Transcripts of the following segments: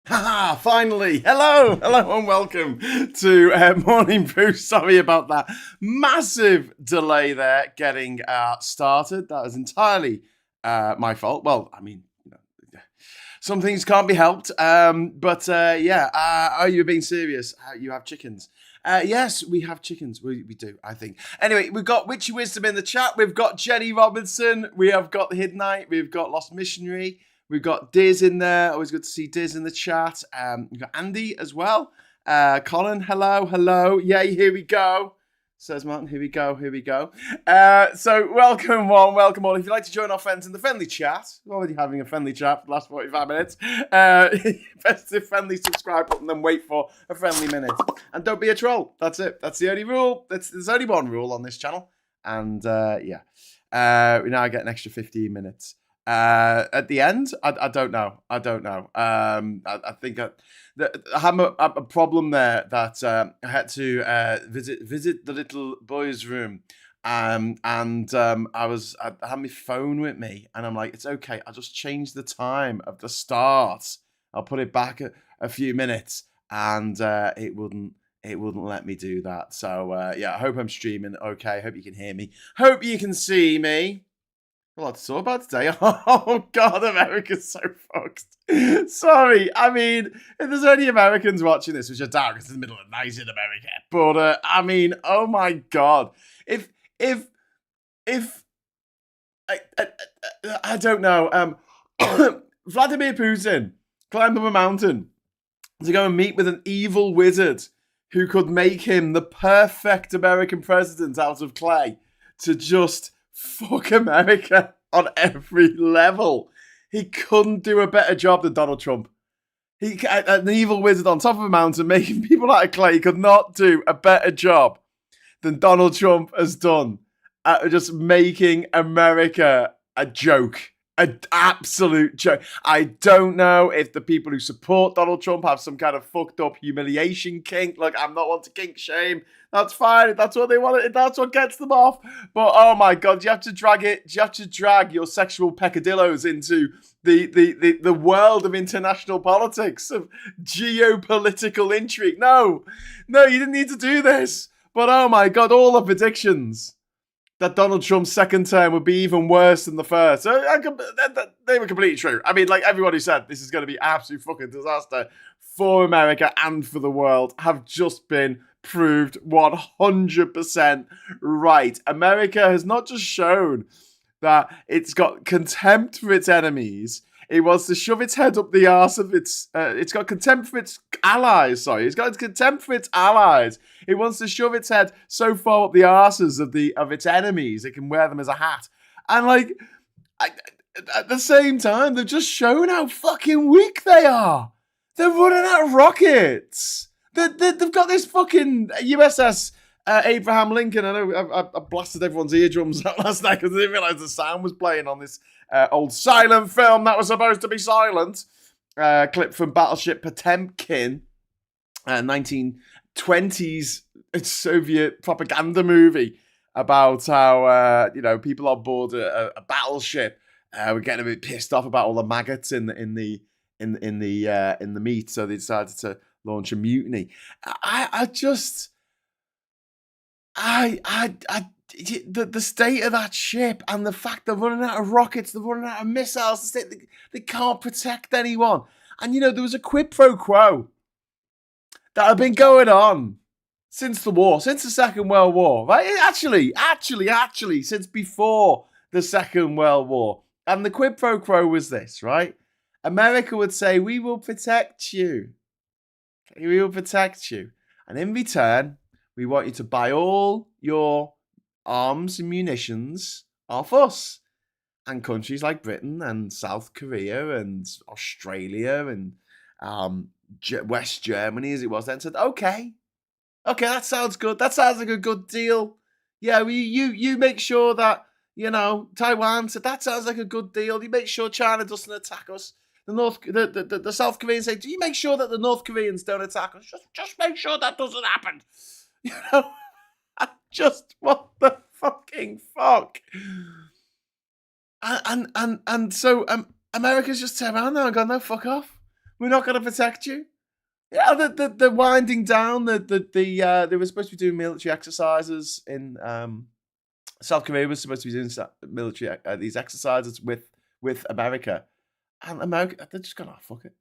Haha, finally. Hello and welcome to Morning Brew. Sorry about that massive delay there getting started. That was entirely my fault. Well, I mean, some things can't be helped. Are you being serious? You have chickens. Yes, we have chickens. We do, I think. Anyway, we've got Witchy Wisdom in the chat. We've got Jenny Robinson. We have got the Hidnite. We've got Lost Missionary. We've got Diz in there. Always good to see Diz in the chat. We've got Andy as well. Colin, hello. Yay, here we go. Says Martin, here we go. So welcome all. If you'd like to join our friends in the friendly chat, we're already having a friendly chat for the last 45 minutes. Press the friendly subscribe button and wait for a friendly minute. And don't be a troll. That's it. That's the only rule. There's only one rule on this channel. And we now get an extra 15 minutes. At the end, I don't know. I think I had a problem there that I had to visit the little boy's room, and I had my phone with me, and I'm like, it's okay. I'll just change the time of the start. I'll put it back a few minutes, and it wouldn't let me do that. So I hope I'm streaming okay. Hope you can hear me. Hope you can see me. A lot to talk about today. Oh, God, America's so fucked. Sorry. I mean, if there's any Americans watching this, which are dark, it's in the middle of the night in America. But, I mean, oh, my God. If I don't know. Vladimir Putin climbed up a mountain to go and meet with an evil wizard who could make him the perfect American president out of clay to just fuck America on every level. He couldn't do a better job than Donald Trump. An evil wizard on top of a mountain making people out of clay could not do a better job than Donald Trump has done at just making America a joke. An absolute joke. I don't know if the people who support Donald Trump have some kind of fucked up humiliation kink. Look, I'm not one to kink shame. That's fine. That's what they want. That's what gets them off. But oh my God, you have to drag it. You have to drag your sexual peccadillos into the world of international politics, of geopolitical intrigue. No, you didn't need to do this. But oh my God, all the predictions that Donald Trump's second term would be even worse than the first. They were completely true. I mean, like everyone who said this is going to be absolute fucking disaster for America and for the world have just been proved 100% right. America has not just shown that it's got contempt for its enemies, it wants to shove its head up the arse of its... it's got contempt for its allies, sorry. It's got contempt for its allies. It wants to shove its head so far up the arses of its enemies, it can wear them as a hat. And, like, at the same time, they've just shown how fucking weak they are. They're running out of rockets. They've got this fucking USS... Abraham Lincoln. I know I blasted everyone's eardrums out last night because I didn't realise the sound was playing on this old silent film that was supposed to be silent. Clip from Battleship Potemkin, 1920s Soviet propaganda movie about how people on board a battleship were getting a bit pissed off about all the maggots in the meat, so they decided to launch a mutiny. The state of that ship and the fact they're running out of rockets, they're running out of missiles, they can't protect anyone. And, there was a quid pro quo that had been going on since the war, since the Second World War, right? Actually, since before the Second World War. And the quid pro quo was this, right? America would say, we will protect you. We will protect you. And in return, we want you to buy all your arms and munitions off us. And countries like Britain and South Korea and Australia and West Germany, as it was then, said, okay, that sounds good. That sounds like a good deal. Yeah, you make sure that, Taiwan said, that sounds like a good deal. You make sure China doesn't attack us. The South Koreans say, do you make sure that the North Koreans don't attack us? Just make sure that doesn't happen. Just what the fucking fuck? And so America's just turned around now and gone, no, fuck off. We're not going to protect you. Yeah, the winding down. They were supposed to be doing military exercises in South Korea was supposed to be doing military these exercises with America, and America they're just gonna fuck it.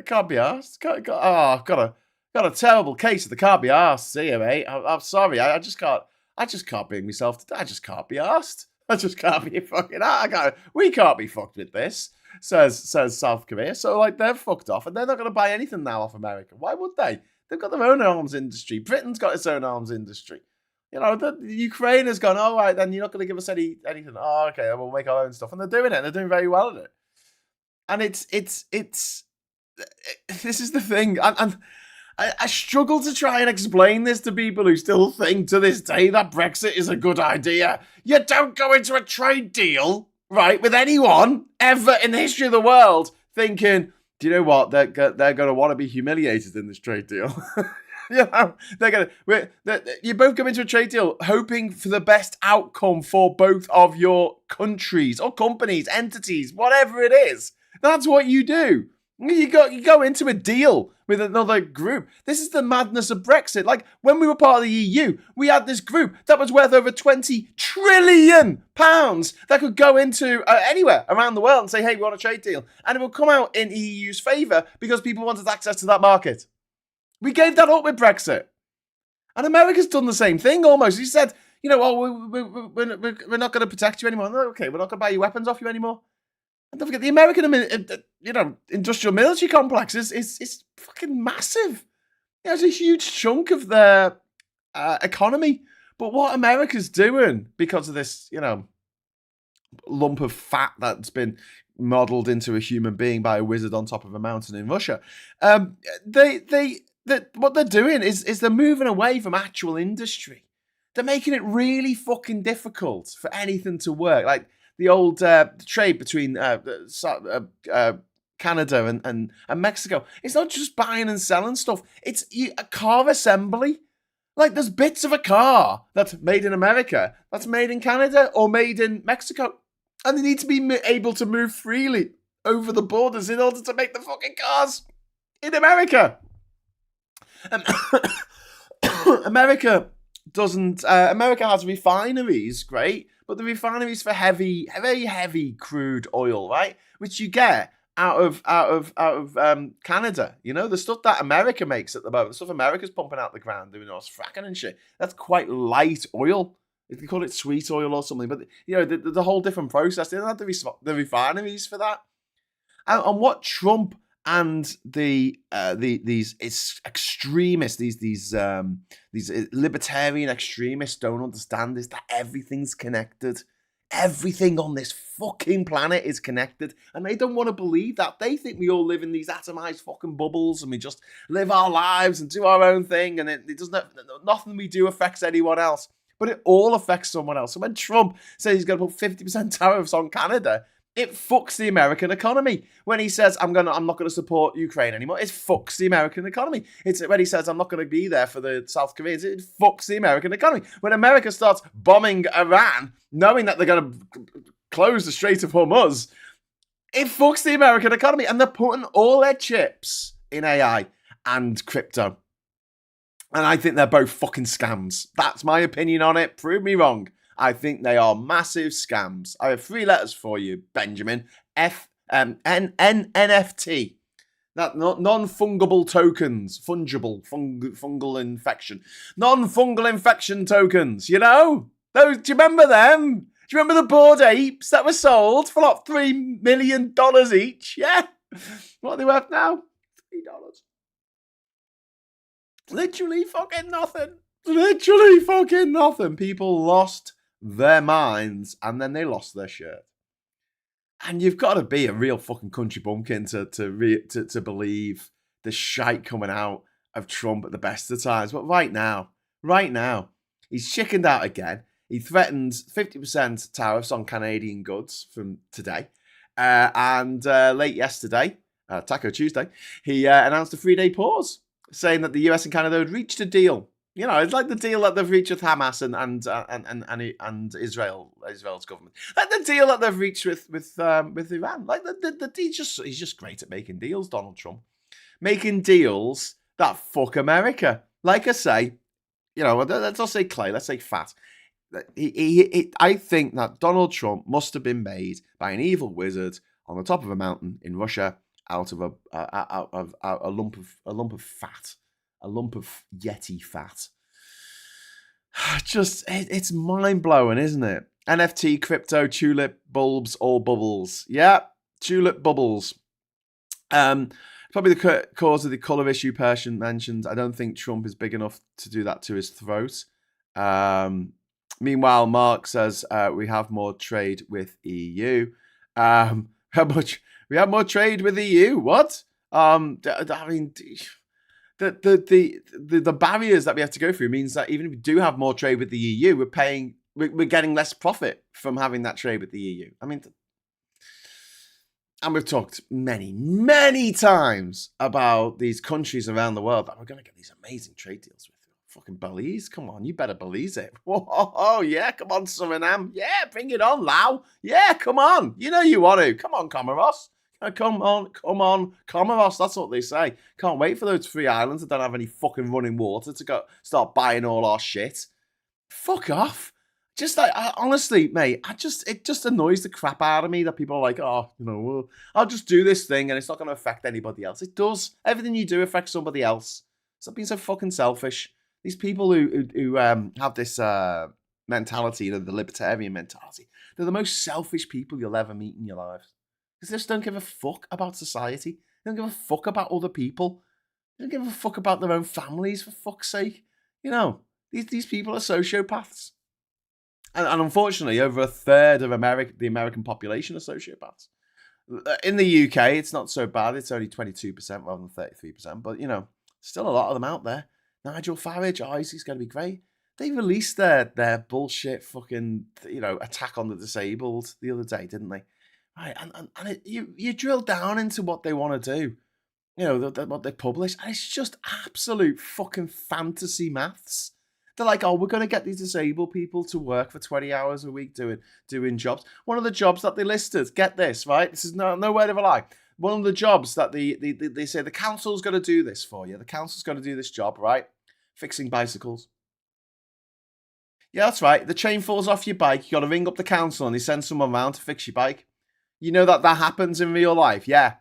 Can't be arsed. Got a terrible case of the can't be arsed. See you, mate. I'm sorry. I just can't. I just can't bring myself to. I just can't be arsed. I just can't be fucking. We can't be fucked with this. Says South Korea. So like they're fucked off, and they're not going to buy anything now off America. Why would they? They've got their own arms industry. Britain's got its own arms industry. You know, the Ukraine has gone, all right, then you're not going to give us anything. Oh, okay, then we'll make our own stuff. And they're doing it. They're doing very well at it. And it's this is the thing. And I struggle to try and explain this to people who still think to this day that Brexit is a good idea. You don't go into a trade deal, right, with anyone ever in the history of the world thinking, do you know what? They're going to want to be humiliated in this trade deal. You know, you both come into a trade deal hoping for the best outcome for both of your countries or companies, entities, whatever it is. That's what you do. You go into a deal with another group. This is the madness of Brexit. Like when we were part of the EU, we had this group that was worth over £20 trillion that could go into anywhere around the world and say, hey, we want a trade deal. And it will come out in EU's favour because people wanted access to that market. We gave that up with Brexit. And America's done the same thing almost. He said, you know, we're not going to protect you anymore. No, okay, we're not going to buy your weapons off you anymore. And don't forget, the American, industrial military complex is fucking massive. It's a huge chunk of their economy. But what America's doing because of this, lump of fat that's been modelled into a human being by a wizard on top of a mountain in Russia, what they're doing is they're moving away from actual industry. They're making it really fucking difficult for anything to work. Like the old trade between Canada and Mexico. It's not just buying and selling stuff. It's a car assembly. Like there's bits of a car that's made in America, that's made in Canada or made in Mexico. And they need to be able to move freely over the borders in order to make the fucking cars in America. America has refineries, great, but the refineries for very heavy crude oil, right, which you get out of Canada. You know, the stuff that America makes at the moment, the stuff America's pumping out the ground, doing all this fracking and shit. That's quite light oil. They call it sweet oil or something, but the whole different process. They don't have the refineries for that. And what Trump and these extremists, these libertarian extremists don't understand is that everything's connected. Everything on this fucking planet is connected, and they don't want to believe that. They think we all live in these atomized fucking bubbles, and we just live our lives and do our own thing, and it doesn't. Nothing we do affects anyone else, but it all affects someone else. So when Trump says he's going to put 50% tariffs on Canada, it fucks the American economy. When he says, I'm not going to support Ukraine anymore, it fucks the American economy. It's when he says, I'm not going to be there for the South Koreans, it fucks the American economy. When America starts bombing Iran, knowing that they're going to close the Strait of Hormuz, it fucks the American economy. And they're putting all their chips in AI and crypto. And I think they're both fucking scams. That's my opinion on it. Prove me wrong. I think they are massive scams. I have 3 letters for you, Benjamin. NFT. That non-fungible tokens. Fungal infection. Non-fungal infection tokens. You know? Those, do you remember them? Do you remember the Bored Apes that were sold for like $3 million each? Yeah. What are they worth now? $3. Literally fucking nothing. Literally fucking nothing. People lost their minds and then they lost their shirt. And you've got to be a real fucking country bumpkin to believe the shite coming out of Trump at the best of times. But right now, he's chickened out again. He threatened 50% tariffs on Canadian goods from today. And late yesterday, Taco Tuesday, he announced a 3-day pause, saying that the US and Canada had reached a deal. You know, it's like the deal that they've reached with Hamas and Israel's government. Like the deal that they've reached with Iran. Like he's just great at making deals, Donald Trump. making deals that fuck America. Like I say, let's not say clay, let's say fat. I think that Donald Trump must have been made by an evil wizard on the top of a mountain in Russia, out of a lump of fat, a lump of Yeti fat. It's mind blowing, isn't it? NFT, crypto, tulip bulbs, all bubbles. Yeah, tulip bubbles. Probably the cause of the colour issue person mentioned. I don't think Trump is big enough to do that to his throat. Meanwhile, Mark says we have more trade with EU. How much? We have more trade with EU. What? I mean, the barriers that we have to go through means that even if we do have more trade with the EU, we're getting less profit from having that trade with the EU. I mean, and we've talked many, many times about these countries around the world that we're going to get these amazing trade deals with. Fucking Belize, come on, you better Belize it. Whoa, yeah, come on, Suriname. Yeah, bring it on, Lao. Yeah, come on. You know you want to. Come on, Comoros. Come on, Comoros. That's what they say. Can't wait for those 3 islands that don't have any fucking running water to go start buying all our shit. Fuck off. Just like, honestly, mate, it just annoys the crap out of me that people are like, well, I'll just do this thing and it's not going to affect anybody else. It does. Everything you do affects somebody else. Stop being so fucking selfish. These people who have this mentality, the libertarian mentality, they're the most selfish people you'll ever meet in your lives. Because they just don't give a fuck about society. They don't give a fuck about other people. They don't give a fuck about their own families, for fuck's sake. These people are sociopaths. And unfortunately, over a third of the American population are sociopaths. In the UK, it's not so bad. It's only 22% rather than 33%. But, still a lot of them out there. Nigel Farage, he's going to be great. They released their bullshit fucking, attack on the disabled the other day, didn't they? Right, and you drill down into what they want to do, what they publish, and it's just absolute fucking fantasy maths. They're like, we're going to get these disabled people to work for 20 hours a week doing jobs. One of the jobs that they listed, get this, right? This is no word of a lie. One of the jobs that they say the council's going to do this for you. The council's going to do this job, right? Fixing bicycles. Yeah, that's right. The chain falls off your bike. You got to ring up the council and they send someone round to fix your bike. You know that happens in real life. Yeah.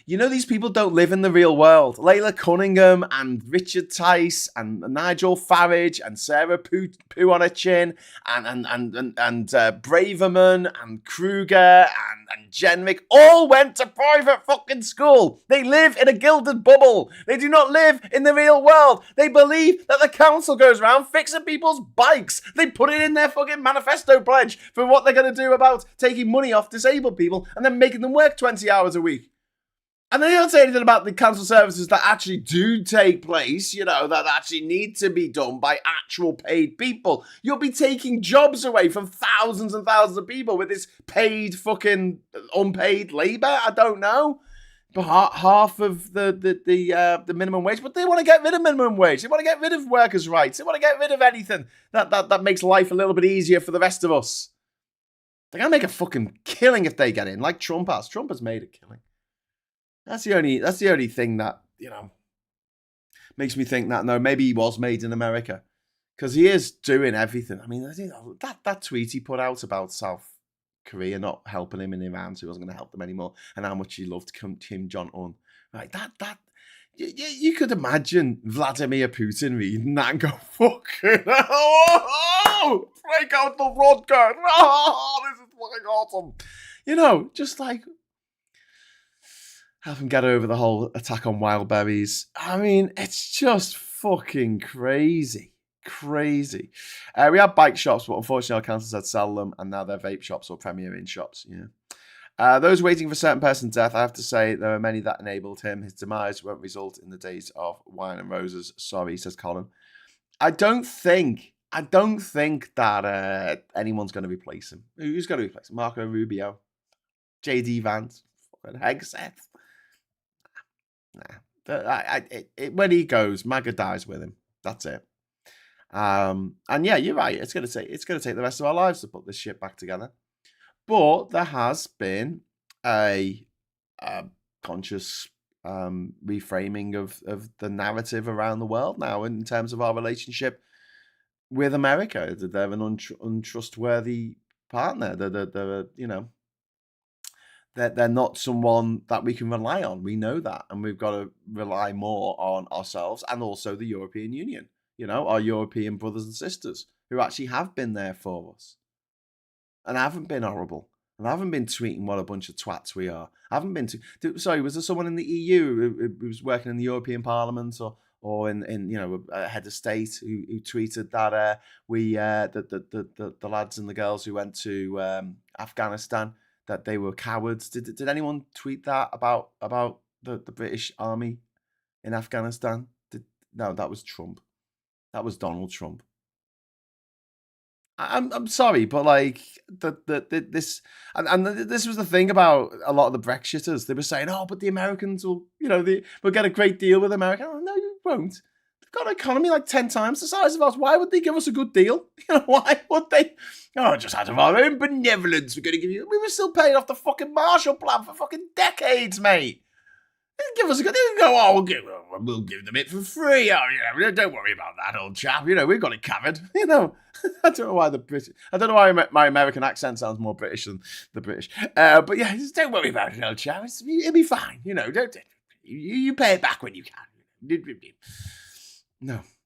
These people don't live in the real world. Layla Cunningham and Richard Tice and Nigel Farage and Sarah Poo on her chin and Braverman and Kruger and Jenrick all went to private fucking school. They live in a gilded bubble. They do not live in the real world. They believe that the council goes around fixing people's bikes. They put it in their fucking manifesto pledge for what they're going to do about taking money off disabled people and then making them work 20 hours a week. And they don't say anything about the council services that actually do take place, that actually need to be done by actual paid people. You'll be taking jobs away from thousands and thousands of people with this paid fucking unpaid labour. I don't know. But half of the minimum wage, but they want to get rid of minimum wage. They want to get rid of workers' rights. They want to get rid of anything that makes life a little bit easier for the rest of us. They're going to make a fucking killing if they get in, like Trump has. Trump has made a killing. That's the only thing that, makes me think that, no, maybe he was made in America. Because he is doing everything. I mean, that tweet he put out about South Korea not helping him in Iran, so he wasn't going to help them anymore, and how much he loved Kim Jong-un. Right, you could imagine Vladimir Putin reading that and go, fucking hell, break out the vodka. This is fucking awesome. Just like, help him get over the whole attack on wild berries. I mean, it's just fucking crazy. Crazy. We had bike shops, but unfortunately our council said sell them, and now they're vape shops or Premier Inn shops. Yeah. Those waiting for a certain person's death, I have to say there are many that enabled him. His demise won't result in the days of wine and roses. Sorry, says Colin. I don't think that anyone's going to replace him. Who's going to replace him? Marco Rubio, JD Vance, fucking Hegseth. Nah. When he goes, MAGA dies with him. That's it. And yeah, you're right. It's gonna take the rest of our lives to put this shit back together. But there has been a conscious reframing of the narrative around the world now in terms of our relationship with America. They're an untrustworthy partner. They're not someone that we can rely on. We know that, and we've got to rely more on ourselves and also the European Union. Our European brothers and sisters who actually have been there for us and haven't been horrible and haven't been tweeting what a bunch of twats we are. I haven't been sorry, was there someone in the EU who was working in the European Parliament or in a head of state who tweeted that the lads and the girls who went to Afghanistan, that they were cowards? Did anyone tweet that about the British Army in Afghanistan? No, that was Trump. That was Donald Trump. I'm sorry, but like this was the thing about a lot of the Brexiters. They were saying, "Oh, but the Americans will get a great deal with America." Oh, no, you won't. They've got an economy like 10 times the size of ours. Why would they give us a good deal? Why would they? Oh, just out of our own benevolence, we're going to give you. We were still paying off the fucking Marshall Plan for fucking decades, mate. Give us a good. They go, oh, we'll give them it for free. Oh, don't worry about that, old chap. We've got it covered. I don't know why I don't know why my American accent sounds more British than the British. But yeah, just don't worry about it, old chap. It'll be fine. Don't you pay it back when you can.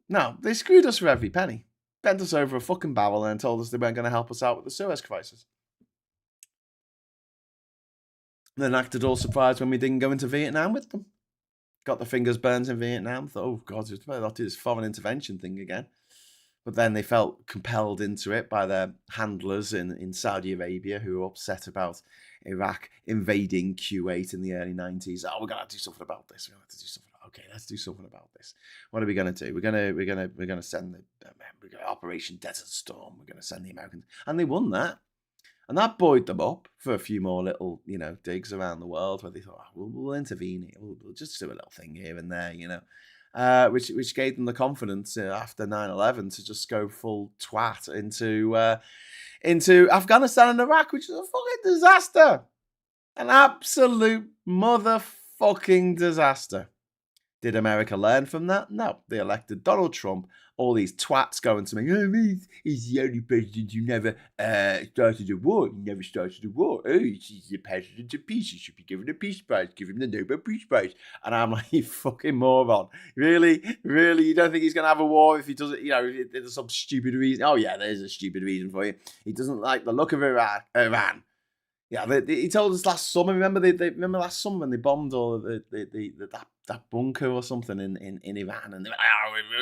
No, they screwed us for every penny. Bent us over a fucking barrel and told us they weren't going to help us out with the Suez crisis. Then acted all surprised when we didn't go into Vietnam with them. Got the fingers burnt in Vietnam. Thought, oh God, I'll do this foreign intervention thing again. But then they felt compelled into it by their handlers in Saudi Arabia, who were upset about Iraq invading Kuwait in the early 90s. Oh, we're gonna have to do something about this. We're gonna have to do something. Okay, let's do something about this. What are we gonna do? We're gonna send Operation Desert Storm. We're gonna send the Americans, and they won that. And that buoyed them up for a few more little, digs around the world where they thought, we'll intervene here. We'll just do a little thing here and there, which gave them the confidence after 9/11 to just go full twat into Afghanistan and Iraq, which is a fucking disaster. An absolute motherfucking disaster. Did America learn from that? No. They elected Donald Trump. All these twats going to me, oh, he's the only president who never started a war. He never started a war. Oh, he's the president of peace. He should be given a peace prize. Give him the Nobel Peace Prize. And I'm like, you fucking moron. Really? You don't think he's going to have a war if he doesn't, if there's some stupid reason? Oh, yeah, there's a stupid reason for you. He doesn't like the look of Iran. Yeah, he told us last summer. Remember last summer when they bombed all of that bunker or something in Iran, and they were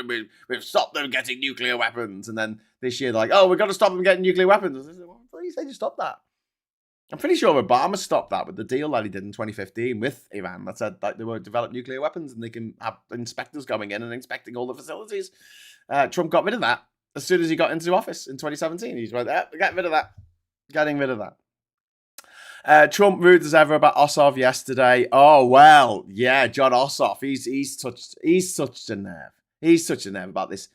like, we've stopped them getting nuclear weapons. And then this year they're like, oh, we've got to stop them getting nuclear weapons. I said, well, I thought you said you stopped that. I'm pretty sure Obama stopped that with the deal that he did in 2015 with Iran that said that they won't develop nuclear weapons and they can have inspectors going in and inspecting all the facilities. Trump got rid of that as soon as he got into office in 2017. He's like, get rid of that. Getting rid of that. Trump rude as ever about Ossoff yesterday. Oh well, yeah, John Ossoff. He's touched a nerve. He's touched a nerve about this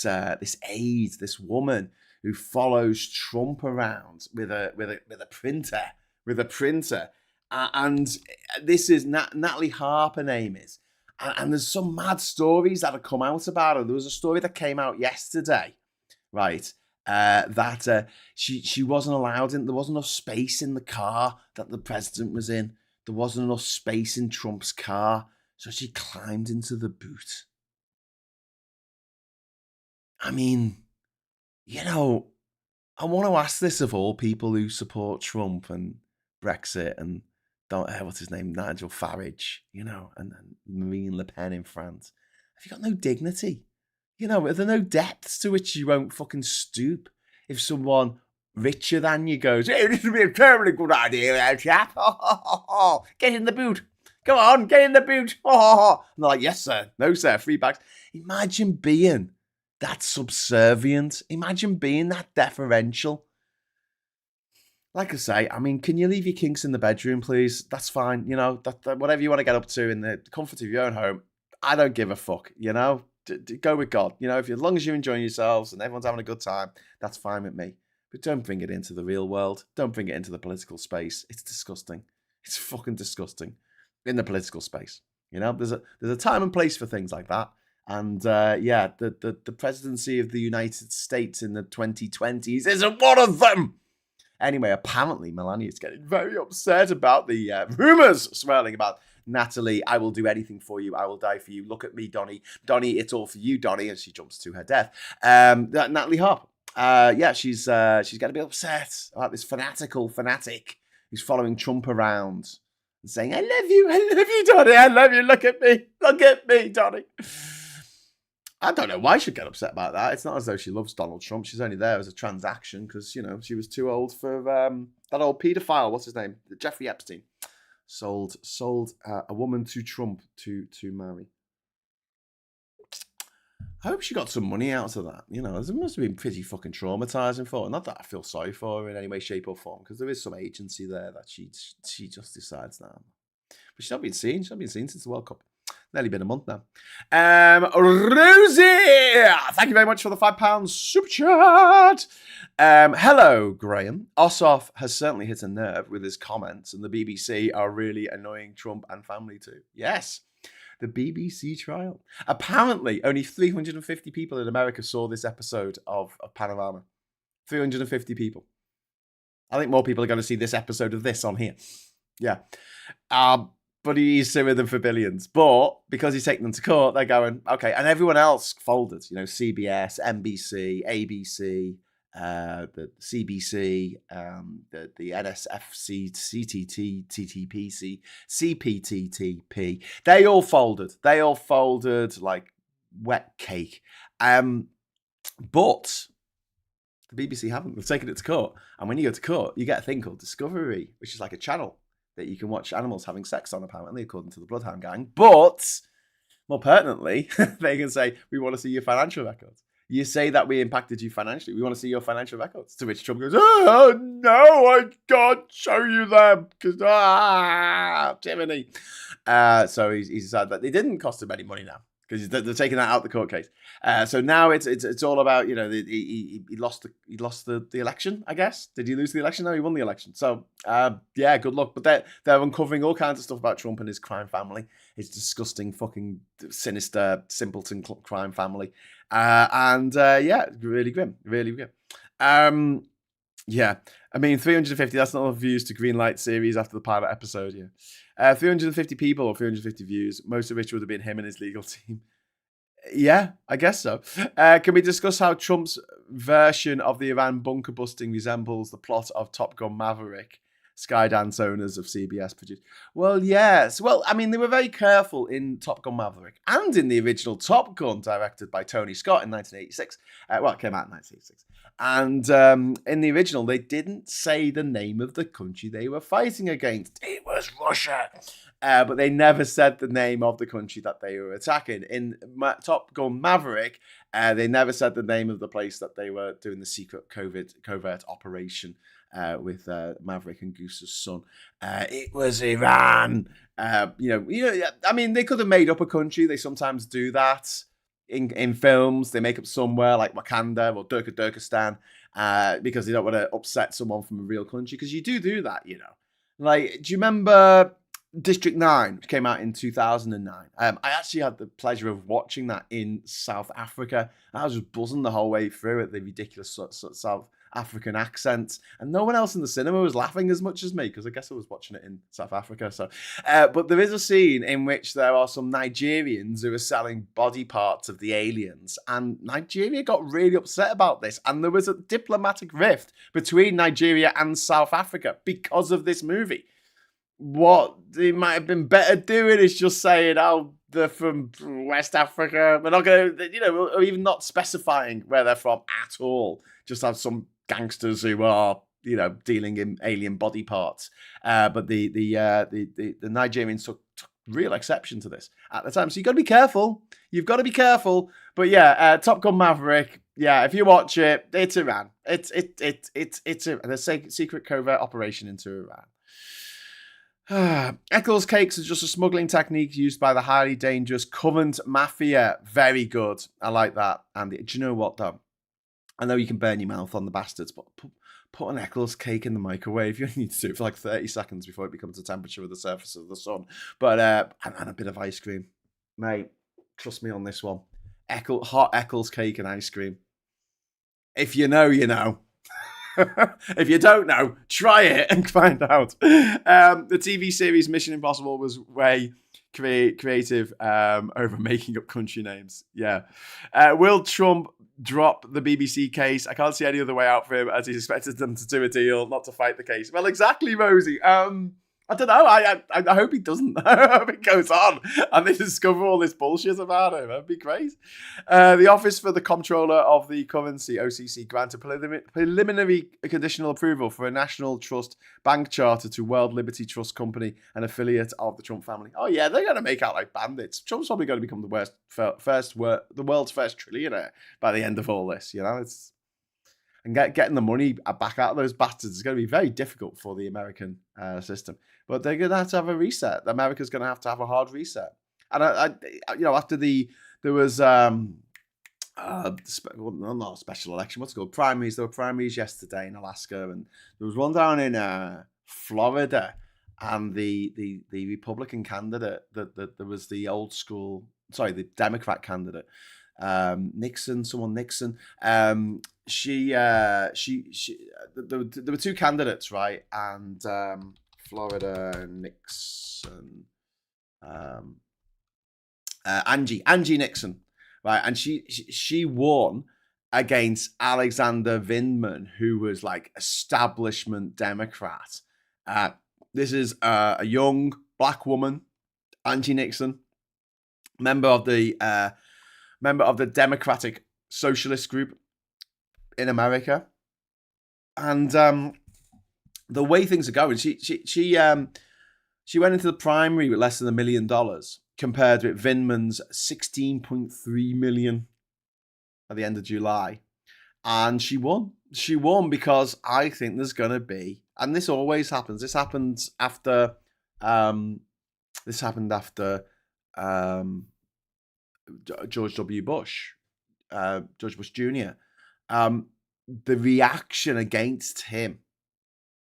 aide, this woman who follows Trump around with a printer, and this is Natalie Harper. Her name is, and there's some mad stories that have come out about her. There was a story that came out yesterday, right? That she wasn't allowed in. There wasn't enough space in the car that the president was in. There wasn't enough space in Trump's car, so she climbed into the boot. I mean, I want to ask this of all people who support Trump and Brexit and what's his name, Nigel Farage, and Marine Le Pen in France. Have you got no dignity? Are there no depths to which you won't fucking stoop if someone richer than you goes, hey, this would be a terribly good idea, chap. Get in the boot. Come on, get in the boot. And they're like, yes, sir. No, sir. Free bags. Imagine being that subservient. Imagine being that deferential. Like I say, can you leave your kinks in the bedroom, please? That's fine. That whatever you want to get up to in the comfort of your own home, I don't give a fuck, Go with God. As long as you're enjoying yourselves and everyone's having a good time, that's fine with me. But don't bring it into the real world. Don't bring it into the political space. It's disgusting. It's fucking disgusting in the political space. You know, there's a time and place for things like that. And yeah, the presidency of the United States in the 2020s isn't one of them. Anyway, apparently Melania is getting very upset about the rumors swirling about Natalie. I will do anything for you. I will die for you. Look at me, Donnie. Donnie, it's all for you, Donnie. And she jumps to her death. Natalie Harp. Yeah, she's getting a bit upset about this fanatic who's following Trump around and saying, I love you, Donnie. I love you. Look at me, Donnie. I don't know why she'd get upset about that. It's not as though she loves Donald Trump. She's only there as a transaction because, you know, she was too old for that old paedophile. What's his name? Jeffrey Epstein. Sold a woman to Trump to marry. I hope she got some money out of that. You know, it must have been pretty fucking traumatizing for her. Not that I feel sorry for her in any way, shape, or form, because there is some agency there that she just decides now. But she's not been seen. She's not been seen since the World Cup. Nearly been a month now. Rosie, thank you very much for the £5 super chat. Hello, Graham. Ossoff has certainly hit a nerve with his comments, and the BBC are really annoying Trump and family too. Yes, the BBC trial. Apparently, only 350 people in America saw this episode of Panorama. 350 people. I think more people are going to see this episode of this on here. Yeah. But he's suing them for billions. But because he's taking them to court, they're going, okay. And everyone else folded. You know, CBS, NBC, ABC, the CBC, the NSFC, CTT, TTPC, CPTTP. They all folded. They all folded like wet cake. But the BBC haven't. They've taken it to court. And when you go to court, you get a thing called Discovery, which is like a channel that you can watch animals having sex on, apparently, according to the Bloodhound Gang. But, more pertinently, they can say, we want to see your financial records. You say that we impacted you financially. We want to see your financial records. To which Trump goes, oh, no, I can't show you them. Because, Timothy. So he decided that they didn't cost him any money now. Because they're taking that out of the court case. So now it's all about, you know, he lost the election, I guess. Did he lose the election? No, he won the election. So yeah, good luck. But they're uncovering all kinds of stuff about Trump and his crime family, his disgusting, fucking sinister, simpleton crime family, and yeah, really grim, really grim. Yeah, I mean, 350. That's not enough views to greenlight series after the pilot episode. Yeah. 350 people or 350 views, most of which would have been him and his legal team. Yeah, I guess so. Can we discuss how Trump's version of the Iran bunker busting resembles the plot of Top Gun Maverick? Skydance owners of CBS produced. Well, yes. Well, I mean, they were very careful in Top Gun Maverick and in the original Top Gun, directed by Tony Scott in 1986. Well, it came out in 1986. And in the original, they didn't say the name of the country they were fighting against. It was Russia. But they never said the name of the country that they were attacking. In Top Gun Maverick, they never said the name of the place that they were doing the secret covert operation with Maverick and Goose's son. It was Iran. You know. I mean, they could have made up a country. They sometimes do that in films. They make up somewhere like Wakanda or Turkestan because they don't want to upset someone from a real country. Because you do that, you know. Like, do you remember District 9, which came out in 2009? I actually had the pleasure of watching that in South Africa. I was just buzzing the whole way through at the ridiculous South African accents, and no one else in the cinema was laughing as much as me because I guess I was watching it in South Africa. So, but there is a scene in which there are some Nigerians who are selling body parts of the aliens, and Nigeria got really upset about this, and there was a diplomatic rift between Nigeria and South Africa because of this movie. What they might have been better doing is just saying, oh, they're from West Africa. We're not going to, you know, or even not specifying where they're from at all. Just have some gangsters who are, you know, dealing in alien body parts. But the Nigerians took real exception to this at the time. So you've got to be careful. You've got to be careful. But yeah, Top Gun Maverick. Yeah, if you watch it, it's Iran. It's a secret covert operation into Iran. Eccles cakes are just a smuggling technique used by the highly dangerous Covent Mafia. Very good. I like that, Andy. Do you know what, though? I know you can burn your mouth on the bastards, but put an Eccles cake in the microwave. You only need to do it for like 30 seconds before it becomes the temperature of the surface of the sun. But and a bit of ice cream. Mate, trust me on this one. Hot Eccles cake and ice cream. If you know, you know. If you don't know, try it and find out. The TV series Mission Impossible was way creative over making up country names. Yeah. Will Trump drop the BBC case? I can't see any other way out for him, as he's expected them to do a deal, not to fight the case. Well, exactly, Rosie. I don't know. I hope he doesn't. I hope it goes on and they discover all this bullshit about him. That'd be great. The Office for the Comptroller of the Currency, OCC, granted preliminary conditional approval for a National Trust bank charter to World Liberty Trust Company, an affiliate of the Trump family. Oh yeah, they're going to make out like bandits. Trump's probably going to become the world's first trillionaire by the end of all this. You know, and getting the money back out of those bastards is going to be very difficult for the American system. But they're going to have a reset. America's going to have a hard reset. And after there was not a special election. What's it called? Primaries. There were primaries yesterday in Alaska, and there was one down in Florida. And the Republican candidate, there was the the Democrat candidate, Nixon. There were two candidates, right? And Florida Nixon, Angie Nixon, right? And she won against Alexander Vindman, who was like establishment Democrat. This is a young black woman, Angie Nixon, member of the Democratic Socialist Group in America, and the way things are going, she went into the primary with less than $1 million, compared with Vindman's $16.3 million at the end of July, and she won. She won because I think there's going to be, and this always happens. This happened after. George W. Bush, George Bush Jr. The reaction against him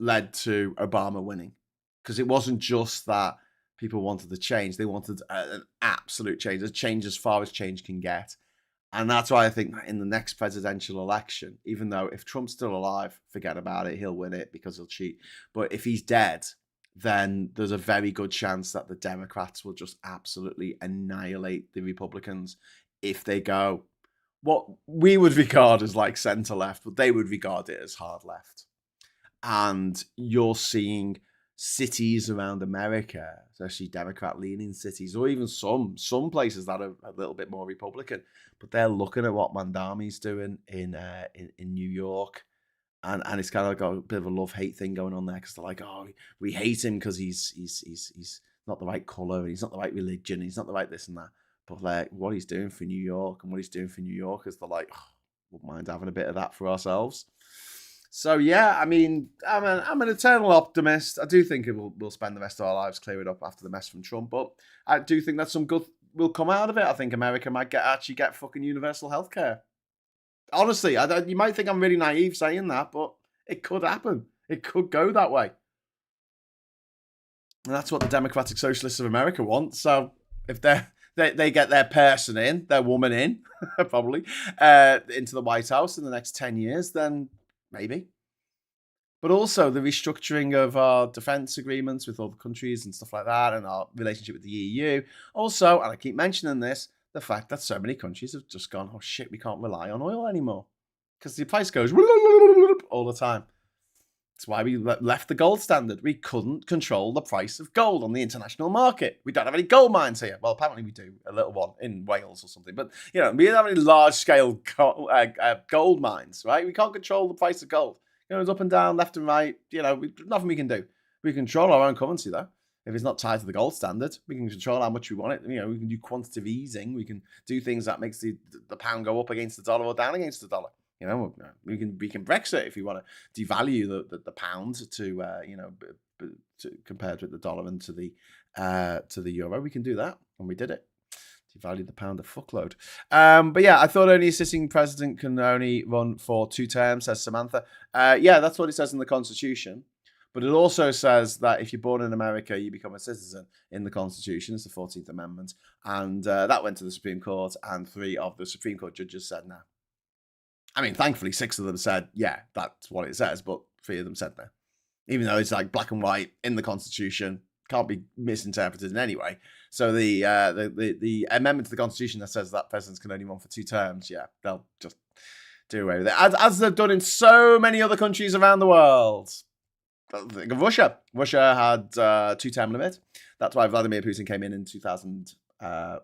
led to Obama winning, because it wasn't just that people wanted the change; they wanted an absolute change, a change as far as change can get. And that's why I think in the next presidential election, even though if Trump's still alive, forget about it, he'll win it because he'll cheat. But if he's dead, then there's a very good chance that the Democrats will just absolutely annihilate the Republicans if they go what we would regard as like center left, but they would regard it as hard left. And you're seeing cities around America, especially Democrat-leaning cities, or even some places that are a little bit more Republican, but they're looking at what Mandami's doing in New York, and it's kind of got a bit of a love-hate thing going on there, because they're like, oh, we hate him because he's not the right color, he's not the right religion, he's not the right this and that. But like what he's doing for New York and what he's doing for New Yorkers, they're like, oh, wouldn't mind having a bit of that for ourselves. So yeah, I mean, I'm an eternal optimist. I do think we'll spend the rest of our lives clearing up after the mess from Trump, but I do think that some good will come out of it. I think America might actually get fucking universal healthcare. Honestly, you might think I'm really naive saying that, but it could happen. It could go that way, and that's what the Democratic Socialists of America want. So if they get their person in, their woman in, probably into the White House in the next 10 years, then maybe. But also the restructuring of our defense agreements with other countries and stuff like that, and our relationship with the EU. Also, and I keep mentioning this, the fact that so many countries have just gone, oh shit, we can't rely on oil anymore, because the price goes all the time. That's why we left the gold standard. We couldn't control the price of gold on the international market. We don't have any gold mines here. Well, apparently we do, a little one in Wales or something. But, we don't have any large-scale gold mines, right? We can't control the price of gold. It's up and down, left and right. Nothing we can do. We control our own currency, though. If it's not tied to the gold standard, we can control how much we want it. We can do quantitative easing. We can do things that makes the pound go up against the dollar or down against the dollar. We can Brexit if we want to devalue the pound to compared with the dollar and to the euro. We can do that, and we did it. Devalued the pound a fuckload. But yeah, I thought only a sitting president can only run for 2 terms, says Samantha. Yeah, that's what it says in the Constitution. But it also says that if you're born in America, you become a citizen in the Constitution. It's the 14th Amendment. And that went to the Supreme Court, and 3 of the Supreme Court judges said no. I mean, thankfully, 6 of them said, yeah, that's what it says, but 3 of them said no. Even though it's like black and white in the Constitution, can't be misinterpreted in any way. So the amendment to the Constitution that says that presidents can only run for 2 terms, yeah, they'll just do away with it. As they've done in so many other countries around the world. Think of Russia. Russia had 2-term limit. That's why Vladimir Putin came in 2000.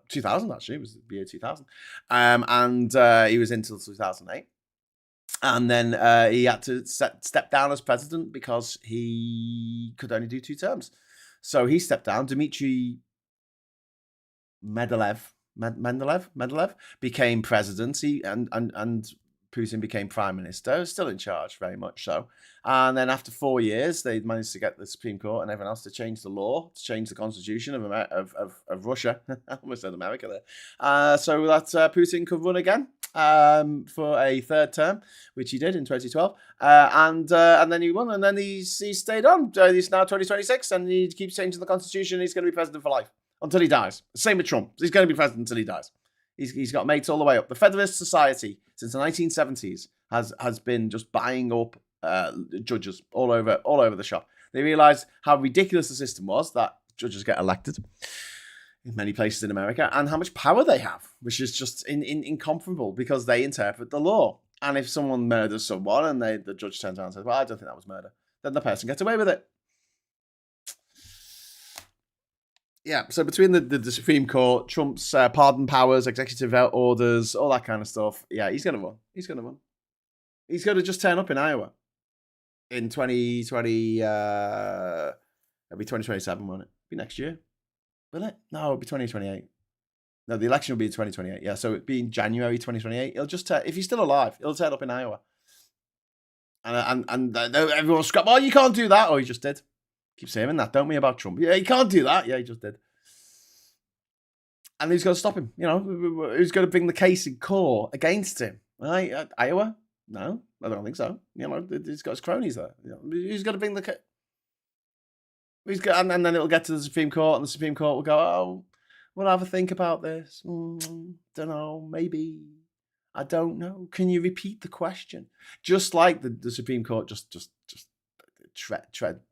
2000 actually, it was the year 2000. And he was until 2008. And then he had to step down as president because he could only do 2 terms. So he stepped down. Dmitry Medvedev became president. And Putin became prime minister, still in charge, very much so. And then after 4 years, they managed to get the Supreme Court and everyone else to change the law, to change the constitution of Russia. I almost said America there. So that Putin could run again for a 3rd term, which he did in 2012. And then he won, and then he stayed on. He's now 2026, and he keeps changing the constitution. He's going to be president for life until he dies. Same with Trump. He's going to be president until he dies. He's got mates all the way up. The Federalist Society, since the 1970s, has been just buying up judges all over the shop. They realised how ridiculous the system was that judges get elected in many places in America, and how much power they have, which is just incomparable because they interpret the law. And if someone murders someone and the judge turns around and says, well, I don't think that was murder, then the person gets away with it. Yeah, so between the Supreme Court, Trump's pardon powers, executive orders, all that kind of stuff, yeah, he's going to run. He's going to run. He's going to just turn up in Iowa in 2020. It'll be 2027, won't it? It'll be next year. Will it? No, it'll be 2028. No, the election will be in 2028. Yeah, so it'll be in January 2028. He'll just if he's still alive, he'll turn up in Iowa. And everyone's scrap. Oh, you can't do that. Oh, he just did. Keep saying that, don't we, about Trump? Yeah, you can't do that. Yeah, he just did. And who's going to stop him? You know, who's going to bring the case in court against him? Right? Iowa? No, I don't think so. You know, he's got his cronies there. You know, who's going to bring the case? And then it'll get to the Supreme Court, and the Supreme Court will go, oh, we'll have a think about this. Don't know, maybe. I don't know. Can you repeat the question? Just like the Supreme Court just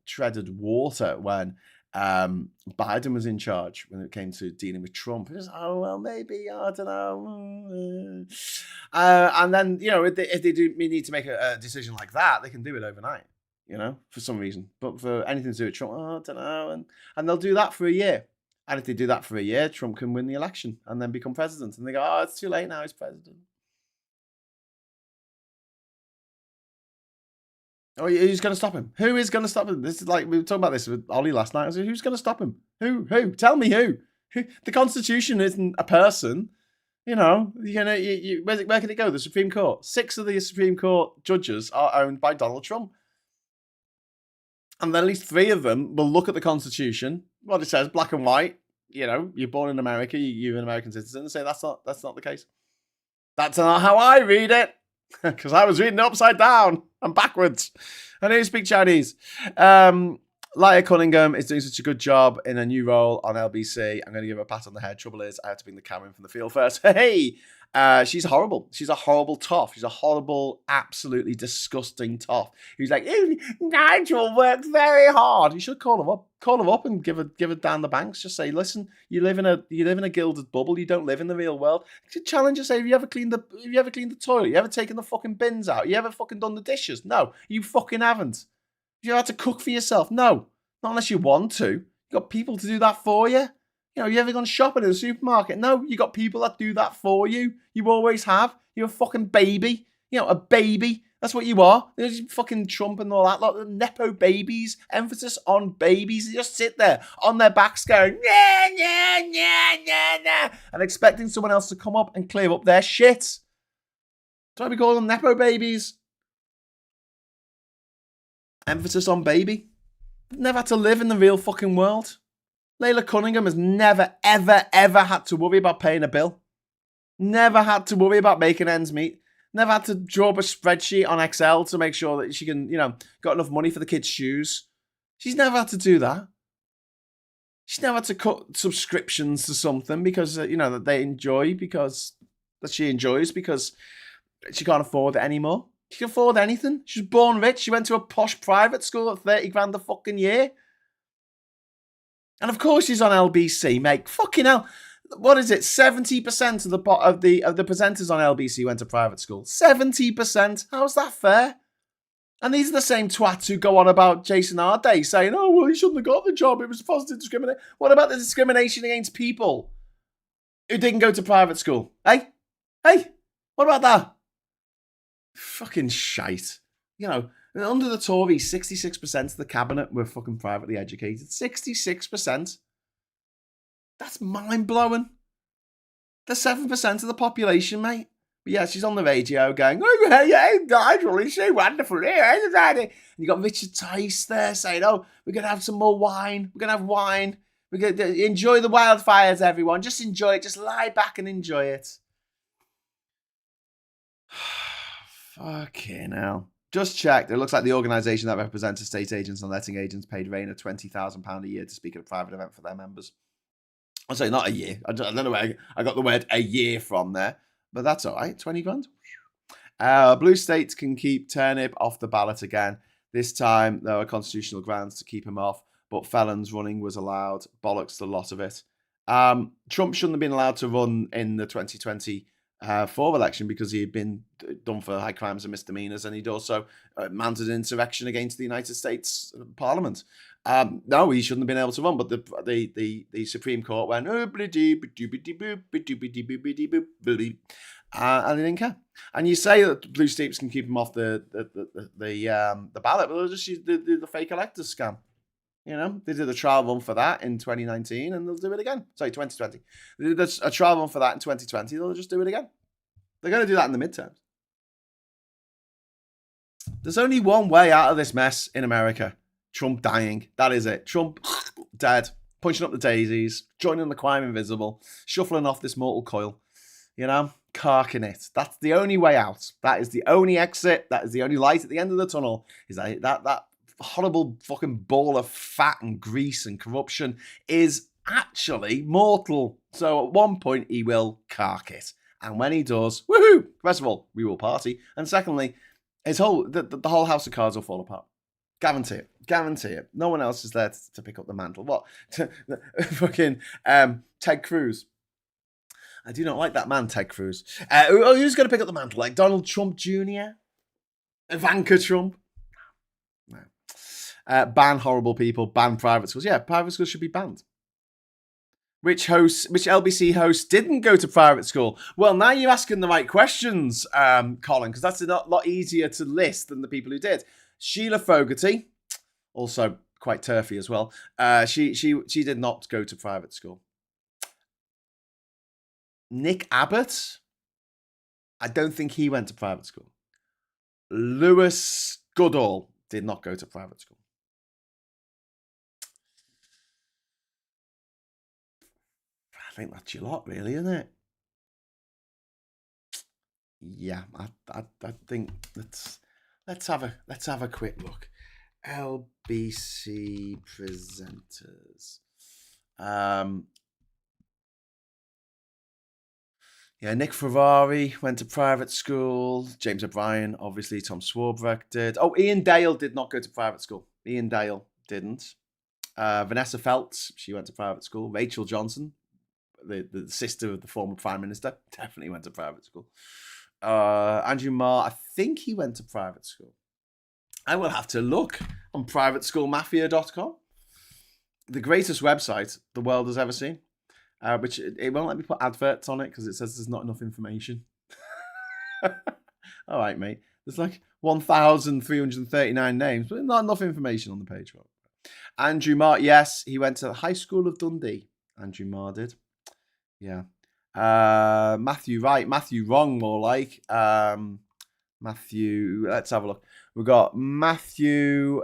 treaded water when Biden was in charge when it came to dealing with Trump. It was, oh, well, maybe, I don't know. And then, you know, if they do need to make a decision like that, they can do it overnight, you know, for some reason. But for anything to do with Trump, oh, I don't know. And they'll do that for a year. And if they do that for a year, Trump can win the election and then become president. And they go, oh, it's too late now, he's president. Oh, who's going to stop him? Who is going to stop him? This is like, we were talking about this with Ollie last night. I said, who's going to stop him? Who? Tell me who? The Constitution isn't a person. You know, where can it go? The Supreme Court. 6 of the Supreme Court judges are owned by Donald Trump. And at least 3 of them will look at the Constitution, what it says, black and white. You know, you're born in America, you're an American citizen, and say that's not the case. That's not how I read it. Because I was reading it upside down and backwards. I don't speak Chinese. Laia Cunningham is doing such a good job in a new role on LBC. I'm going to give her a pat on the head. Trouble is, I have to bring the camera in from the field first. Hey, she's horrible. She's a horrible toff. She's a horrible, absolutely disgusting toff. Who's like, Nigel works very hard. You should call her up and give her down the banks. Just say, listen, you live in a gilded bubble. You don't live in the real world. Challenge her. Say, have you ever cleaned the toilet? You ever taken the fucking bins out? You ever fucking done the dishes? No, you fucking haven't. You had to cook for yourself? No, not unless you want to. You got people to do that for you. You know, you ever gone shopping in a supermarket? No, you got people that do that for you. You always have. You're a fucking baby. You know, a baby. That's what you are. There's fucking Trump and all that lot. The Nepo babies. Emphasis on babies. They just sit there on their backs going, nah, nah, nah, nah, nah, and expecting someone else to come up and clear up their shit. That's why we call them Nepo babies. Emphasis on baby. Never had to live in the real fucking world. Layla Cunningham has never, ever, ever had to worry about paying a bill. Never had to worry about making ends meet. Never had to draw up a spreadsheet on Excel to make sure that she can, got enough money for the kids' shoes. She's never had to do that. She's never had to cut subscriptions to something because, that they enjoy, that she enjoys, because she can't afford it anymore. She can afford anything. She was born rich. She went to a posh private school at 30 grand a fucking year. And of course she's on LBC, mate. Fucking hell. What is it? 70% of the presenters on LBC went to private school. 70%. How's that fair? And these are the same twats who go on about Jason Arday saying, "Oh, well, he shouldn't have got the job. It was positive discrimination." What about the discrimination against people who didn't go to private school? Hey, what about that? Fucking shite. Under the Tories, 66% of the cabinet were fucking privately educated. 66%. That's mind-blowing. They're 7% of the population, mate. But yeah, she's on the radio going, "Oh, yeah, Nigel, it's so wonderful here, isn't it?" And you got Richard Tice there saying, "Oh, we're going to have some more wine. We're going to have wine. We're going to enjoy the wildfires, everyone. Just enjoy it. Just lie back and enjoy it." Fucking hell. Just checked. It looks like the organisation that represents estate agents and letting agents paid Rayner £20,000 a year to speak at a private event for their members. I'll say not a year. I don't know where I got the word "a year" from there, but that's all right. 20 grand. Blue states can keep Turnip off the ballot again. This time there are constitutional grounds to keep him off, but felons running was allowed. Bollocks the lot of it. Trump shouldn't have been allowed to run in the 2024 election because he had been done for high crimes and misdemeanors, and he'd also mounted an insurrection against the United States Parliament. No, he shouldn't have been able to run, but the Supreme Court went, and they didn't care. And you say that blue states can keep him off the ballot, but they'll just use the fake electors scam. They did a trial run for that in 2019, and they'll do it again. Sorry, 2020. They did a trial run for that in 2020. They'll just do it again. They're going to do that in the midterms. There's only one way out of this mess in America. Trump dying. That is it. Trump dead. Punching up the daisies. Joining the choir invisible. Shuffling off this mortal coil. Carking it. That's the only way out. That is the only exit. That is the only light at the end of the tunnel. Is that horrible fucking ball of fat and grease and corruption is actually mortal. So at one point he will cark it. And when he does, woohoo! First of all, we will party. And secondly, the whole house of cards will fall apart. Guarantee it. Guarantee it. No one else is there to pick up the mantle. What? Fucking Ted Cruz. I do not like that man, Ted Cruz. Who's going to pick up the mantle? Like Donald Trump Jr.? Ivanka Trump? No. Ban horrible people. Ban private schools. Yeah, private schools should be banned. Which LBC host didn't go to private school? Well, now you're asking the right questions, Colin, because that's a lot easier to list than the people who did. Sheila Fogarty, also quite turfy as well. She did not go to private school. Nick Abbott, I don't think he went to private school. Lewis Goodall did not go to private school. I think that's your lot, really, isn't it? Yeah, I think let's have a quick look. LBC presenters. Nick Ferrari went to private school. James O'Brien, obviously. Tom Swarbrick did. Oh, Ian Dale did not go to private school. Ian Dale didn't. Vanessa Feltz, she went to private school. Rachel Johnson, the sister of the former Prime Minister, definitely went to private school. Andrew Marr, I think he went to private school. I will have to look on privateschoolmafia.com. The greatest website the world has ever seen. Which it won't let me put adverts on it because it says there's not enough information. All right, mate. There's like 1,339 names, but not enough information on the page. Andrew Marr, yes, he went to the High School of Dundee. Andrew Marr did. Yeah. Matthew right, Matthew wrong, more like. Matthew, let's have a look. We've got Matthew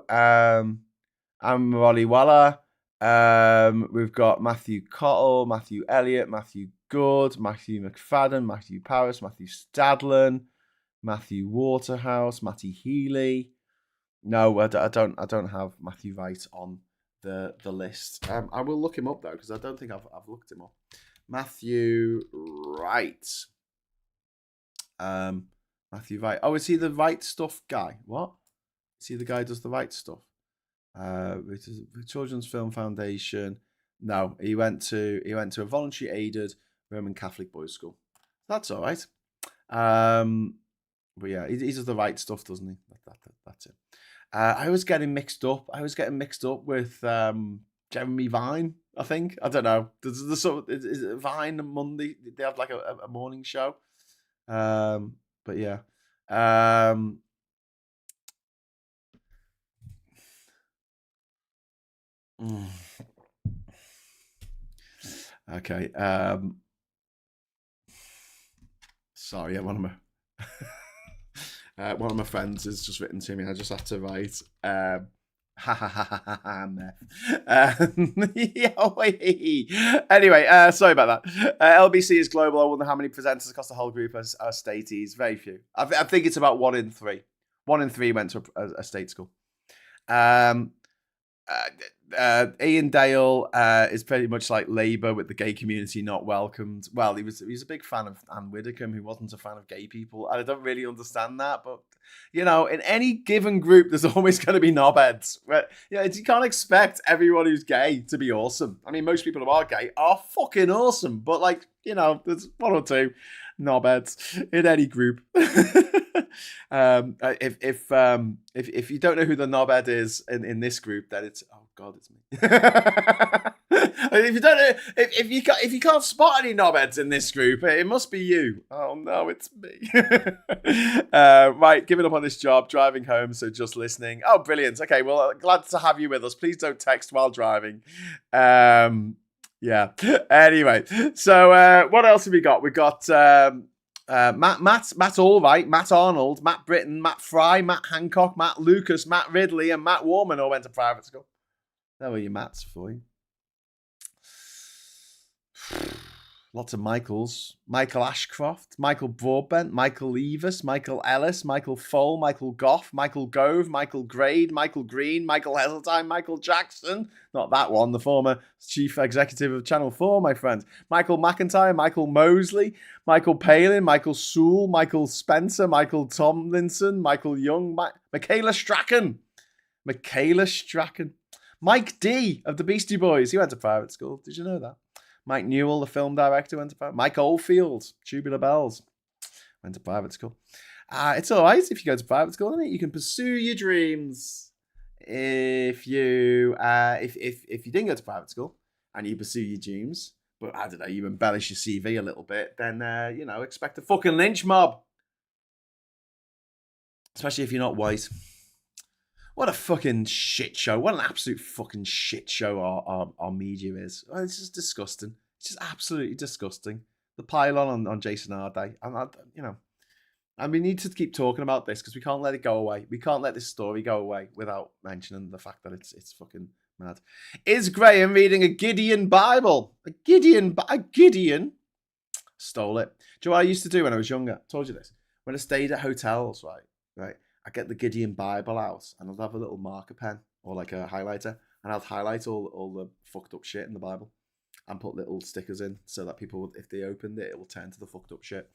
Amroliwala. We've got Matthew Cottle, Matthew Elliott, Matthew Good, Matthew McFadden, Matthew Paris, Matthew Stadlin, Matthew Waterhouse, Matty Healy. No, I don't have Matthew Wright on the list. I will look him up though, because I don't think I've looked him up. Matthew Wright. Matthew Wright. Oh, is he the Right Stuff guy? What? Is he the guy who does the right stuff? The Children's Film Foundation. No, he went to a voluntary aided Roman Catholic boys' school. That's all right. But yeah, he does the right stuff, doesn't he? That's it. I was getting mixed up. With Jeremy Vine. I think, I don't know. Is it Vine Monday? They have like a morning show. But yeah. Okay. Sorry, one of my friends has just written to me. I just had to write. Anyway, sorry about that. LBC is global. I wonder how many presenters across the whole group are staties. Very few. I think it's about 1 in 3. 1 in 3 went to a state school. Ian Dale is pretty much like Labour with the gay community not welcomed. Well, he was a big fan of Anne Widdecombe, who wasn't a fan of gay people. I don't really understand that, but in any given group, there's always going to be knobheads. You can't expect everyone who's gay to be awesome. I mean, most people who are gay are fucking awesome, but there's 1 or 2 knobheads in any group. If you don't know who the knobhead is in this group, then it's it's me. If you don't know, if you can't spot any knobheads in this group, it must be you. Oh no, it's me. Right, giving up on this job, driving home, so just listening. Oh, brilliant. Okay, well, glad to have you with us. Please don't text while driving. Yeah. Anyway, so what else have we got? We got Matt Allwright, Matt Arnold, Matt Britton, Matt Fry, Matt Hancock, Matt Lucas, Matt Ridley, and Matt Warman all went to private school. There were your Matts for you. Lots of Michaels. Michael Ashcroft, Michael Broadbent, Michael Levis, Michael Ellis, Michael Fole, Michael Goff, Michael Gove, Michael Grade, Michael Green, Michael Heseltine, Michael Jackson. Not that one, the former chief executive of Channel 4, my friend. Michael McIntyre, Michael Mosley, Michael Palin, Michael Sewell, Michael Spencer, Michael Tomlinson, Michael Young, Michaela Strachan. Mike D of the Beastie Boys. He went to private school. Did you know that? Mike Newell, the film director, went to private. Mike Oldfield, Tubular Bells, went to private school. It's all right if you go to private school, isn't it? You can pursue your dreams. If you didn't go to private school and you pursue your dreams, but I don't know, you embellish your CV a little bit, then expect a fucking lynch mob. Especially if you're not white. What a fucking shit show. What an absolute fucking shit show our media is. It's just disgusting. It's just absolutely disgusting. The pylon on Jason Arday. And we need to keep talking about this because we can't let it go away. We can't let this story go away without mentioning the fact that it's fucking mad. Is Graham reading a Gideon Bible? A Gideon? Stole it. Do you know what I used to do when I was younger? I told you this. When I stayed at hotels, right? I get the Gideon Bible out and I'd have a little marker pen or like a highlighter and I'd highlight all the fucked up shit in the Bible and put little stickers in so that people, if they opened it, it will turn to the fucked up shit.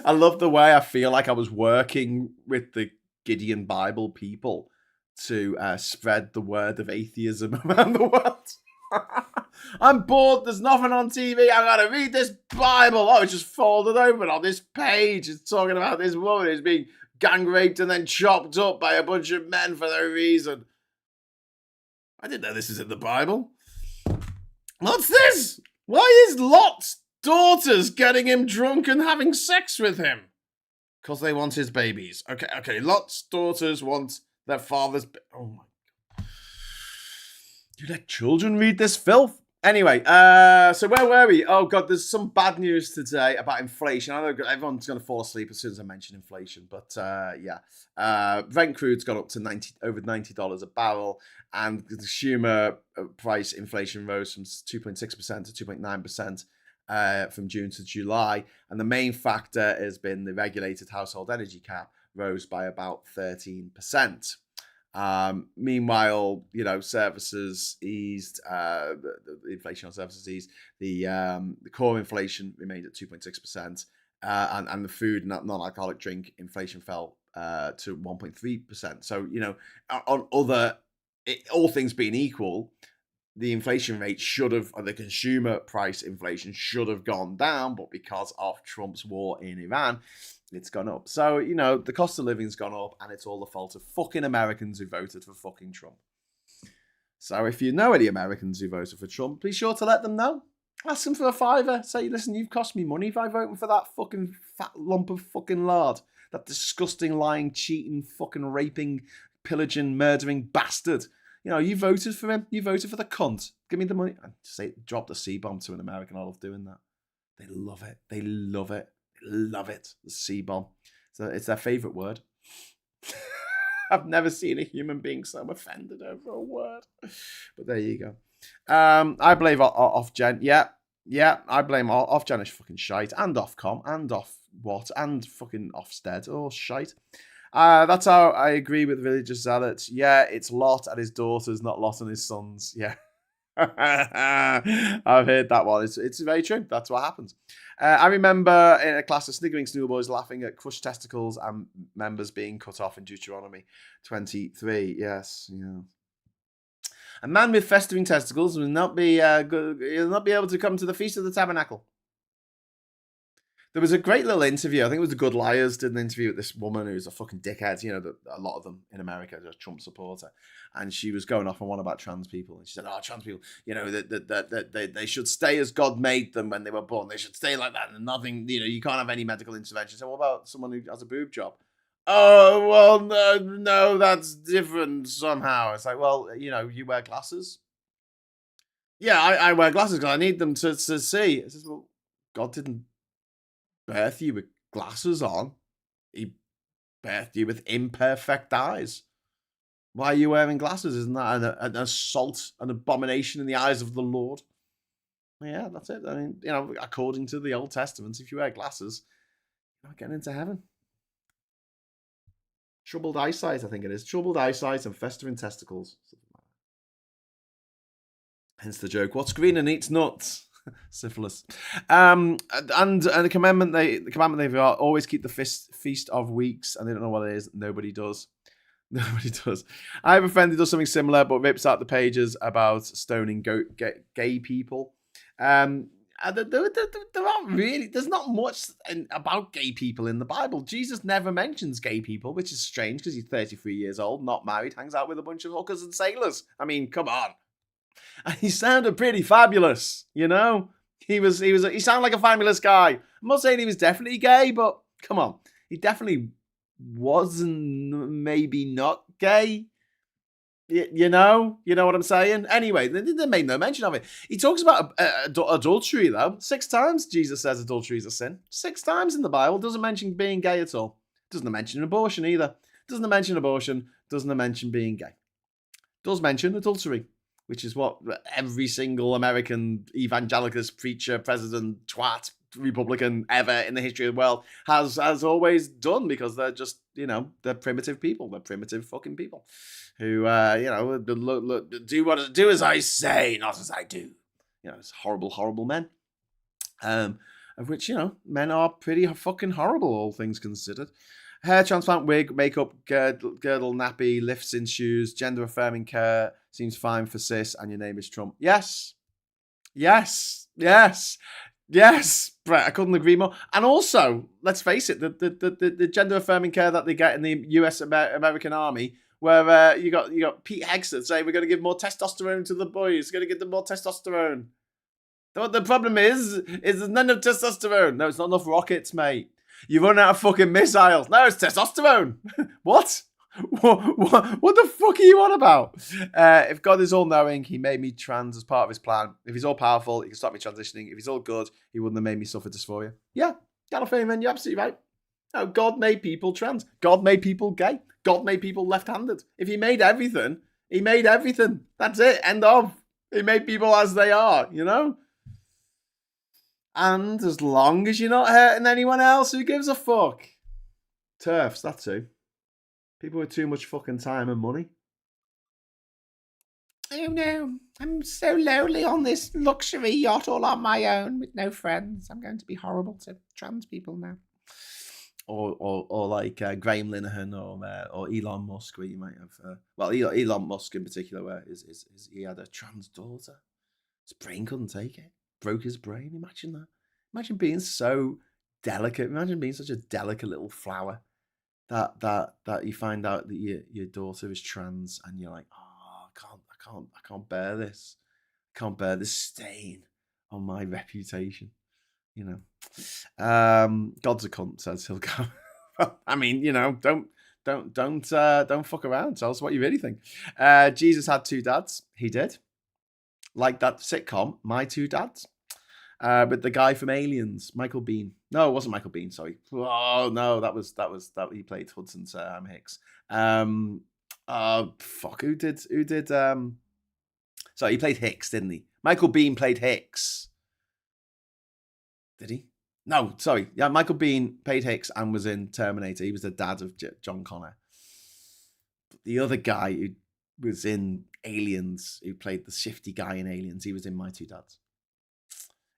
I love the way I feel like I was working with the Gideon Bible people to spread the word of atheism around the world. I'm bored. There's nothing on TV. I gotta read this Bible. Oh, it's just folded open on this page. It's talking about this woman who's being gang raped and then chopped up by a bunch of men for no reason. I didn't know this is in the Bible. What's this? Why is Lot's daughters getting him drunk and having sex with him? Because they want his babies. Okay. Lot's daughters want their father's... Oh my God. You let children read this filth? Anyway, so where were we? Oh God, there's some bad news today about inflation. I know everyone's going to fall asleep as soon as I mention inflation, but Brent crude's gone up to over $90 a barrel, and the consumer price inflation rose from 2.6% to 2.9% from June to July, and the main factor has been the regulated household energy cap rose by about 13%. Meanwhile, services eased, the inflation on services eased, the core inflation remained at 2.6%, and the food and non-alcoholic drink inflation fell to 1.3%. So, on all things being equal, the inflation rate or the consumer price inflation should have gone down, but because of Trump's war in Iran, it's gone up. So, the cost of living's gone up, and it's all the fault of fucking Americans who voted for fucking Trump. So if you know any Americans who voted for Trump, be sure to let them know. Ask them for a $5. Say, listen, you've cost me money by voting for that fucking fat lump of fucking lard. That disgusting, lying, cheating, fucking raping, pillaging, murdering bastard. You voted for him. You voted for the cunt. Give me the money. Drop the C-bomb to an American. I love doing that. They love it. They love it. Love it. The C-bomb. So it's their favourite word. I've never seen a human being so offended over a word. But there you go. I blame Ofgen. Yeah, I blame Ofgen is fucking shite. And Ofcom. And Ofwhat. And fucking Ofsted. Oh, shite. That's how I agree with religious zealots. Yeah, it's Lot and his daughters, not Lot and his sons. Yeah. I've heard that one. It's very true. That's what happens. I remember in a class of sniggering schoolboys laughing at crushed testicles and members being cut off in Deuteronomy 23. Yes, yeah. A man with festering testicles will not be he'll not be able to come to the Feast of the Tabernacle. There was a great little interview. I think it was the Good Liars did an interview with this woman who's a fucking dickhead. A lot of them in America are a Trump supporter. And she was going off on one about trans people. And she said, trans people, that they should stay as God made them when they were born. They should stay like that. And nothing, you can't have any medical intervention. So what about someone who has a boob job? Oh, well, no, that's different somehow. It's like, well, you wear glasses. Yeah, I wear glasses because I need them to see. It says, well, God didn't birth you with glasses on. He birthed you with imperfect eyes. Why are you wearing glasses? Isn't that an assault, an abomination in the eyes of the Lord? Yeah, that's it. I mean, according to the Old Testament, if you wear glasses, you're not getting into heaven. Troubled eyesight, I think it is. Troubled eyesight and festering testicles. Hence the joke. What's green and eats nuts? Syphilis. And the commandment they've got, always keep the feast of weeks, and they don't know what it is. Nobody does. Nobody does. I have a friend who does something similar, but rips out the pages about stoning gay people. There aren't really. There's not much about gay people in the Bible. Jesus never mentions gay people, which is strange because he's 33 years old, not married, hangs out with a bunch of hookers and sailors. I mean, come on. And he sounded pretty fabulous, He sounded like a fabulous guy. I'm not saying he was definitely gay, but come on. He definitely wasn't maybe not gay. You know what I'm saying? Anyway, they made no mention of it. He talks about adultery, though. 6 times Jesus says adultery is a sin. 6 times in the Bible. Doesn't mention being gay at all. Doesn't mention abortion either. Doesn't mention abortion. Doesn't mention being gay. Does mention adultery, which is what every single American evangelicalist preacher, president, twat, Republican ever in the history of the world has always done, because they're just, they're primitive people. They're primitive fucking people who, do as I say, not as I do. It's horrible, horrible men. Of which, men are pretty fucking horrible, all things considered. Hair transplant, wig, makeup, girdle, nappy, lifts in shoes, gender-affirming care, seems fine for cis, and your name is Trump. Yes. Brett, I couldn't agree more. And also, let's face it, the gender-affirming care that they get in the US American Army, where you got Pete Hegseth saying we're going to give more testosterone to the boys, we're going to give them more testosterone. What the problem is there's none of testosterone. No, it's not enough rockets, mate. You run out of fucking missiles. No, it's testosterone. What? What the fuck are you on about? If God is all-knowing, he made me trans as part of his plan. If he's all-powerful, he can stop me transitioning. If he's all good, he wouldn't have made me suffer dysphoria. Yeah, California, you're absolutely right. No, God made people trans. God made people gay. God made people left-handed. If he made everything, he made everything. That's it. End of. He made people as they are, you know? And as long as you're not hurting anyone else, who gives a fuck? TERFs, that's who. People with too much fucking time and money. Oh no, I'm so lonely on this luxury yacht all on my own with no friends. I'm going to be horrible to trans people now. Or like Graham Linehan or Elon Musk, where you might have Elon Musk in particular, where he had a trans daughter. His brain couldn't take it. Broke his brain. Imagine that. Imagine being so delicate. Imagine being such a delicate little flower that you find out that your daughter is trans, and you're like, oh, I can't bear this. I can't bear this stain on my reputation. You know, God's a cunt, says he'll go. I mean, you know, don't fuck around. Tell us what you really think. Jesus had two dads. He did, like that sitcom, My Two Dads, with the guy from Aliens, Michael Biehn. No, it wasn't Michael Biehn. Sorry. Oh no, that was he played Hudson Hicks. Fuck. Who did? Sorry, he played Hicks, didn't he? Michael Biehn played Hicks. Did he? No, sorry. Yeah, Michael Biehn played Hicks and was in Terminator. He was the dad of John Connor. But the other guy who was in Aliens, who played the shifty guy in Aliens, he was in My Two Dads.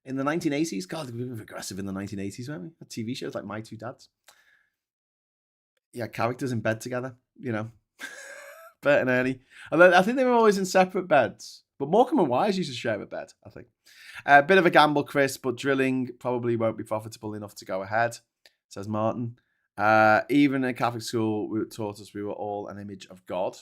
In the 1980s, God, we were aggressive in the 1980s, weren't we? TV shows like My Two Dads. Yeah, characters in bed together, you know. Bert and Ernie. And I think they were always in separate beds. But Morecambe and Wise used to share a bed, I think. A bit of a gamble, Chris, but drilling probably won't be profitable enough to go ahead, says Martin. Even in Catholic school, we taught us we were all an image of God.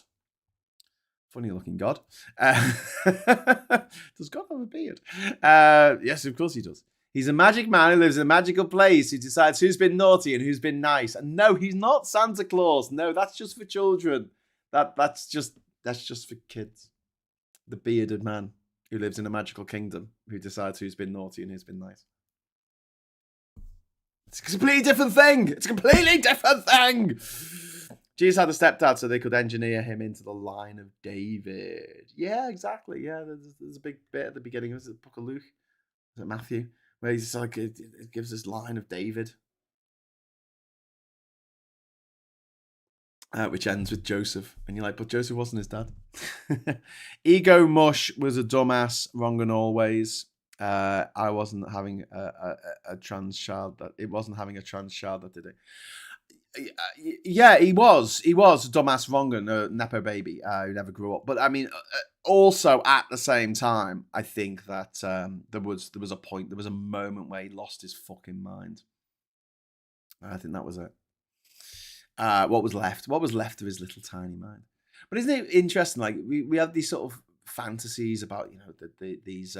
Funny looking God. Does God have a beard? Yes, of course he does. He's a magic man who lives in a magical place who decides who's been naughty and who's been nice. And no, he's not Santa Claus. No, that's just for children. That's just for kids. The bearded man who lives in a magical kingdom who decides who's been naughty and who's been nice. It's a completely different thing. It's a completely different thing. Jesus had a stepdad so they could engineer him into the line of David. Yeah, exactly. Yeah, there's a big bit at the beginning of the book of Luke. Is it Matthew? Where he's like, it gives this line of David. Which ends with Joseph. And you're like, but Joseph wasn't his dad. Ego Mush was a dumbass, wrong and always. I wasn't having a trans child that it wasn't having a trans child that did it. Yeah, he was a dumbass, wrong and a nepo baby who never grew up. But I mean, also at the same time, I think that there was a point, there was a moment where he lost his fucking mind. I think that was it. What was left of his little tiny mind. But isn't it interesting? Like we have these sort of fantasies about, you know, these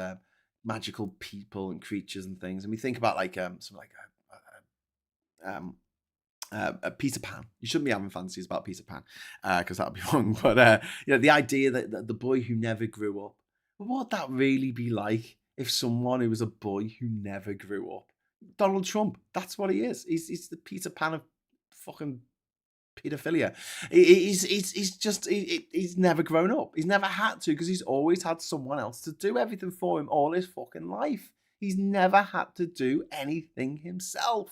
magical people and creatures and things, and we think about like something like Peter Pan. You shouldn't be having fantasies about Peter Pan because that would be wrong. But you know, the idea that the boy who never grew up. What would that really be like if someone who was a boy who never grew up? Donald Trump. That's what he is. He's the Peter Pan of fucking pedophilia. He's never grown up. He's never had to because he's always had someone else to do everything for him all his fucking life. He's never had to do anything himself.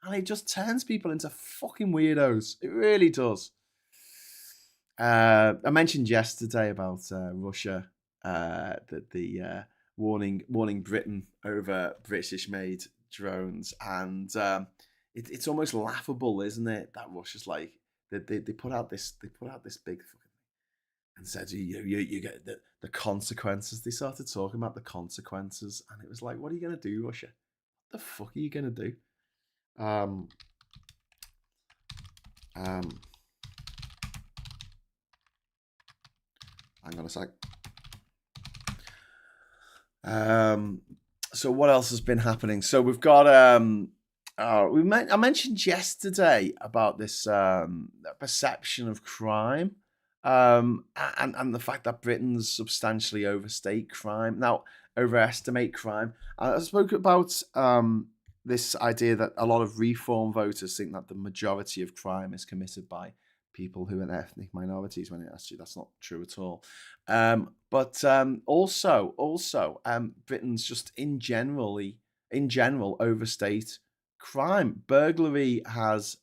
And it just turns people into fucking weirdos. It really does. I mentioned yesterday about Russia, the warning Britain over British-made drones, and it's almost laughable, isn't it? That Russia's like they put out this big fucking and said you get the consequences. They started talking about the consequences, and it was like, what are you gonna do, Russia? What the fuck are you gonna do? Hang on a sec. So what else has been happening? So we've got I mentioned yesterday about this perception of crime, and the fact that Britons substantially overestimate crime. I spoke about this idea that a lot of reform voters think that the majority of crime is committed by people who are ethnic minorities, when actually that's not true at all. But also, Britons just in general overstate crime. Burglary has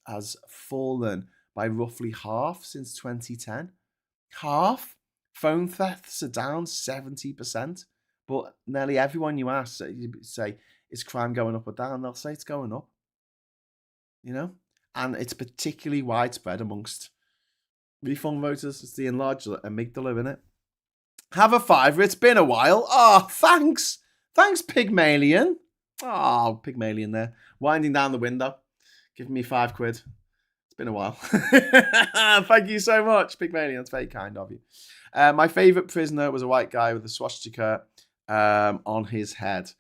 fallen by roughly half since 2010. Half. Phone thefts are down 70%. But nearly everyone you ask, you say, is crime going up or down? They'll say it's going up. You know? And it's particularly widespread amongst reform voters. It's the enlarged amygdala, innit? Have a fiver. It's been a while. Oh, thanks. Thanks, Pygmalion. Oh, Pygmalion there. Winding down the window. Giving me £5. It's been a while. Thank you so much, Pygmalion. That's very kind of you. My favourite prisoner was a white guy with a swastika on his head.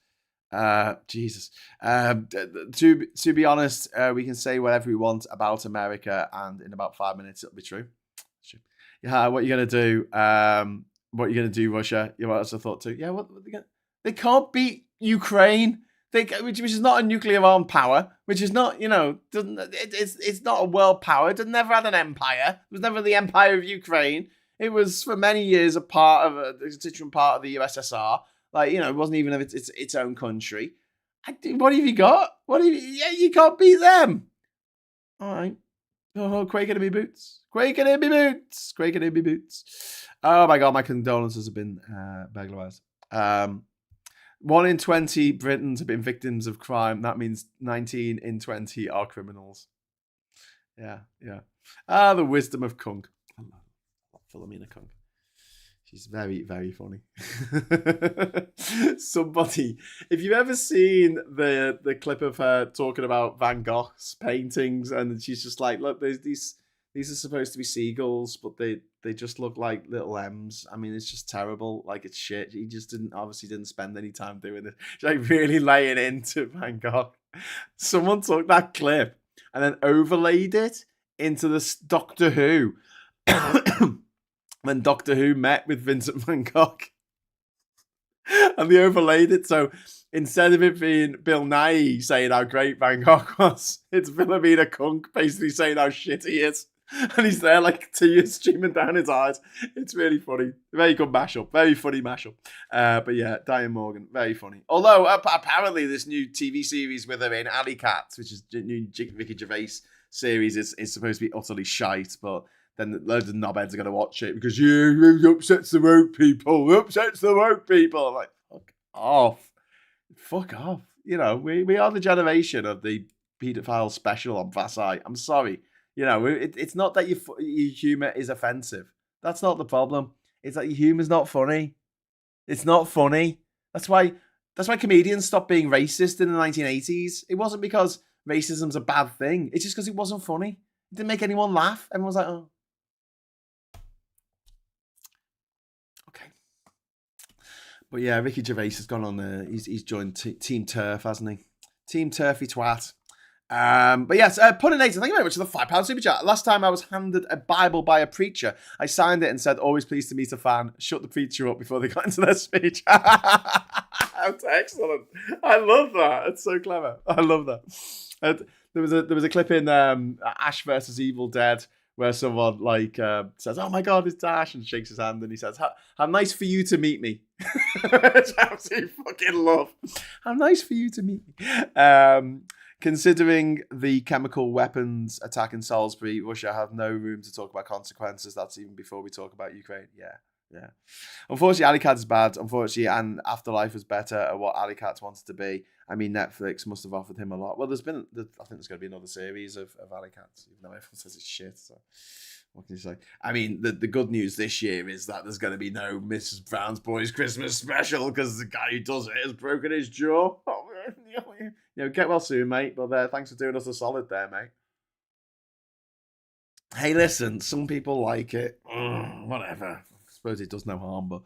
Jesus. To be honest, we can say whatever we want about America, and in about 5 minutes it'll be true. Yeah, what are you gonna do? What are you gonna do, Russia? You know, that's a thought too. Yeah, what are they gonna? They can't beat Ukraine. Which is not a nuclear armed power, which is not, it's not a world power. It never had an empire. It was never the empire of Ukraine. It was for many years a constituent part of the USSR. Like, it wasn't even of its own country. What have you got? You can't beat them. All right. Oh, quaking in me boots. Quaking in me boots. Quaking in me boots. Oh my God, my condolences have been burglarized. 1 in 20 Britons have been victims of crime. That means 19 in 20 are criminals. Yeah. The wisdom of Kung. I love Philomena Kung. She's very, very funny. Somebody, if you've ever seen the clip of her talking about Van Gogh's paintings, and she's just like, look, these are supposed to be seagulls, but they just look like little M's. I mean, it's just terrible. Like, it's shit. He just didn't spend any time doing this. She's like really laying into Van Gogh. Someone took that clip and then overlaid it into this Doctor Who. When Doctor Who met with Vincent van Gogh. And they overlaid it. So instead of it being Bill Nighy saying how great Van Gogh was, it's Philomena Kunk basically saying how shit he is. And he's there like tears streaming down his eyes. It's really funny. Very good mashup. Very funny mashup. But yeah, Diane Morgan, very funny. Although apparently this new TV series with her in, Alley Cat, which is the new Ricky Gervais series, is supposed to be utterly shite. But then loads of knobheads are going to watch it because it upsets the woke people. It upsets the woke people. I'm like, fuck off. Fuck off. We are the generation of the paedophile special on Vasai. I'm sorry. It's not that your humour is offensive. That's not the problem. It's that your humour's not funny. It's not funny. That's why comedians stopped being racist in the 1980s. It wasn't because racism's a bad thing. It's just because it wasn't funny. It didn't make anyone laugh. Everyone was like, oh. Okay. But yeah, Ricky Gervais has gone on. He's joined Team Turf, hasn't he? Team Turfy twat. But yes, Puddinator, thank you very much for the £5 super chat. Last time I was handed a Bible by a preacher, I signed it and said, always pleased to meet a fan. Shut the preacher up before they got into their speech. That's excellent. I love that. It's so clever. I love that. There was a clip in Ash versus Evil Dead where someone says, "Oh my God, it's Ash," and shakes his hand, and he says, "How nice for you to meet me." Which I absolutely fucking love. How nice for you to meet me. Considering the chemical weapons attack in Salisbury, Russia have no room to talk about consequences. That's even before we talk about Ukraine. Yeah. Unfortunately, Alley Cat is bad. Unfortunately, and Afterlife was better at what Alley Cat wanted to be. I mean, Netflix must have offered him a lot. Well, I think there's going to be another series of Alley Cats, even though everyone says it's shit. So what can you say? I mean, the good news this year is that there's going to be no Mrs. Brown's Boys Christmas special because the guy who does it has broken his jaw. Get well soon, mate. But thanks for doing us a solid there, mate. Hey, listen, some people like it. Whatever. I suppose it does no harm, but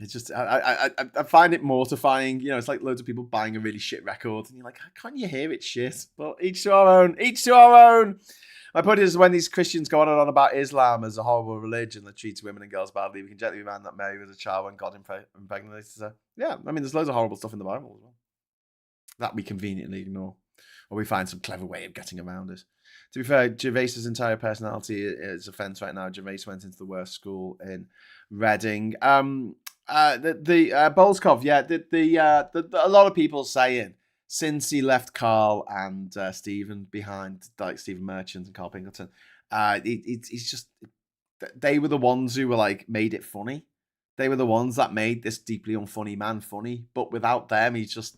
It's just I find it mortifying. You know, it's like loads of people buying a really shit record, and you're like, can't you hear it shit? But each to our own. Each to our own. My point is, when these Christians go on and on about Islam as a horrible religion that treats women and girls badly, we can gently remind that Mary was a child when God impregnated her. Yeah, I mean, there's loads of horrible stuff in the Bible as well that we conveniently ignore, or we find some clever way of getting around it. To be fair, Gervais's entire personality is a fence right now. Gervais went into the worst school in Reading. Bolskov, yeah, a lot of people saying since he left Carl and Stephen behind, like Stephen Merchant and Carl Pingleton, he's just, they were the ones who were like made it funny. They were the ones that made this deeply unfunny man funny, but without them, he's just,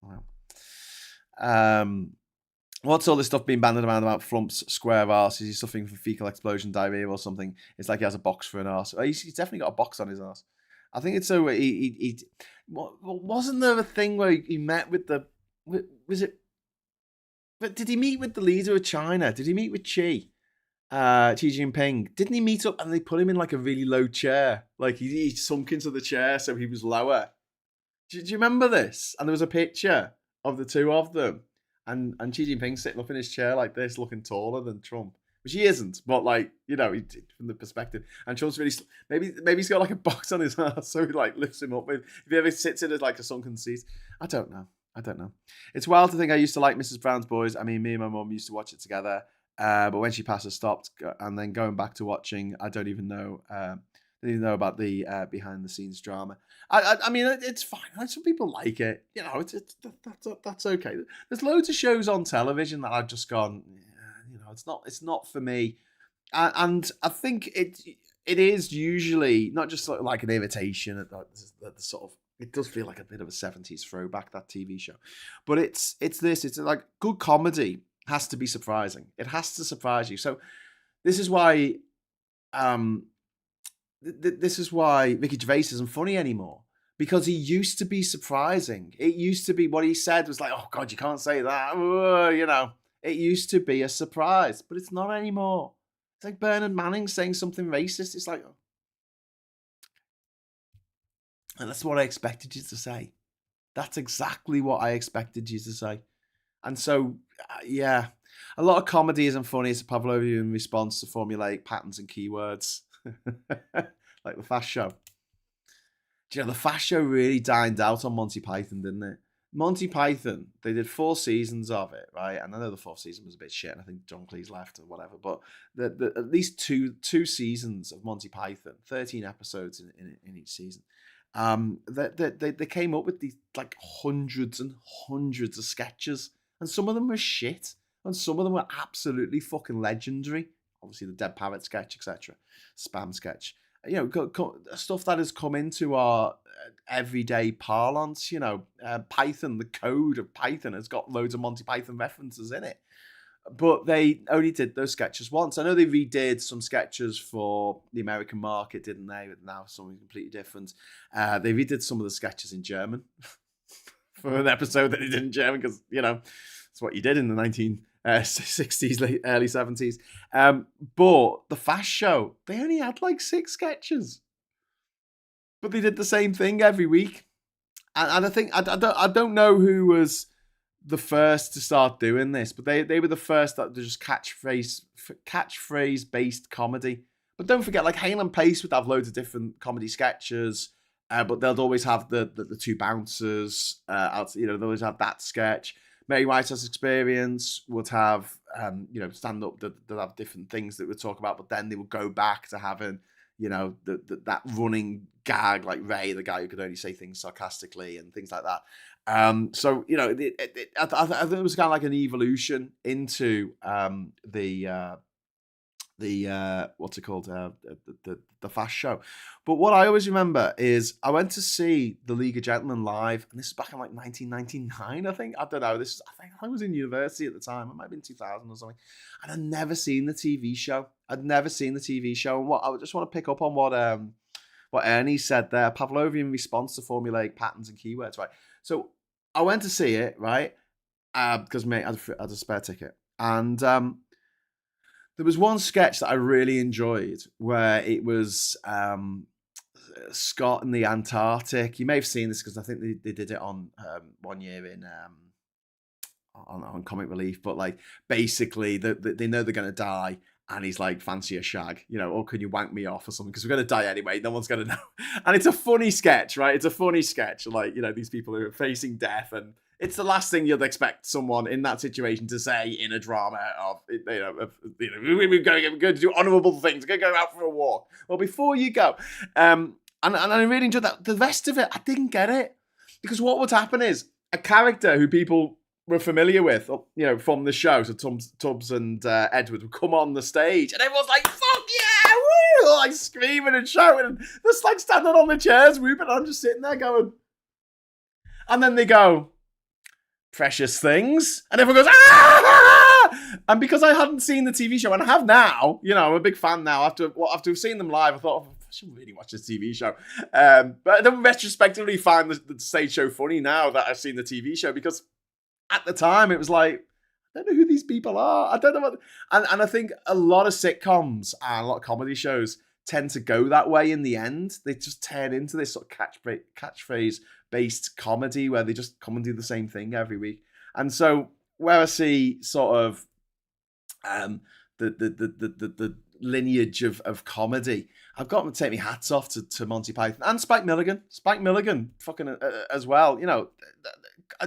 well. What's all this stuff being banded around about Flump's square arse? Is he suffering from fecal explosion diarrhea or something? It's like he has a box for an arse. Oh, he's definitely got a box on his arse. I think it's so. Wasn't there a thing where he met with the? Was it? But did he meet with the leader of China? Did he meet with Xi Jinping? Didn't he meet up and they put him in like a really low chair? Like he sunk into the chair so he was lower. Do you remember this? And there was a picture of the two of them. And Xi Jinping sitting up in his chair like this, looking taller than Trump, which he isn't, but like, you know, from the perspective. And Trump's really, maybe he's got like a box on his ass, so he like lifts him up. If he ever sits in like a sunken seat, I don't know. It's wild to think I used to like Mrs. Brown's Boys. I mean, me and my mum used to watch it together, but when she passed, I stopped, and then going back to watching, I don't even know. Didn't even know about the behind the scenes drama. I mean, it's fine. Some people like it. You know, that's okay. There's loads of shows on television that I've just gone, you know, it's not for me. And I think it is usually not just like an invitation at the sort of, it does feel like a bit of a 70s throwback, that TV show. But it's like good comedy has to be surprising. It has to surprise you. So this is why this is why Ricky Gervais isn't funny anymore, because he used to be surprising. It used to be, what he said was like, oh God, you can't say that. You know, it used to be a surprise, but it's not anymore. It's like Bernard Manning saying something racist. It's like, oh. And that's what I expected you to say. That's exactly what I expected you to say. And so, yeah, a lot of comedy isn't funny. It's a Pavlovian response to formulaic patterns and keywords. Like the Fast Show. Do you know, the Fast Show really dined out on Monty Python, didn't it? Monty Python, they did 4 seasons of it, right? And I know the 4th season was a bit shit, and I think John Cleese left or whatever, but at least two seasons of Monty Python, 13 episodes in each season. They came up with these like hundreds and hundreds of sketches, and some of them were shit, and some of them were absolutely fucking legendary. Obviously, the Dead Parrot sketch, etc., Spam sketch. You know, stuff that has come into our everyday parlance. You know, Python, the code of Python has got loads of Monty Python references in it. But they only did those sketches once. I know they redid some sketches for the American market, didn't they? But now something completely different. They redid some of the sketches in German for an episode that they did in German because, you know, that's what you did in the 1960s, early 70s. But the Fast Show, they only had like 6 sketches. But they did the same thing every week. And I think, I don't know who was the first to start doing this, but they were the first that just catchphrase based comedy. But don't forget, like Hale and Pace would have loads of different comedy sketches, but they'll always have the 2 bouncers. You know, they'll always have that sketch. Mary Whitehouse Experience would have, you know, stand up. They'll have different things that we'll talk about, but then they would go back to having, you know, that running gag like Ray, the guy who could only say things sarcastically and things like that. So, you know, I think it was kind of like an evolution into the what's it called? The Fast Show. But what I always remember is I went to see The League of Gentlemen live, and this is back in like 1999, I think. I don't know. I think I was in university at the time. It might have been 2000 or something. And I'd never seen the TV show. And what I just want to pick up on what Ernie said there, Pavlovian response to formulaic patterns and keywords, right? So I went to see it, right? Because mate, I had a spare ticket. And there was one sketch that I really enjoyed where it was Scott in the Antarctic. You may have seen this because I think they did it on 1 year in on Comic Relief. But like basically, they know they're going to die. And he's like, fancy a shag, or can you wank me off or something? Because we're going to die anyway. No one's going to know. And it's a funny sketch, right? It's a funny sketch. Like, these people who are facing death. And it's the last thing you'd expect someone in that situation to say in a drama of, we're going to do honourable things. We're going to go out for a walk. Well, before you go, and I really enjoyed that. The rest of it, I didn't get it. Because what would happen is a character who people were familiar with, from the show. So Tubbs and Edward would come on the stage, and everyone's like, "Fuck yeah!" Woo! Like screaming and shouting, and just like standing on the chairs, whooping. I'm just sitting there going, and then they go, "Precious things," and everyone goes, "Ah!" And because I hadn't seen the TV show, and I have now, I'm a big fan now. After have seen them live, I thought, I should really watch this TV show. But I don't retrospectively find the stage show funny now that I've seen the TV show, because at the time, it was like, I don't know who these people are. I don't know what... And I think a lot of sitcoms and a lot of comedy shows tend to go that way in the end. They just turn into this sort of catchphrase-based comedy where they just come and do the same thing every week. And so where I see sort of the lineage of comedy, I've got to take my hats off to Monty Python and Spike Milligan. Spike Milligan, fucking as well.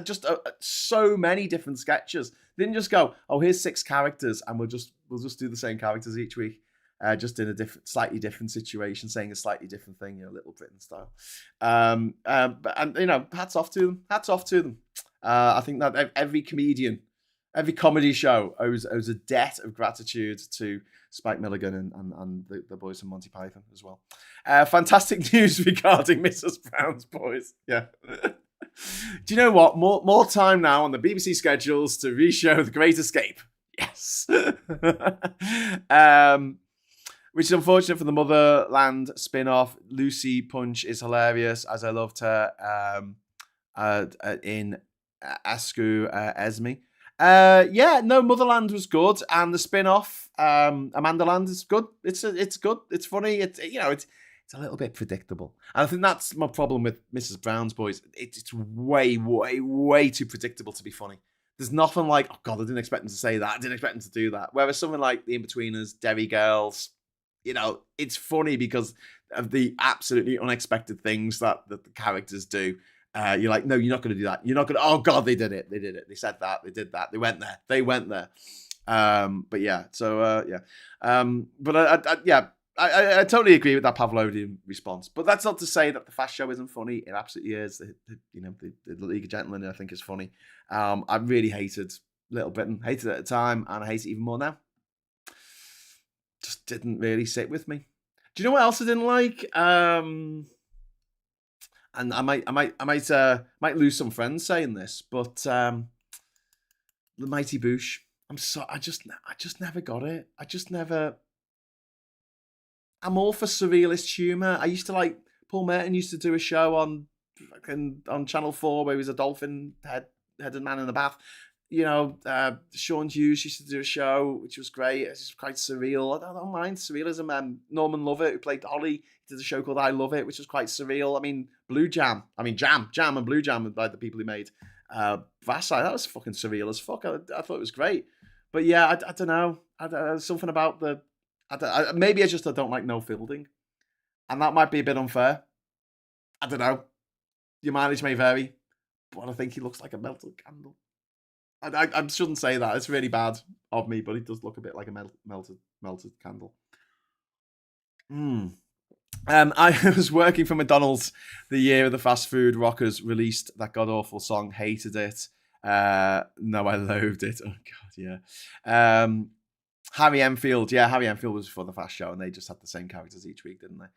Just so many different sketches. They didn't just go, oh, here's 6 characters, and we'll just do the same characters each week, just in a slightly different situation, saying a slightly different thing, Little Britain style. And hats off to them. Hats off to them. I think that every comedian, every comedy show owes a debt of gratitude to Spike Milligan and the boys from Monty Python as well. Fantastic news regarding Mrs. Brown's Boys. Yeah. Do you know what? More time now on the BBC schedules to reshow The Great Escape. Yes. Which is unfortunate for the Motherland spin-off. Lucy Punch is hilarious, as I loved her in Asku Esme. Motherland was good, and the spin-off, Amanda Land, is good. It's good. It's funny. It's a little bit predictable. And I think that's my problem with Mrs. Brown's Boys. It's way, way, way too predictable to be funny. There's nothing like, oh God, I didn't expect them to say that. I didn't expect them to do that. Whereas something like The In-Betweeners, Derry Girls, it's funny because of the absolutely unexpected things that the characters do. You're like, no, you're not going to do that. You're not going to, oh God, they did it. They did it. They said that. They did that. They went there. I totally agree with that Pavlovian response, but that's not to say that the Fast Show isn't funny. It absolutely is. The League of Gentlemen, I think, is funny. I really hated Little Britain. Hated it at the time, and I hate it even more now. Just didn't really sit with me. Do you know what else I didn't like? And I might lose some friends saying this, but the Mighty Boosh. I just never got it. I'm all for surrealist humour. I used to like, Paul Merton used to do a show on Channel 4 where he was a dolphin-headed man in the bath. Sean Hughes used to do a show which was great. It's quite surreal. I don't mind surrealism. Norman Lovett, who played Ollie, did a show called I Love It, which was quite surreal. Jam and Blue Jam by the people who made Vassai. That was fucking surreal as fuck. I thought it was great. But yeah, I don't know. Something about maybe I don't like Noel Fielding, and that might be a bit unfair. I don't know. Your mileage may vary, but I think he looks like a melted candle. I shouldn't say that. It's really bad of me, but he does look a bit like a melted candle. I was working for McDonald's the year the fast food rockers released that god-awful song. Hated it. No, I loathed it. Oh, God, yeah. Harry Enfield. Yeah, Harry Enfield was for the Fast Show, and they just had the same characters each week, didn't they?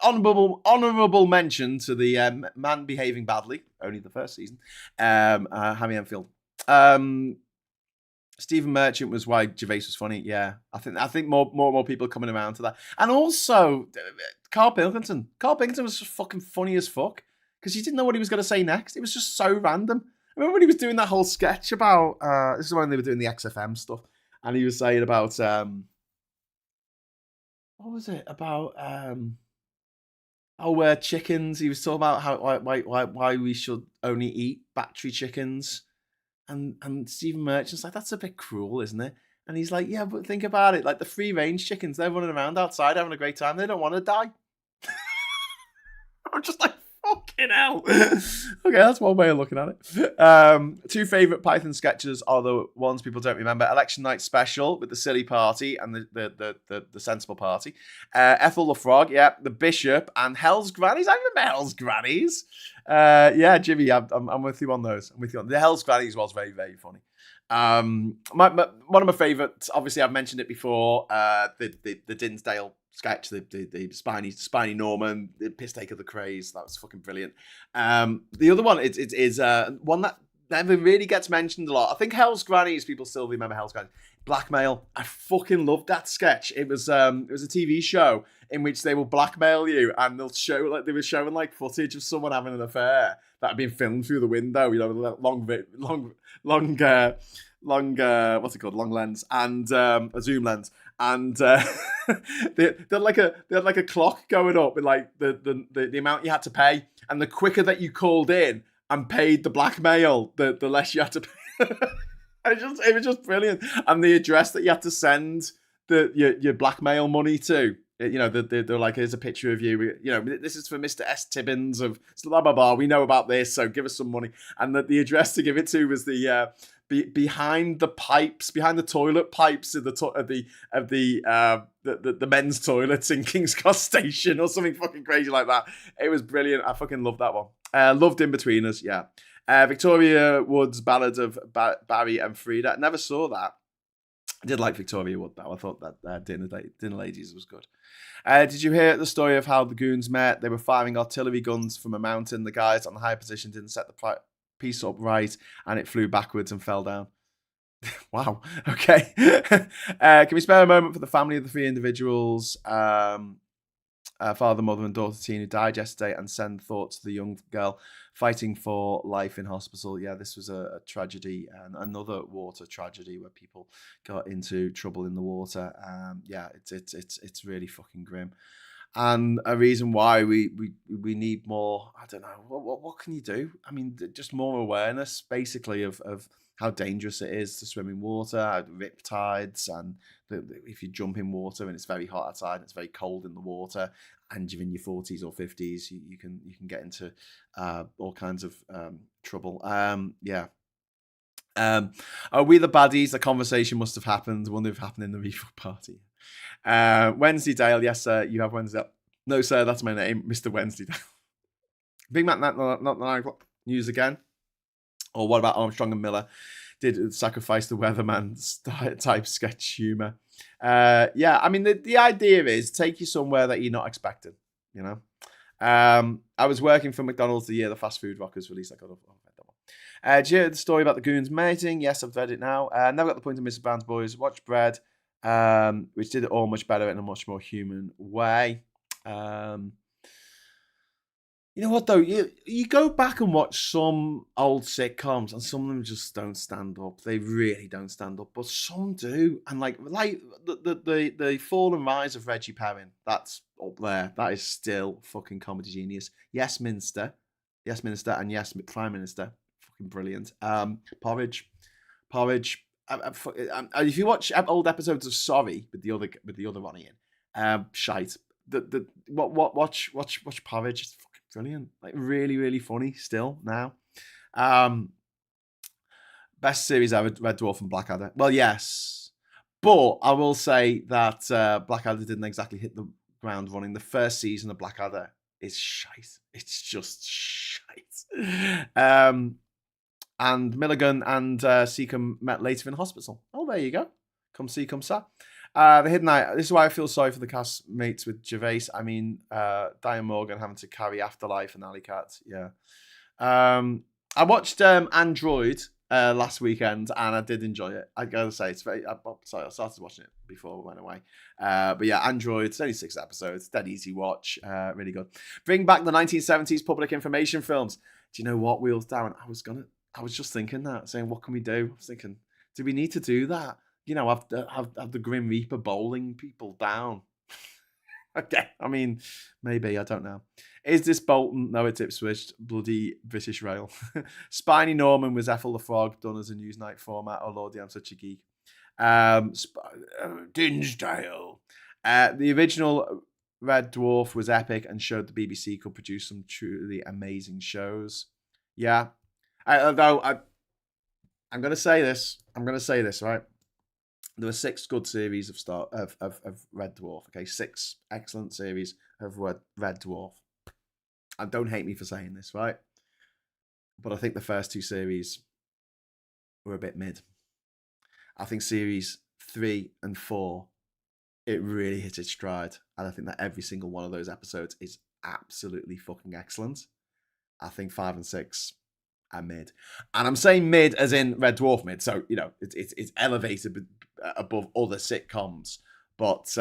Honourable mention to the man behaving badly, only the first season, Harry Enfield. Stephen Merchant was why Gervais was funny. Yeah, I think more people are coming around to that. And also, Carl Pilkington. Carl Pilkington was just fucking funny as fuck because you didn't know what he was going to say next. It was just so random. I remember when he was doing that whole sketch about, this is when they were doing the XFM stuff, and he was saying about, what was it? About, chickens. He was talking about how why we should only eat battery chickens, and Stephen Merchant's like, that's a bit cruel, isn't it? And he's like, yeah, but think about it. Like the free range chickens, they're running around outside having a great time. They don't want to die. I'm just like, fucking hell. Okay, that's one way of looking at it. Two favourite Python sketches are the ones people don't remember. Election Night Special with the silly party and the sensible party. Ethel the Frog, yeah. The Bishop and Hell's Grannies. I remember Hell's Grannies. Yeah, Jimmy, I'm with you on those. I'm with you on the Hell's Grannies was very, very funny. One of my favourites, obviously I've mentioned it before, the Dinsdale sketch, the spiny Norman, the piss take of the craze. That was fucking brilliant. The other one is one that never really gets mentioned a lot. I think Hell's Grannies, people still remember Hell's Grannies. Blackmail. I fucking loved that sketch. It was a TV show in which they will blackmail you, and they'll show, like, they were showing like footage of someone having an affair that had been filmed through the window, you know, long what's it called, long lens and a zoom lens, and they had like a clock going up with like the amount you had to pay, and the quicker that you called in and paid the blackmail, the less you had to pay. It was just brilliant, and the address that you had to send your blackmail money to. You know, they're like, here's a picture of you. You know, this is for Mr. S. Tibbins of blah blah blah. We know about this, so give us some money. And the address to give it to was the behind the pipes, behind the toilet pipes of the men's toilets in King's Cross Station or something fucking crazy like that. It was brilliant. I fucking loved that one. Loved In Between Us. Yeah. Victoria Wood's Ballad of Barry and Frida. Never saw that. I did like Victoria Wood, though. I thought that Dinner Ladies was good. Did you hear the story of how the goons met? They were firing artillery guns from a mountain. The guys on the high position didn't set the piece up right, and it flew backwards and fell down. Wow. Okay. Can we spare a moment for the family of the three individuals, father, mother, and daughter teen, who died yesterday, and send thoughts to the young girl fighting for life in hospital? Yeah, this was a tragedy, and another water tragedy where people got into trouble in the water. Yeah, it's really fucking grim, and a reason why we need more. I don't know what can you do. I mean, just more awareness, basically, of how dangerous it is to swim in water, rip tides, and if you jump in water and it's very hot outside, and it's very cold in the water, and you're in your 40s or 50s, you can get into all kinds of trouble. Yeah. Are we the baddies? The conversation must have happened. Wonder if it happened in the refill party. Wednesday Dale, yes sir, you have Wednesday. No sir, that's my name, Mr. Wednesday Dale. Big Mac, not the 9 o'clock news again. Or what about Armstrong and Miller? Did sacrifice the weatherman type sketch humor? Yeah, I mean, the idea is take you somewhere that you're not expecting, you know? I was working for McDonald's the year the fast food rockers released. I got that one. Did you hear the story about the goons mating? Yes, I've read it now. Never got the point of Mr. Brown's Boys. Watch Bread, which did it all much better in a much more human way. You know what though? You go back and watch some old sitcoms, and some of them just don't stand up. They really don't stand up, but some do. And like the fall and rise of Reggie Perrin, that's up there. That is still fucking comedy genius. Yes, Minister, and yes, Prime Minister, fucking brilliant. Porridge. If you watch old episodes of Sorry with the other Ronnie in, shite. Watch Porridge. It's fucking brilliant. Like really, really funny still now. Best series ever, Red Dwarf and Blackadder. Well, yes. But I will say that Blackadder didn't exactly hit the ground running. The first season of Blackadder is shite. It's just shite. And Milligan and Seacombe met later in hospital. Oh, there you go. Come see, come sa. The Hidden Eye. This is why I feel sorry for the cast mates with Gervais. I mean, Diane Morgan having to carry Afterlife and Alley Cat. Yeah. I watched Android last weekend, and I did enjoy it. I gotta say, it's very. I started watching it before it went away. But yeah, Android. It's only 6 episodes. Dead easy watch. Really good. Bring back the 1970s public information films. Do you know what, Wheels Down? I was just thinking that, saying, what can we do? I was thinking, do we need to do that? You know, have the Grim Reaper bowling people down. Okay, I mean, maybe, I don't know. Is this Bolton? No, it's Ipswich. Bloody British Rail. Spiny Norman was Ethel the Frog, done as a Newsnight format. Oh, lordy, I'm such a geek. Dinsdale. The original Red Dwarf was epic and showed the BBC could produce some truly amazing shows. Yeah. I'm going to say this. Right? There were 6 good series of Red Dwarf. Okay, 6 excellent series of Red Dwarf. And don't hate me for saying this, right? But I think the first 2 series were a bit mid. I think series 3 and 4, it really hit its stride. And I think that every single one of those episodes is absolutely fucking excellent. I think 5 and 6 are mid. And I'm saying mid as in Red Dwarf mid. So, it's elevated above other sitcoms. But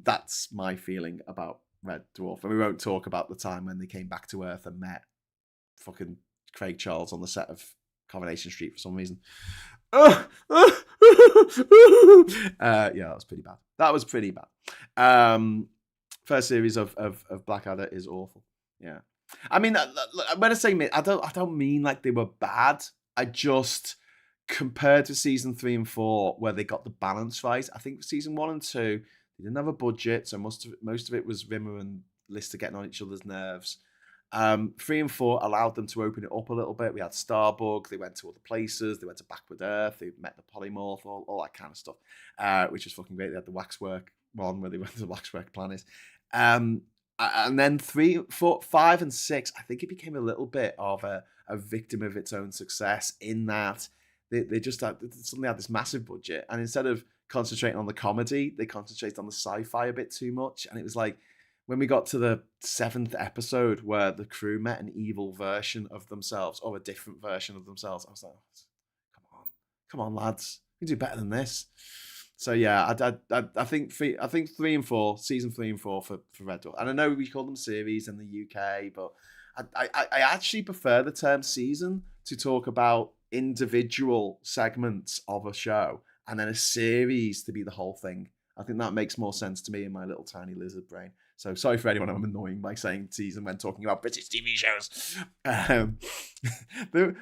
that's my feeling about Red Dwarf. And we won't talk about the time when they came back to Earth and met fucking Craig Charles on the set of Coronation Street for some reason. Yeah, that was pretty bad. First series of Blackadder is awful. Yeah. I mean, when I say mid, I don't mean like they were bad. I just, compared to season 3 and 4, where they got the balance right, I think season 1 and 2, they didn't have a budget, so most of it was Rimmer and Lister getting on each other's nerves. 3 and 4 allowed them to open it up a little bit. We had Starbug, they went to other places, they went to Backward Earth, they met the Polymorph, all that kind of stuff, which was fucking great. They had the Waxwork one where they went to the Waxwork planet. And then 3, 4, 5, and 6, I think it became a little bit of a victim of its own success in that they just suddenly had this massive budget, and instead of concentrating on the comedy, they concentrated on the sci-fi a bit too much. And it was like, when we got to the 7th episode where the crew met an evil version of themselves, or a different version of themselves, I was like, come on, lads, you do better than this. So yeah, I think 3 and 4, season 3 and 4 for Red Dwarf. And I know we call them series in the UK, but I actually prefer the term season to talk about individual segments of a show, and then a series to be the whole thing. I think that makes more sense to me in my little tiny lizard brain. So sorry for anyone I'm annoying by saying season when talking about British TV shows.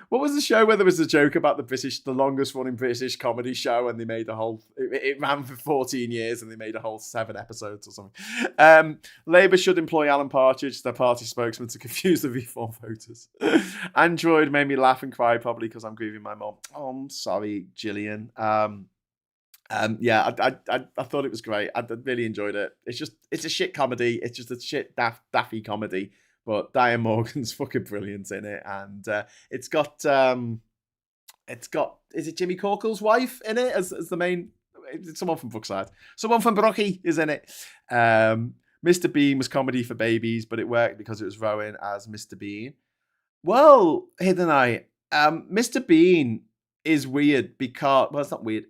What was the show where there was a joke about the longest running British comedy show, and they made a whole, it ran for 14 years and they made a whole 7 episodes or something. Labour should employ Alan Partridge, their party spokesman, to confuse the Reform voters. Android made me laugh and cry, probably because I'm grieving my mom. Oh, I'm sorry, Gillian. Yeah, I thought it was great. I really enjoyed it. It's a shit comedy. It's just a shit daffy comedy. But Diane Morgan's fucking brilliant in it, and it's got is it Jimmy Corkle's wife in it as the main? It's someone from Brookside. Someone from Brocky is in it. Mr. Bean was comedy for babies, but it worked because it was Rowan as Mr. Bean. Well, Hidden Eye, Mr. Bean is weird because, well, it's not weird.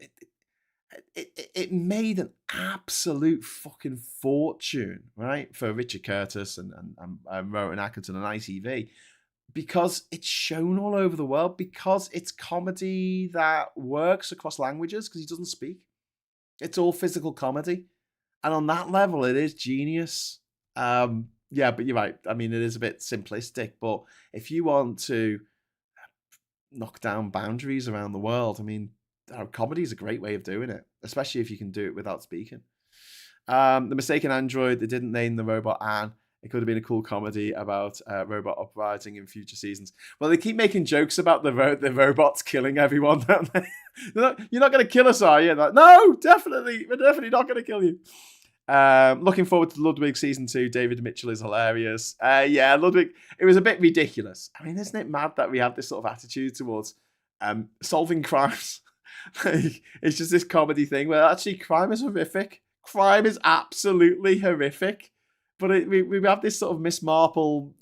It made an absolute fucking fortune, right, for Richard Curtis and Rowan Atkinson and ITV, because it's shown all over the world, because it's comedy that works across languages, because he doesn't speak. It's all physical comedy. And on that level, it is genius. Yeah, but you're right. I mean, it is a bit simplistic, but if you want to knock down boundaries around the world, I mean, comedy is a great way of doing it, especially if you can do it without speaking. The Mistaken Android, they didn't name the robot Anne. It could have been a cool comedy about robot uprising in future seasons. Well, they keep making jokes about the robots killing everyone, don't they? You're not going to kill us, are you? Like, no, definitely. We're definitely not going to kill you. Looking forward to Ludwig season 2. David Mitchell is hilarious. Yeah, Ludwig, it was a bit ridiculous. I mean, isn't it mad that we have this sort of attitude towards solving crimes? Like, it's just this comedy thing where actually crime is horrific. Crime is absolutely horrific. But we have this sort of Miss Marple,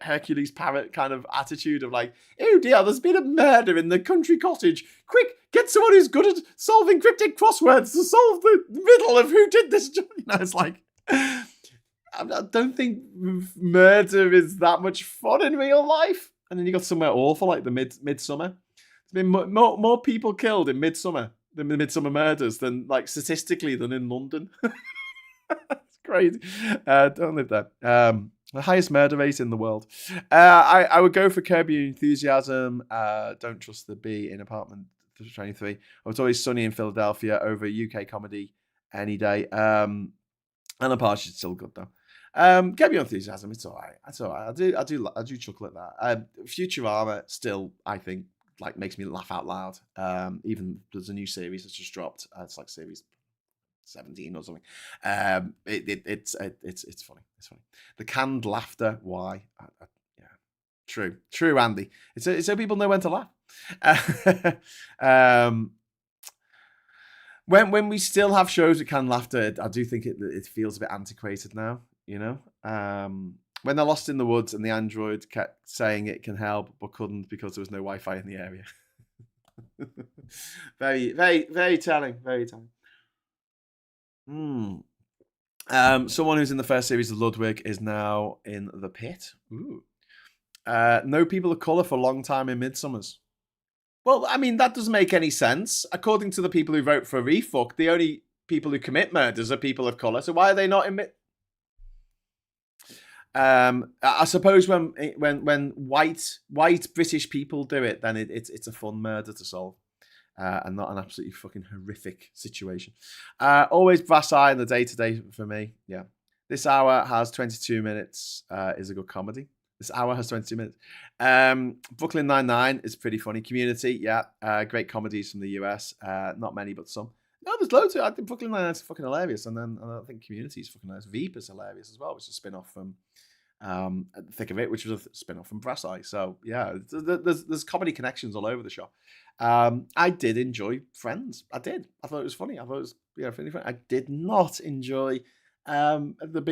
Hercules parrot kind of attitude of like, oh dear, there's been a murder in the country cottage. Quick, get someone who's good at solving cryptic crosswords to solve the riddle of who did this. It's like, I don't think murder is that much fun in real life. And then you got somewhere awful like the Midsummer. There's been more people killed in Midsummer, the Midsummer murders, than like statistically than in London. Crazy. Don't live there. The highest murder rate in the world. I would go for Curb Your Enthusiasm. Don't Trust the Bee in Apartment 23. It's Always Sunny in Philadelphia over UK comedy any day. Anna Partridge is still good though. Curb Your Enthusiasm. It's all right. It's all right. I do chuckle at that. Futurama still, I think, like makes me laugh out loud. Even there's a new series that's just dropped. It's like series 17 or something. It's funny. It's funny. The canned laughter. Why? Yeah, true, Andy. It's so people know when to laugh. When we still have shows with canned laughter, I do think it feels a bit antiquated now. You know, when they're lost in the woods and the android kept saying it can help but couldn't because there was no Wi-Fi in the area. Very, very, very telling. Very telling. Someone who's in the first series of Ludwig is now in the pit. Ooh. No people of colour for a long time in Midsummers. Well, I mean, that doesn't make any sense. According to the people who vote for refuck, the only people who commit murders are people of colour. So why are they not in I suppose when white British people do it, then it's a fun murder to solve. And not an absolutely fucking horrific situation. Always Brass Eye in the day-to-day for me. Yeah. This hour has 22 minutes. Is a good comedy. This hour has 22 minutes. Brooklyn Nine-Nine is pretty funny. Community, yeah. Great comedies from the US. Not many, but some. No, there's loads of it. I think Brooklyn Nine-Nine is fucking hilarious. And then I think Community is fucking hilarious. Veep is hilarious as well, which is a spin-off from Thick of It, which was a spin-off from Brass Eye. So yeah, there's comedy connections all over the show. I did enjoy Friends. I did. I thought it was funny. I thought it was really funny. I did not enjoy the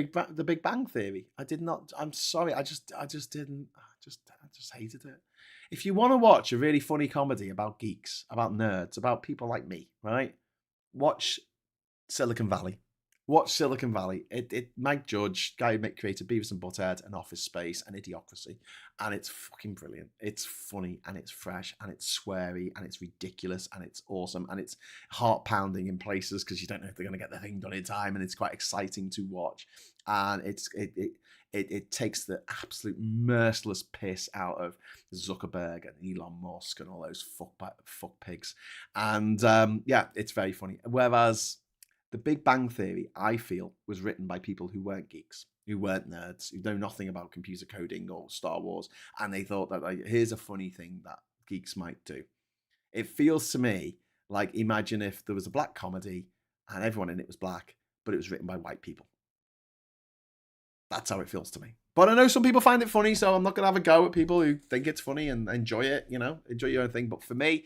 Big Bang Theory. I did not. I'm sorry. I just didn't. I just hated it. If you want to watch a really funny comedy about geeks, about nerds, about people like me, right? Watch Silicon Valley. Watch Silicon Valley. Mike Judge, guy who created Beavis and Butthead and Office Space and Idiocracy. And it's fucking brilliant. It's funny and it's fresh and it's sweary and it's ridiculous and it's awesome and it's heart pounding in places because you don't know if they're going to get the thing done in time, and it's quite exciting to watch. And it takes the absolute merciless piss out of Zuckerberg and Elon Musk and all those fuck pigs. And yeah, it's very funny. Whereas The Big Bang Theory, I feel, was written by people who weren't geeks, who weren't nerds, who know nothing about computer coding or Star Wars, and they thought that, like, here's a funny thing that geeks might do. It feels to me like, imagine if there was a black comedy and everyone in it was black, but it was written by white people. That's how it feels to me. But I know some people find it funny, so I'm not going to have a go at people who think it's funny and enjoy it, you know, enjoy your own thing. But for me,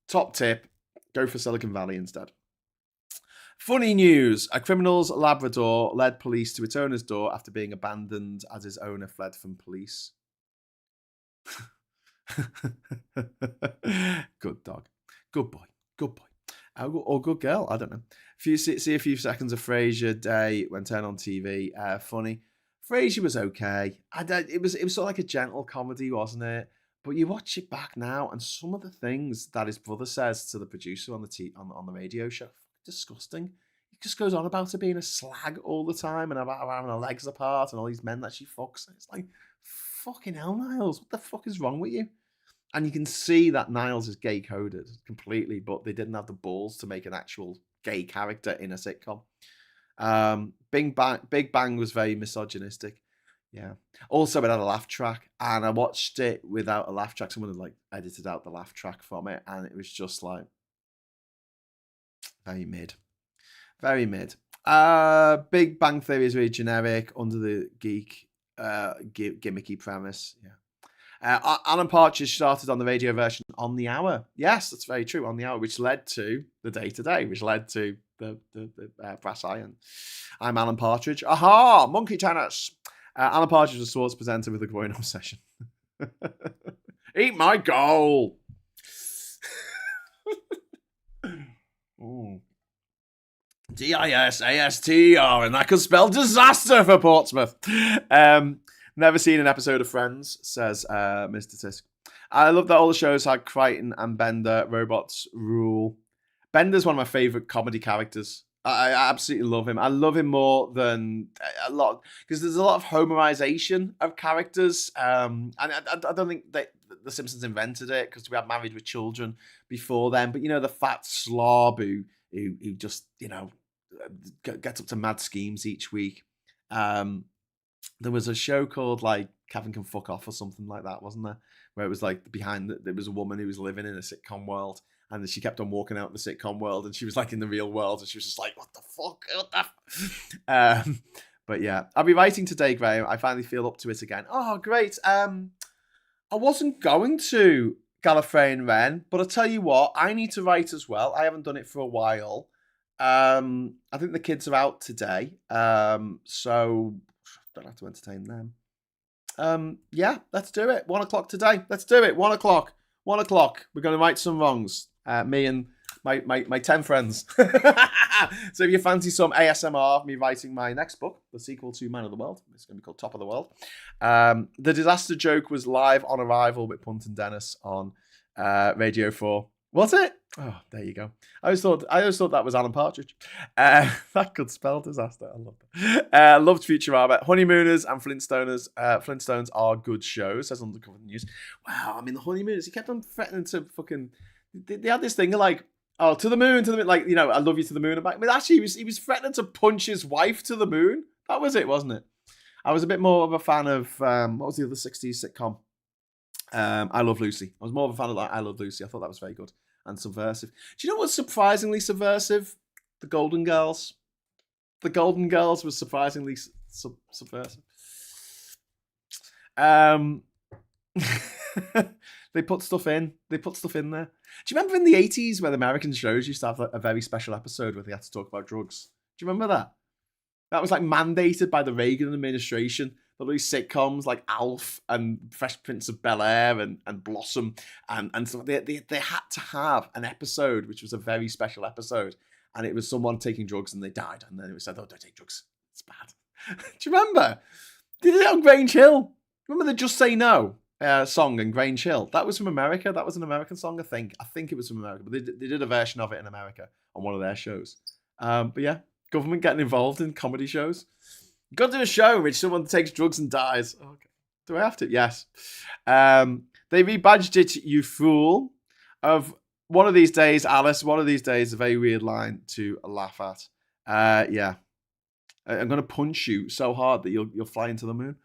top tip, go for Silicon Valley instead. Funny news. A criminal's Labrador led police to its owner's door after being abandoned as his owner fled from police. Good dog. Good boy. Good boy. Or good girl. I don't know. See a few seconds of Frasier Day when turned on TV. Funny. Frasier was okay. It was sort of like a gentle comedy, wasn't it? But you watch it back now, and some of the things that his brother says to the producer on the radio show, disgusting. He just goes on about her being a slag all the time and about having her legs apart and all these men that she fucks. It's like, fucking hell, Niles, what the fuck is wrong with you? And you can see that Niles is gay coded completely, but they didn't have the balls to make an actual gay character in a sitcom. Big Bang was very misogynistic. Yeah. Also, it had a laugh track, and I watched it without a laugh track. Someone had like edited out the laugh track from it, and it was just like very mid. Very mid. Big Bang Theory is really generic under the geek gimmicky premise. Yeah. Alan Partridge started on the radio version on the hour. Yes, that's very true, on the hour, which led to the day-to-day, which led to the Brass Eye. I'm Alan Partridge. Aha! Monkey tennis. Alan Partridge was a sports presenter with a growing obsession. Eat my goal. DISASTR, and that could spell disaster for Portsmouth. Never seen an episode of Friends, says Mr. Tisk. I love that all the shows had Crichton and Bender. Robots rule. Bender's one of my favourite comedy characters. I absolutely love him. I love him more than a lot because there's a lot of homerization of characters. And I don't think that the Simpsons invented it because we had Married with Children before then. But the fat slob who just gets up to mad schemes each week. There was a show called like Kevin Can Fuck Off or something like that, wasn't there? Where it was like there was a woman who was living in a sitcom world, and she kept on walking out in the sitcom world, and she was like in the real world, and she was just like, "What the fuck? What the?" But yeah, I'll be writing today, Graham. I finally feel up to it again. Oh, great. I wasn't going to Gallifrey and Wren, but I'll tell you what, I need to write as well. I haven't done it for a while. I think the kids are out today, so don't have to entertain them. Yeah, let's do it. 1 o'clock today. Let's do it. 1 o'clock. 1 o'clock. We're going to right some wrongs. Me and my 10 friends. So if you fancy some ASMR of me writing my next book, the sequel to Man of the World, it's going to be called Top of the World. The Disaster Joke was live on Arrival with Punt and Dennis on Radio 4. Was it? Oh, there you go. I always thought that was Alan Partridge. That could spell disaster. I love that. Loved Futurama. Honeymooners and Flintstones. Flintstones are good shows, says Undercover News. Wow, I mean, the Honeymooners, he kept on threatening to fucking... They had this thing like, oh, to the moon, like, I love you to the moon and back. But actually, he was threatening to punch his wife to the moon. That was it, wasn't it? I was a bit more of a fan of, what was the other 60s sitcom? I Love Lucy. I was more of a fan of that. I Love Lucy. I thought that was very good and subversive. Do you know what's surprisingly subversive? The Golden Girls. The Golden Girls was surprisingly subversive. They put stuff in. They put stuff in there. Do you remember in the 80s when American shows used to have a very special episode where they had to talk about drugs? Do you remember that? That was like mandated by the Reagan administration. All these sitcoms like Alf and Fresh Prince of Bel-Air and Blossom and so they had to have an episode which was a very special episode, and it was someone taking drugs and they died, and then it was said, "Oh, don't take drugs, it's bad." Do you remember? They did it on Grange Hill. Remember the Just Say No song in Grange Hill? That was from America. That was an American song, I think. I think it was from America, but they did a version of it in America on one of their shows. But yeah, government getting involved in comedy shows. Got to do a show in which someone takes drugs and dies. Okay. Do I have to? Yes. They rebadged it, you fool. Of one of these days, Alice, one of these days, a very weird line to laugh at. Yeah. I'm going to punch you so hard that you'll fly into the moon.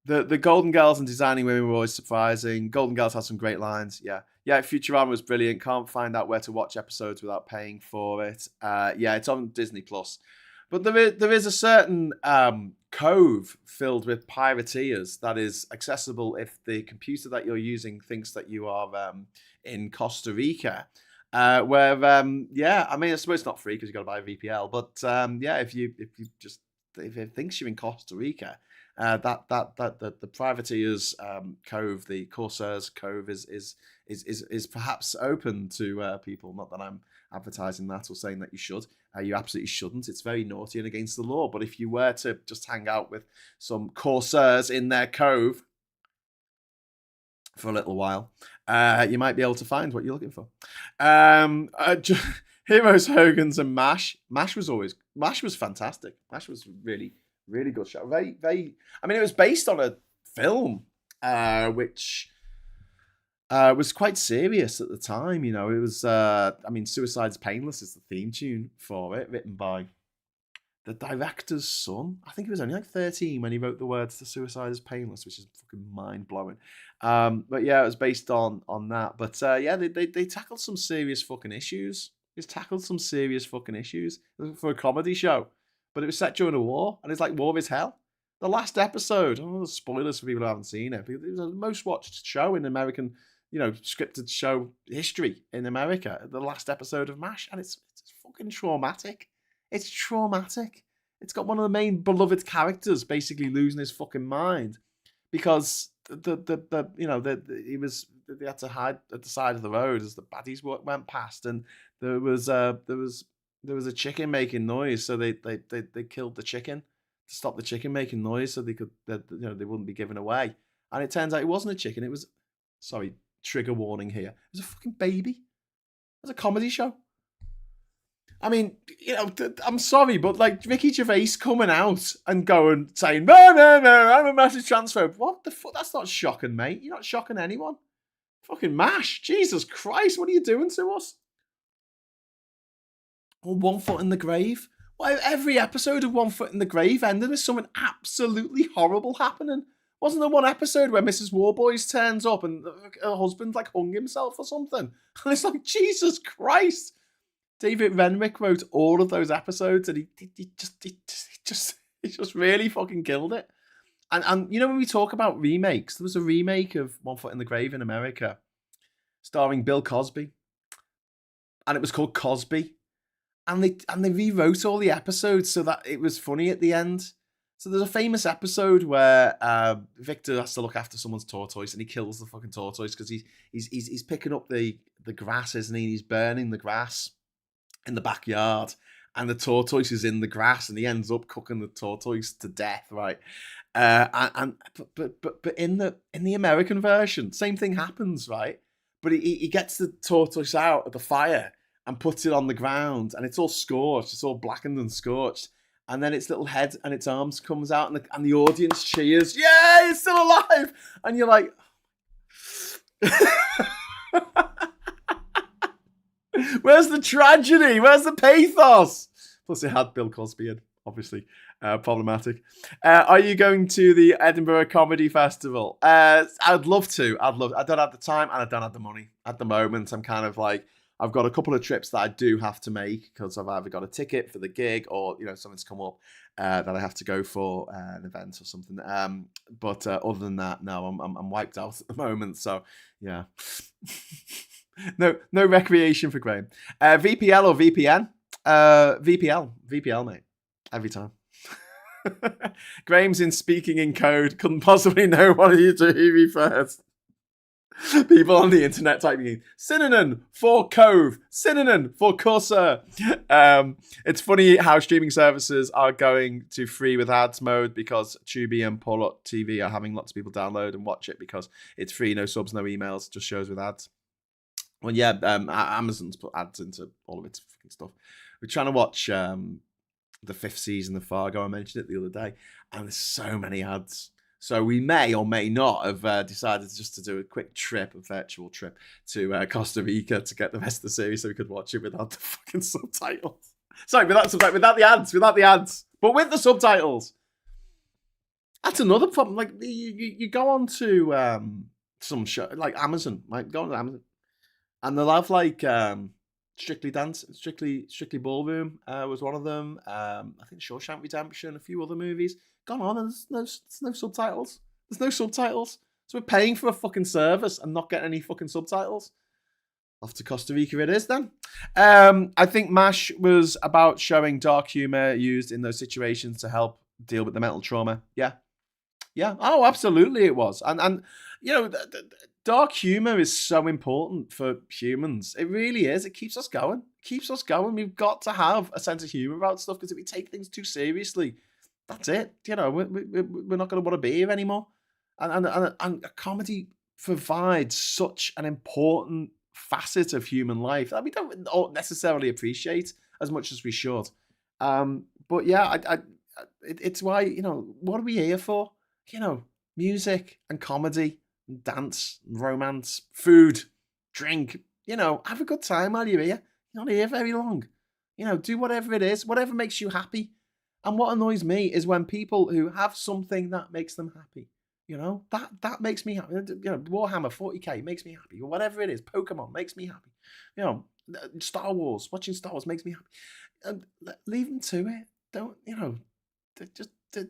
The Golden Girls and Designing Women were always surprising. Golden Girls had some great lines. Yeah. Yeah, Futurama was brilliant. Can't find out where to watch episodes without paying for it. Yeah, it's on Disney+. But there is a certain cove filled with pirateers that is accessible if the computer that you're using thinks that you are in Costa Rica. Yeah, I mean, I suppose it's not free because you've got to buy a VPL. But yeah, if it thinks you're in Costa Rica, the privateers cove, the Corsairs cove, is perhaps open to people. Not that I'm advertising that or saying that you should. You absolutely shouldn't. It's very naughty and against the law. But if you were to just hang out with some Corsairs in their cove for a little while, you might be able to find what you're looking for. Heroes, Hogans, and MASH. MASH was fantastic. MASH was really, really good show. Very, very. I mean, it was based on a film, which was quite serious at the time. It was. I mean, "Suicide's Painless" is the theme tune for it, written by the director's son. I think he was only like 13 when he wrote the words to "Suicide is Painless," which is fucking mind blowing. But yeah, it was based on that. But yeah, they tackled some serious fucking issues. It's tackled some serious fucking issues for a comedy show. But it was set during a war, and it's like War is Hell. The last episode, spoilers for people who haven't seen it, it was the most watched show in American, scripted show history in America. The last episode of MASH, and it's fucking traumatic. It's traumatic. It's got one of the main beloved characters basically losing his fucking mind because they had to hide at the side of the road as the baddies went past, and there was a chicken making noise, so they killed the chicken to stop the chicken making noise, so they wouldn't be given away. And it turns out it wasn't a chicken. It was, sorry, trigger warning here. It was a fucking baby. It was a comedy show. I mean, I'm sorry, but like Ricky Gervais coming out and going saying, no, no, no, I'm a massive transphobe. What the fuck? That's not shocking, mate. You're not shocking anyone. Fucking MASH. Jesus Christ, what are you doing to us? Or One Foot in the Grave. Well, every episode of One Foot in the Grave ended with something absolutely horrible happening. Wasn't there one episode where Mrs. Warboys turns up and her husband like hung himself or something? And it's like, Jesus Christ. David Renwick wrote all of those episodes, and he just really fucking killed it. And when we talk about remakes, there was a remake of One Foot in the Grave in America, starring Bill Cosby, and it was called Cosby, and they rewrote all the episodes so that it was funny at the end. So there's a famous episode where Victor has to look after someone's tortoise, and he kills the fucking tortoise because he's picking up the grass, isn't he? He's burning the grass in the backyard, and the tortoise is in the grass, and he ends up cooking the tortoise to death, right? But in the American version, same thing happens, right? But he gets the tortoise out of the fire and puts it on the ground, and it's all scorched, it's all blackened and scorched, and then its little head and its arms comes out, and the audience cheers, yeah, it's still alive, and you're like. Where's the tragedy? Where's the pathos? Plus, it had Bill Cosby in, obviously. Problematic. Are you going to the Edinburgh Comedy Festival? I'd love to. I don't have the time and I don't have the money. At the moment, I'm kind of like, I've got a couple of trips that I do have to make because I've either got a ticket for the gig or, something's come up that I have to go for an event or something. But other than that, no, I'm wiped out at the moment. So, yeah. No recreation for Graham. VPL or VPN? VPL, mate. Every time. Graham's in speaking in code. Couldn't possibly know what he refers. People on the internet typing in synonym for cove, synonym for cursor. It's funny how streaming services are going to free with ads mode because Tubi and Pollock TV are having lots of people download and watch it because it's free, no subs, no emails, just shows with ads. Well, yeah, Amazon's put ads into all of its fucking stuff. We're trying to watch the 5th season of Fargo. I mentioned it the other day, and there's so many ads. So we may or may not have decided just to do a quick trip, a virtual trip to Costa Rica to get the rest of the series so we could watch it without the fucking subtitles. Sorry, without the ads, but with the subtitles. That's another problem. Like you go on to some show like Amazon, like go on to Amazon. And they'll have like Strictly Dance, Strictly Ballroom was one of them. I think Shawshank Redemption, a few other movies. Gone on, and there's no subtitles. There's no subtitles. So we're paying for a fucking service and not getting any fucking subtitles. Off to Costa Rica it is then. I think MASH was about showing dark humor used in those situations to help deal with the mental trauma. Yeah. Oh, absolutely it was. And dark humor is so important for humans. It really is. It keeps us going. We've got to have a sense of humor about stuff because if we take things too seriously, that's it. We're not going to want to be here anymore. And a comedy provides such an important facet of human life that we don't necessarily appreciate as much as we should. But yeah, it's why, what are we here for? Music and comedy, and dance, romance, food, drink. Have a good time while you're here. You're not here very long. Do whatever it is, whatever makes you happy. And what annoys me is when people who have something that makes them happy, that makes me happy. Warhammer 40k makes me happy, or whatever it is. Pokemon makes me happy. Star Wars, watching Star Wars makes me happy. Leave them to it.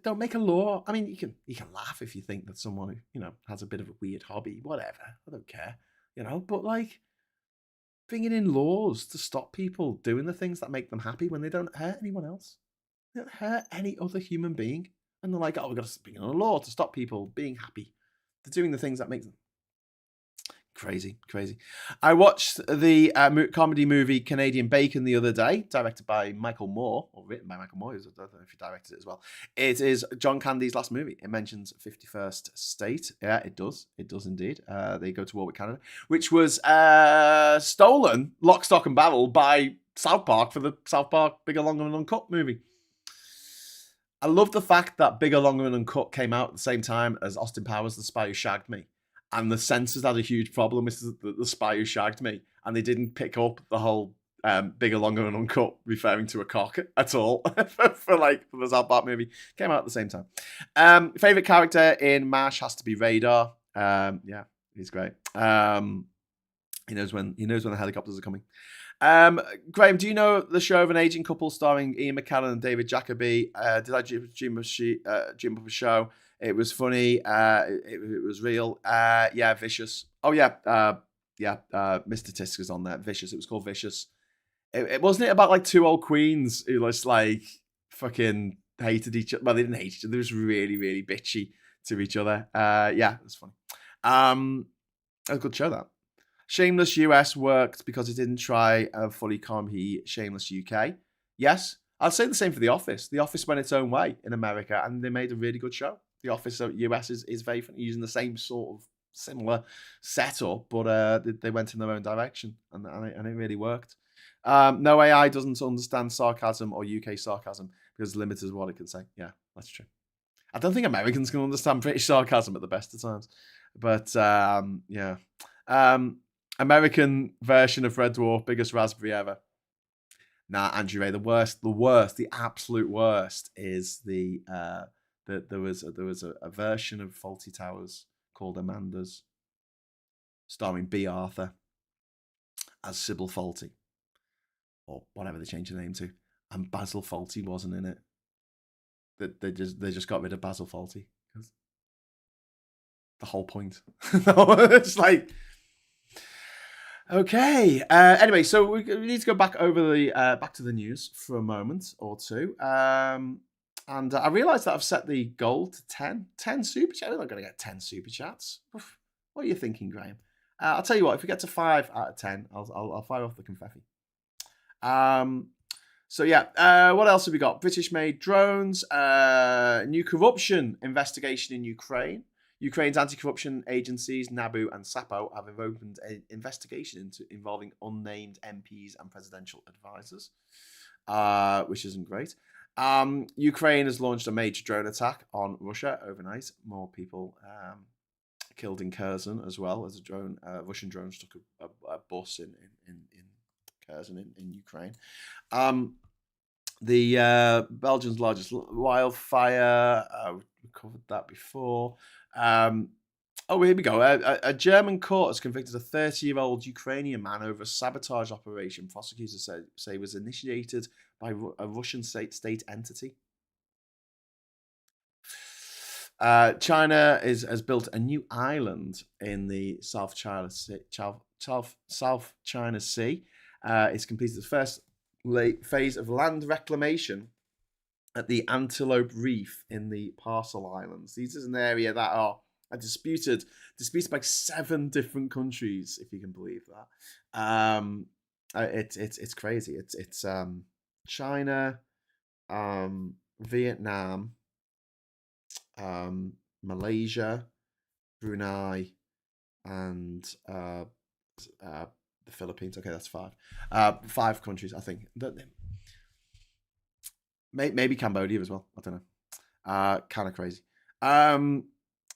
Don't make a law. I mean, you can laugh if you think that someone who has a bit of a weird hobby, whatever. I don't care, But like bringing in laws to stop people doing the things that make them happy when they don't hurt anyone else, they don't hurt any other human being, and they're like, oh, we've got to bring in a law to stop people being happy. They're doing the things that make them. Crazy. I watched the comedy movie Canadian Bacon the other day, directed by Michael Moore, or written by Michael Moore. I don't know if he directed it as well. It is John Candy's last movie. It mentions 51st State. Yeah, it does. It does indeed. They go to war with Canada, which was stolen, lock, stock and barrel, by South Park for the South Park Bigger, Longer, and Uncut movie. I love the fact that Bigger, Longer, and Uncut came out at the same time as Austin Powers, The Spy Who Shagged Me. And the censors had a huge problem with the Spy Who Shagged Me. And they didn't pick up the whole Bigger, Longer, and Uncut referring to a cock at all for the South Park movie. Came out at the same time. Favorite character in MASH has to be Radar. Yeah, he's great. He knows when the helicopters are coming. Graham, do you know the show of an aging couple starring Ian McKellen and David Jacobi? Did I dream up a show? It was funny. It was real. Yeah, Vicious. Oh yeah, Mr. Tiska's on there. Vicious. It was called Vicious. It wasn't it about like two old queens who just like fucking hated each other. Well, they didn't hate each other. They were just really, really bitchy to each other. Yeah, it was funny. A good show that. Shameless US worked because it didn't try a fully comedy Shameless UK. Yes, I'll say the same for The Office. The Office went its own way in America, and they made a really good show. The Office US is very funny, using the same sort of similar setup, but they went in their own direction, and it really worked. No, AI doesn't understand sarcasm or UK sarcasm because it's limited to what it can say. Yeah, that's true. I don't think Americans can understand British sarcasm at the best of times, but yeah. American version of Red Dwarf, biggest raspberry ever. Nah, Andrew Ray, the absolute worst is there was a version of Fawlty Towers called Amanda's, starring B. Arthur as Sybil Fawlty, or whatever they changed the name to, and Basil Fawlty wasn't in it. They just got rid of Basil Fawlty. The whole point. It's like. Okay. Anyway, so we need to go back to the news for a moment or two. And I realised that I've set the goal to 10 super chats. We're not going to get 10 super chats. Oof. What are you thinking, Graham? I'll tell you what. If we get to 5 out of 10, I'll fire off the confetti. So yeah. What else have we got? British-made drones. New corruption investigation in Ukraine. Ukraine's anti-corruption agencies, NABU and SAPO, have opened an investigation involving unnamed MPs and presidential advisors, which isn't great. Ukraine has launched a major drone attack on Russia overnight. More people killed in Kherson as well, as Russian drones took a bus in Kherson in Ukraine. The Belgium's largest wildfire, we covered that before. Here we go. A German court has convicted a 30-year-old Ukrainian man over a sabotage operation prosecutors say was initiated by a Russian state entity. China has built a new island in the South China Sea. It's completed the first phase of land reclamation at the Antelope Reef in the Parcel Islands. These is an area that are disputed by 7 different countries, if you can believe that. It's crazy. It's China, Vietnam, Malaysia, Brunei, and the Philippines. Okay, that's 5. 5 countries, I think. Maybe Cambodia as well. I don't know. Kind of crazy.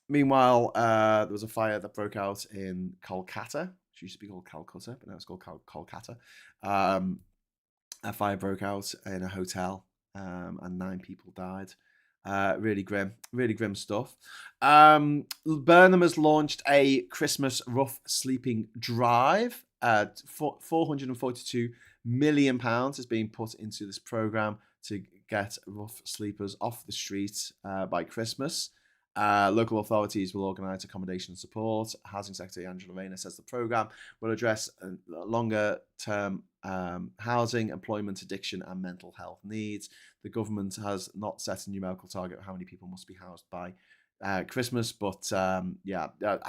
Meanwhile, there was a fire that broke out in Kolkata, which used to be called Calcutta, but now it's called Kolkata. A fire broke out in a hotel, and 9 people died. Really grim stuff. Burnham has launched a Christmas rough sleeping drive. £442 million is being put into this program to get rough sleepers off the streets by Christmas. Local authorities will organise accommodation support. Housing Secretary Angela Rayner says the programme will address longer-term housing, employment, addiction and mental health needs. The government has not set a numerical target of how many people must be housed by Christmas, but I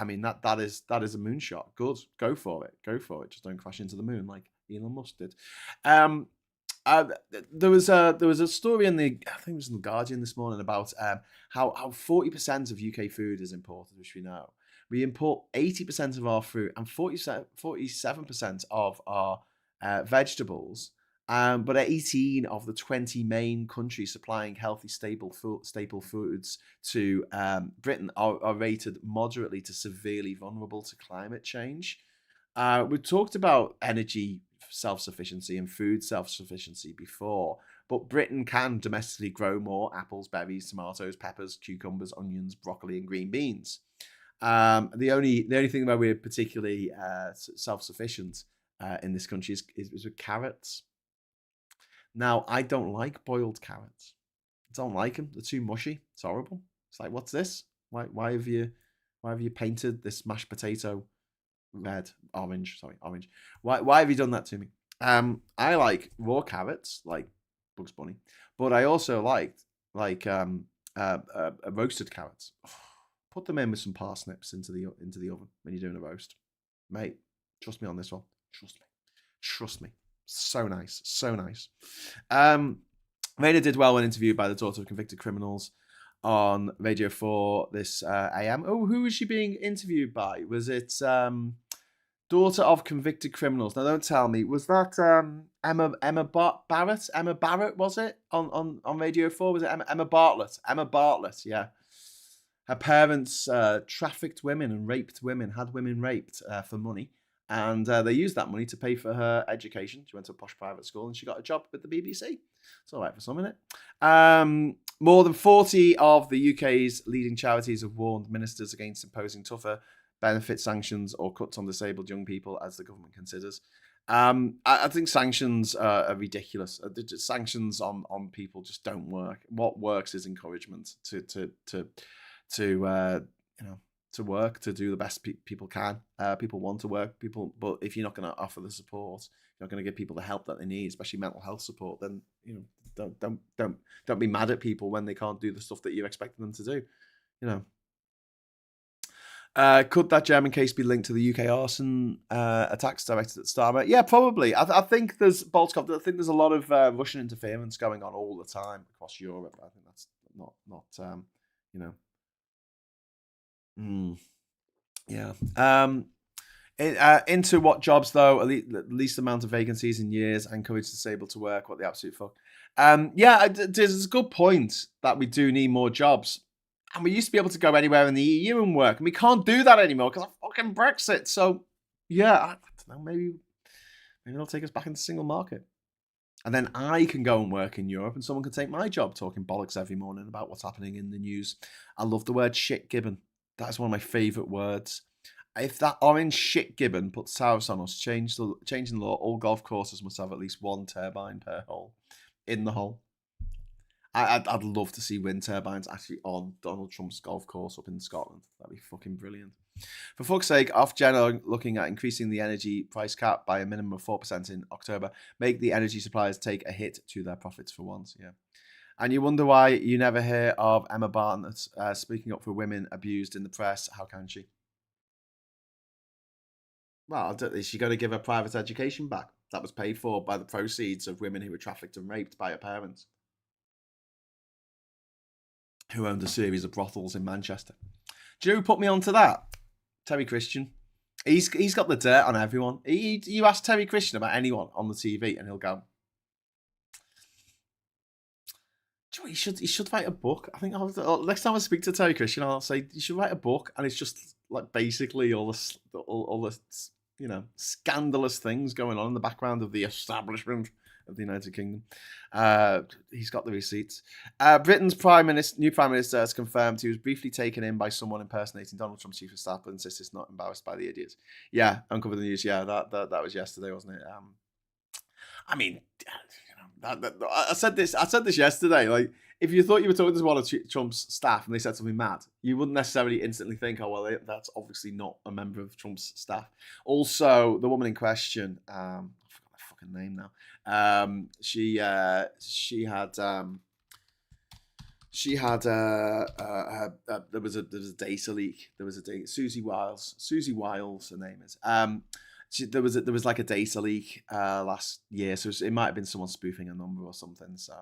mean that is a moonshot. Good, go for it. Just don't crash into the moon like Elon Musk did. There was a story I think it was in the Guardian this morning about how 40% of UK food is imported, which we know. We import 80% of our fruit and 47% of our vegetables, But 18 of the 20 main countries supplying healthy, staple foods to Britain are rated moderately to severely vulnerable to climate change. We've talked about energy self-sufficiency and food self-sufficiency before, but Britain can domestically grow more apples, berries, tomatoes, peppers, cucumbers, onions, broccoli, and green beans. The only thing where we're particularly self-sufficient in this country is with carrots. Now, I don't like boiled carrots. I don't like them. They're too mushy. It's horrible. It's like, what's this? Why have you painted this mashed potato orange? Why have you done that to me? I like raw carrots, like Bugs Bunny, but I also liked roasted carrots. Put them in with some parsnips into the oven when you're doing a roast, mate. Trust me on this one. Trust me. So nice, so nice. Rayner did well when interviewed by the daughter of convicted criminals on Radio 4 this AM. Oh, who was she being interviewed by? Was it daughter of convicted criminals? Now, don't tell me. Was that Emma Barrett? Emma Barrett, was it? On Radio 4? Was it Emma Bartlett? Emma Bartlett, yeah. Her parents trafficked women and raped women, had women raped for money. And they used that money to pay for her education. She went to a posh private school and she got a job with the BBC. It's all right for some, isn't it? More than 40 of the UK's leading charities have warned ministers against imposing tougher benefit sanctions or cuts on disabled young people as the government considers. I think sanctions are ridiculous. Sanctions on people just don't work. What works is encouragement to work, to do the best people can. People want to work, but if you're not going to offer the support, you're not going to give people the help that they need, especially mental health support, then don't be mad at people when they can't do the stuff that you're expecting them to do. Could that German case be linked to the UK arson attacks directed at Starmer? Yeah, probably. I think there's Boltkov. I think there's a lot of Russian interference going on all the time across Europe. I think that's not Yeah. Into what jobs though? Least amount of vacancies in years. Encourage disabled to work. What the absolute fuck? There's a good point that we do need more jobs, and we used to be able to go anywhere in the EU and work, and we can't do that anymore because of fucking Brexit. So yeah, I don't know. Maybe it'll take us back into the single market, and then I can go and work in Europe, and someone can take my job talking bollocks every morning about what's happening in the news. I love the word shit gibbon. That's one of my favourite words. If that orange shit gibbon puts tariffs on us, changing the law, all golf courses must have at least one turbine per hole in the hole. I'd love to see wind turbines actually on Donald Trump's golf course up in Scotland. That'd be fucking brilliant. For fuck's sake, Ofgem are looking at increasing the energy price cap by a minimum of 4% in October. Make the energy suppliers take a hit to their profits for once. Yeah. And you wonder why you never hear of Emma Bartlett speaking up for women abused in the press. How can she? Well, is she going to give her private education back? That was paid for by the proceeds of women who were trafficked and raped by her parents, who owned a series of brothels in Manchester. Do you know who put me onto that? Terry Christian. He's got the dirt on everyone. You ask Terry Christian about anyone on the TV and he'll go, he should write a book. I think next time I speak to Terry Christian, I'll say you should write a book, and it's just like basically all the scandalous things going on in the background of the establishment of the United Kingdom. He's got the receipts. Britain's new prime minister has confirmed he was briefly taken in by someone impersonating Donald Trump's chief of staff, but insists it's not embarrassed by the idiots. Yeah, uncovered the news. Yeah, that was yesterday, wasn't it? I mean, I said this yesterday. Like, if you thought you were talking to one of Trump's staff and they said something mad, you wouldn't necessarily instantly think, "Oh well, that's obviously not a member of Trump's staff." Also, the woman in question, I forgot her fucking name now. She had there was a data leak. Susie Wiles, her name is. There was like a data leak last year, so it might have been someone spoofing a number or something. So,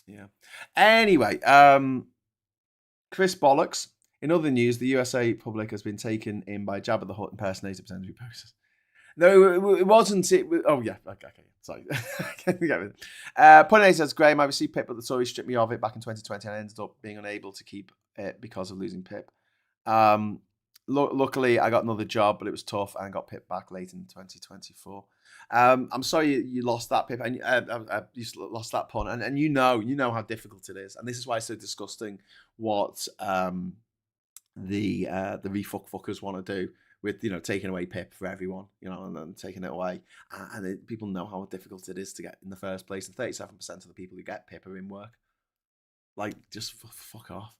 yeah. Anyway, Chris Bollocks. In other news, the USA public has been taken in by Jabba the Hutt impersonator pretending to be posters. No, it wasn't. Oh, yeah. Okay. Sorry. Point 8 says, Graham, I received PIP, but the Tories stripped me of it back in 2020 and I ended up being unable to keep it because of losing PIP. Luckily, I got another job, but it was tough and got PIP back late in 2024. I'm sorry you lost that PIP and you lost that pun, and you know how difficult it is, and this is why it's so disgusting what the refuck fuckers want to do with taking away PIP for everyone, and then taking it away, and people know how difficult it is to get in the first place, and 37% of the people who get PIP are in work. Like, just fuck off.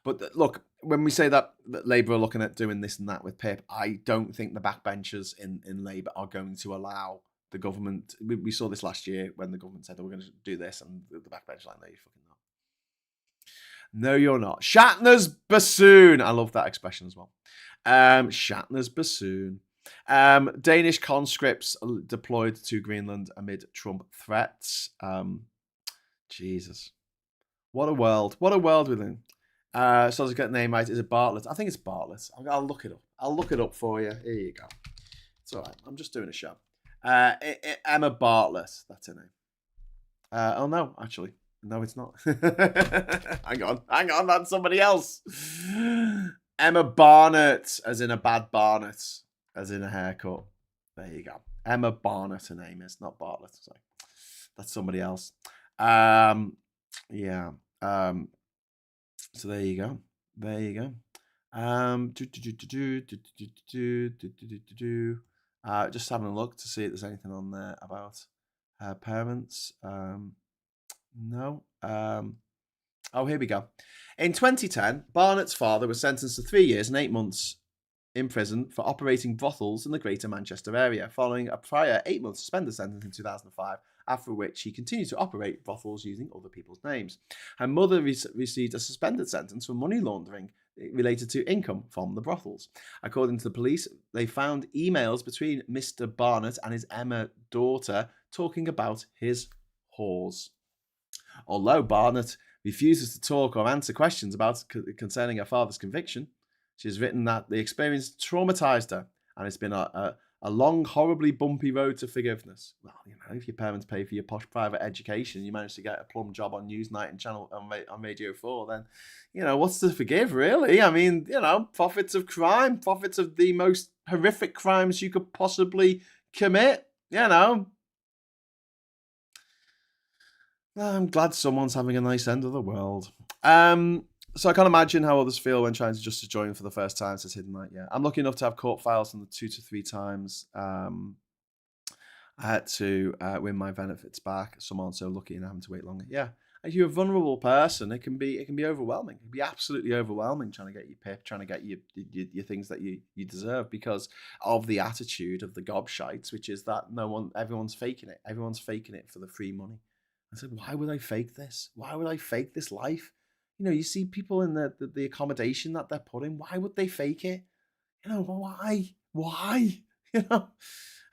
But look, when we say that Labour are looking at doing this and that with PIP, I don't think the backbenchers in Labour are going to allow the government. We saw this last year when the government said, we're going to do this, and the backbench like, no, you fucking not. No, you're not. Shatner's bassoon. I love that expression as well. Shatner's bassoon. Danish conscripts deployed to Greenland amid Trump threats. Jesus. What a world. What a world we're in. So I was getting the name right. Is it Bartlett? I think it's Bartlett. I'll look it up. I'll look it up for you. Here you go. It's all right. I'm just doing a show. Emma Bartlett. That's her name. Oh, no, actually. No, it's not. Hang on. That's somebody else. Emma Barnett, as in a bad Barnett, as in a haircut. There you go. Emma Barnett, her name is, not Bartlett. Sorry. That's somebody else. Yeah. So there you go. Just having a look to see if there's anything on there about her parents. No. Oh, here we go. In 2010, Barnett's father was sentenced to 3 years and 8 months in prison for operating brothels in the Greater Manchester area, following a prior 8-month suspended sentence in 2005, after which he continued to operate brothels using other people's names. Her mother received a suspended sentence for money laundering related to income from the brothels. According to the police, they found emails between Mr. Barnett and his Emma daughter talking about his whores. Although Barnett refuses to talk or answer questions concerning her father's conviction, she has written that the experience traumatized her, and it's been a long, horribly bumpy road to forgiveness. Well, if your parents pay for your posh private education, you manage to get a plum job on Newsnight and channel on Radio 4, then, what's to forgive, really? I mean, profits of crime, profits of the most horrific crimes you could possibly commit, I'm glad someone's having a nice end of the world. So I can't imagine how others feel when trying to join for the first time, says Hidden Light. Yeah, I'm lucky enough to have court files from the 2 to 3 times I had to win my benefits back. Some aren't so lucky and having to wait longer. Yeah, if you're a vulnerable person, it can be overwhelming. It can be absolutely overwhelming trying to get your PIP, trying to get your things that you deserve, because of the attitude of the gobshites, which is that everyone's faking it. Everyone's faking it for the free money. I said, why would I fake this? Why would I fake this life? You see people in the accommodation that they're put in. Why would they fake it? Why? And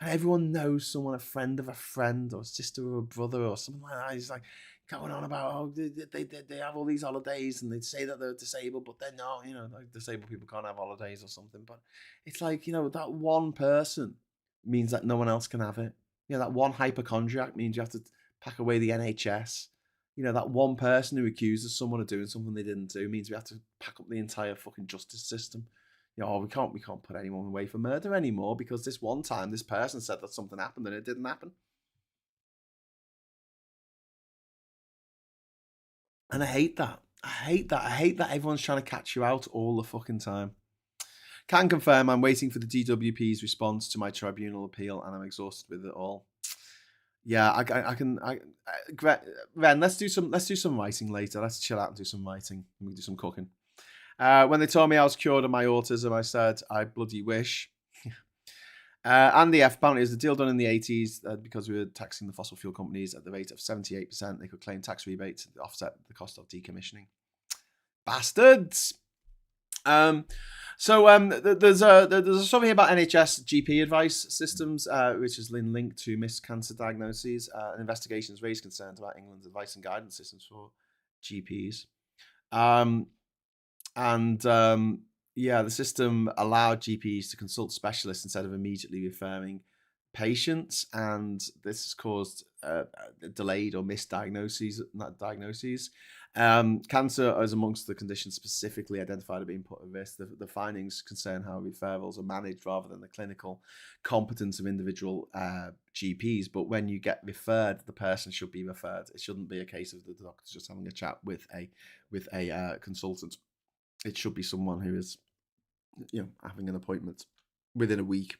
everyone knows someone, a friend of a friend, or a sister or a brother, or something like that. He's like going on about, they have all these holidays, and they say that they're disabled, but they're not. Like disabled people can't have holidays or something. But it's like, that one person means that no one else can have it. That one hypochondriac means you have to pack away the NHS. That one person who accuses someone of doing something they didn't do means we have to pack up the entire fucking justice system. We can't put anyone away for murder anymore because this one time this person said that something happened and it didn't happen. And I hate that. I hate that everyone's trying to catch you out all the fucking time. Can confirm I'm waiting for the DWP's response to my tribunal appeal, and I'm exhausted with it all. Yeah, I can. Ren, let's do some writing later. Let's chill out and do some writing. We can do some cooking. When they told me I was cured of my autism, I said, I bloody wish. Andy F. Apparently, it was a deal done in the 80s because we were taxing the fossil fuel companies at the rate of 78%. They could claim tax rebates to offset the cost of decommissioning. Bastards! There's a story here about NHS GP advice systems, which is linked to missed cancer diagnoses. An investigation has raised concerns about England's advice and guidance systems for GPs. The system allowed GPs to consult specialists instead of immediately referring patients, and this has caused delayed or misdiagnoses. Not diagnoses. Cancer is amongst the conditions specifically identified as being put at risk. The findings concern how referrals are managed rather than the clinical competence of individual GPs. But when you get referred, the person should be referred. It shouldn't be a case of the doctor just having a chat with a consultant. It should be someone who is, having an appointment within a week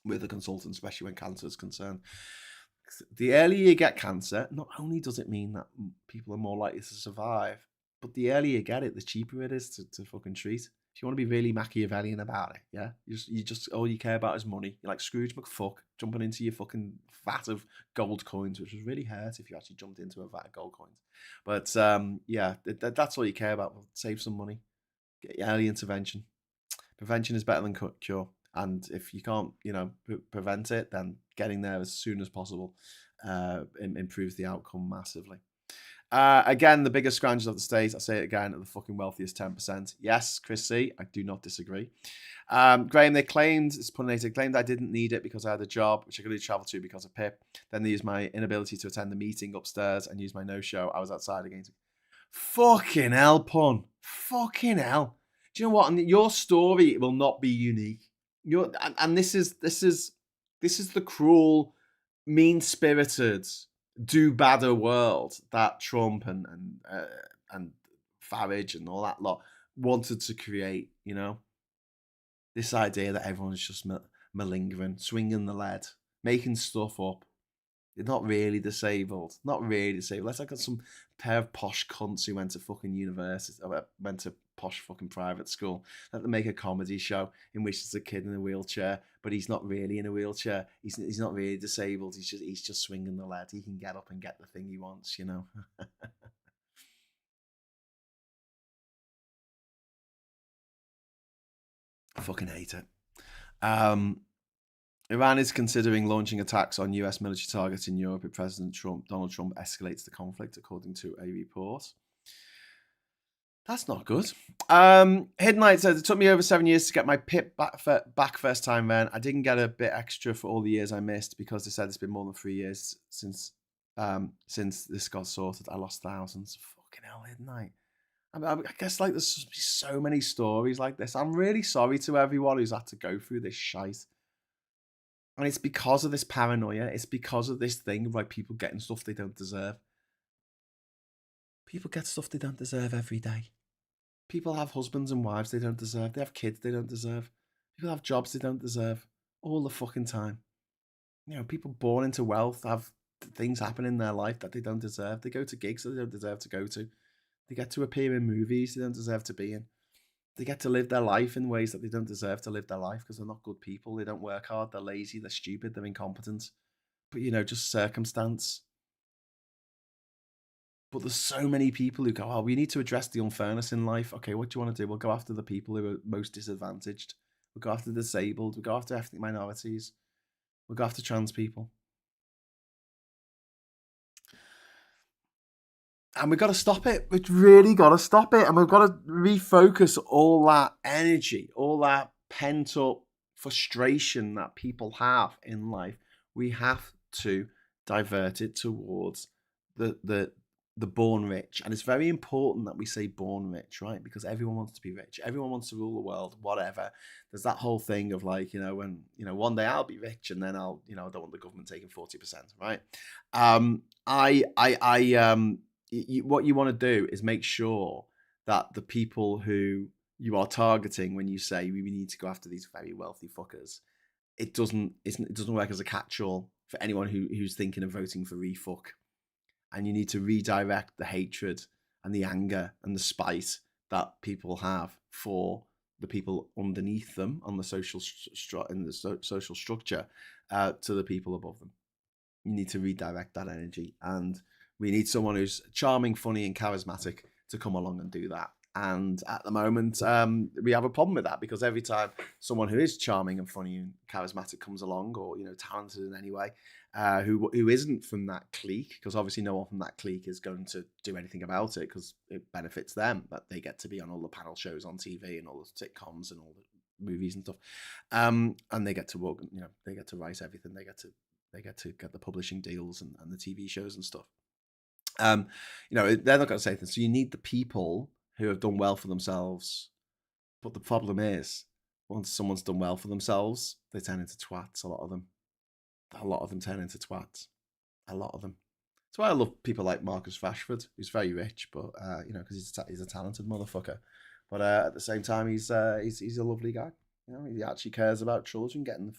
with a consultant, especially when cancer is concerned. The earlier you get cancer, not only does it mean that people are more likely to survive, but the earlier you get it, the cheaper it is to fucking treat. If you want to be really Machiavellian about it, yeah, you just all you care about is money. You're like Scrooge McFuck jumping into your fucking vat of gold coins, which would really hurt if you actually jumped into a vat of gold coins. But that's all you care about. Save some money, get early intervention. Prevention is better than cure. And if you can't, prevent it, then getting there as soon as possible improves the outcome massively. Again, the biggest scroungers of the state, I say it again, are the fucking wealthiest 10%. Yes, Chris C, I do not disagree. Graham, they claimed I didn't need it because I had a job, which I could only travel to because of PIP. Then they used my inability to attend the meeting upstairs and used my no-show. I was outside again. Fucking hell, pun. Fucking hell. Do you know what? And your story will not be unique. This is the cruel, mean-spirited, do-badder world that Trump and Farage and all that lot wanted to create. This idea that everyone's just malingering, swinging the lead, making stuff up. They're not really disabled. Let's look at some pair of posh cunts who went to fucking university, or went to posh fucking private school. Let them make a comedy show in which there's a kid in a wheelchair, but he's not really in a wheelchair. He's not really disabled. He's just swinging the lead. He can get up and get the thing he wants. I fucking hate it. Iran is considering launching attacks on US military targets in Europe if Donald Trump escalates the conflict, according to a report. That's not good. Hidden Light says, it took me over 7 years to get my PIP back first time then. I didn't get a bit extra for all the years I missed because they said it's been more than 3 years since this got sorted. I lost thousands. Fucking hell, Hidden Light. I guess there's so many stories like this. I'm really sorry to everyone who's had to go through this shite. And it's because of this paranoia. It's because of this thing of people getting stuff they don't deserve. People get stuff they don't deserve every day. People have husbands and wives they don't deserve. They have kids they don't deserve. People have jobs they don't deserve. All the fucking time. People born into wealth have things happen in their life that they don't deserve. They go to gigs that they don't deserve to go to. They get to appear in movies they don't deserve to be in. They get to live their life in ways that they don't deserve to live their life because they're not good people. They don't work hard. They're lazy. They're stupid. They're incompetent. But, just circumstance. But there's so many people who go, we need to address the unfairness in life. Okay, what do you want to do? We'll go after the people who are most disadvantaged. We'll go after the disabled. We'll go after ethnic minorities. We'll go after trans people. And we've got to stop it. We've really got to stop it. And we've got to refocus all that energy, all that pent up frustration that people have in life. We have to divert it towards the born rich. And it's very important that we say born rich, right? Because everyone wants to be rich. Everyone wants to rule the world, whatever. There's that whole thing of when, one day I'll be rich and then I don't want the government taking 40%, right? What you want to do is make sure that the people who you are targeting when you say we need to go after these very wealthy fuckers, it doesn't work as a catch-all for anyone who's thinking of voting for refuck. And you need to redirect the hatred and the anger and the spite that people have for the people underneath them on the social social structure to the people above them. You need to redirect that energy, and we need someone who's charming, funny, and charismatic to come along and do that. And at the moment, we have a problem with that because every time someone who is charming and funny and charismatic comes along, or talented in any way, who isn't from that clique, because obviously no one from that clique is going to do anything about it because it benefits them that they get to be on all the panel shows on TV and all the sitcoms and all the movies and stuff. And they get to work, they get to write everything. They get to get the publishing deals and the TV shows and stuff. They're not going to say things. So you need the people who have done well for themselves. But the problem is, once someone's done well for themselves, they turn into twats. A lot of them turn into twats. A lot of them. That's why I love people like Marcus Rashford, who's very rich, but because he's a talented motherfucker. But at the same time, he's a lovely guy. He actually cares about children getting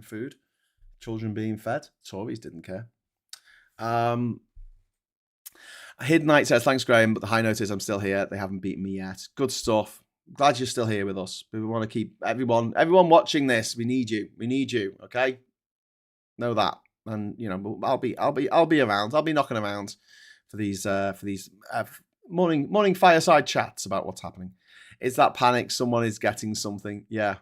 food, children being fed. Tories didn't care. Hidden Knight says, thanks, Graham, but the high note is I'm still here. They haven't beaten me yet. Good stuff. Glad you're still here with us. We want to keep everyone watching this. We need you. Okay? Know that. And I'll be around. I'll be knocking around for these morning fireside chats about what's happening. It's that panic. Someone is getting something. Yeah.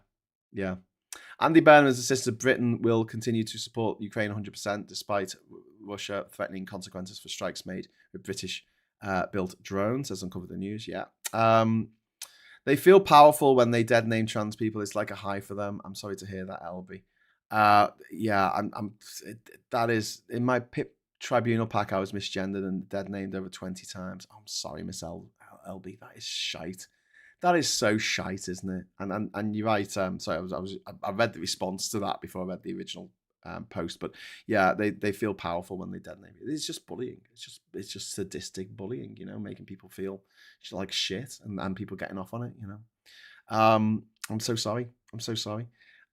Andy Burnham has insisted Britain will continue to support Ukraine 100% despite Russia threatening consequences for strikes made with British built drones, as uncovered the news. Yeah. They feel powerful when they dead name trans people. It's like a high for them. I'm sorry to hear that, LB. That is in my PIP tribunal pack. I was misgendered and dead named over 20 times. I'm sorry, Miss LB. That is shite. That is so shite, isn't it? And you're right. Sorry, I read the response to that before I read the original post. But yeah, they feel powerful when they dead name it. It's just bullying. It's just sadistic bullying. Making people feel like shit and people getting off on it. I'm so sorry.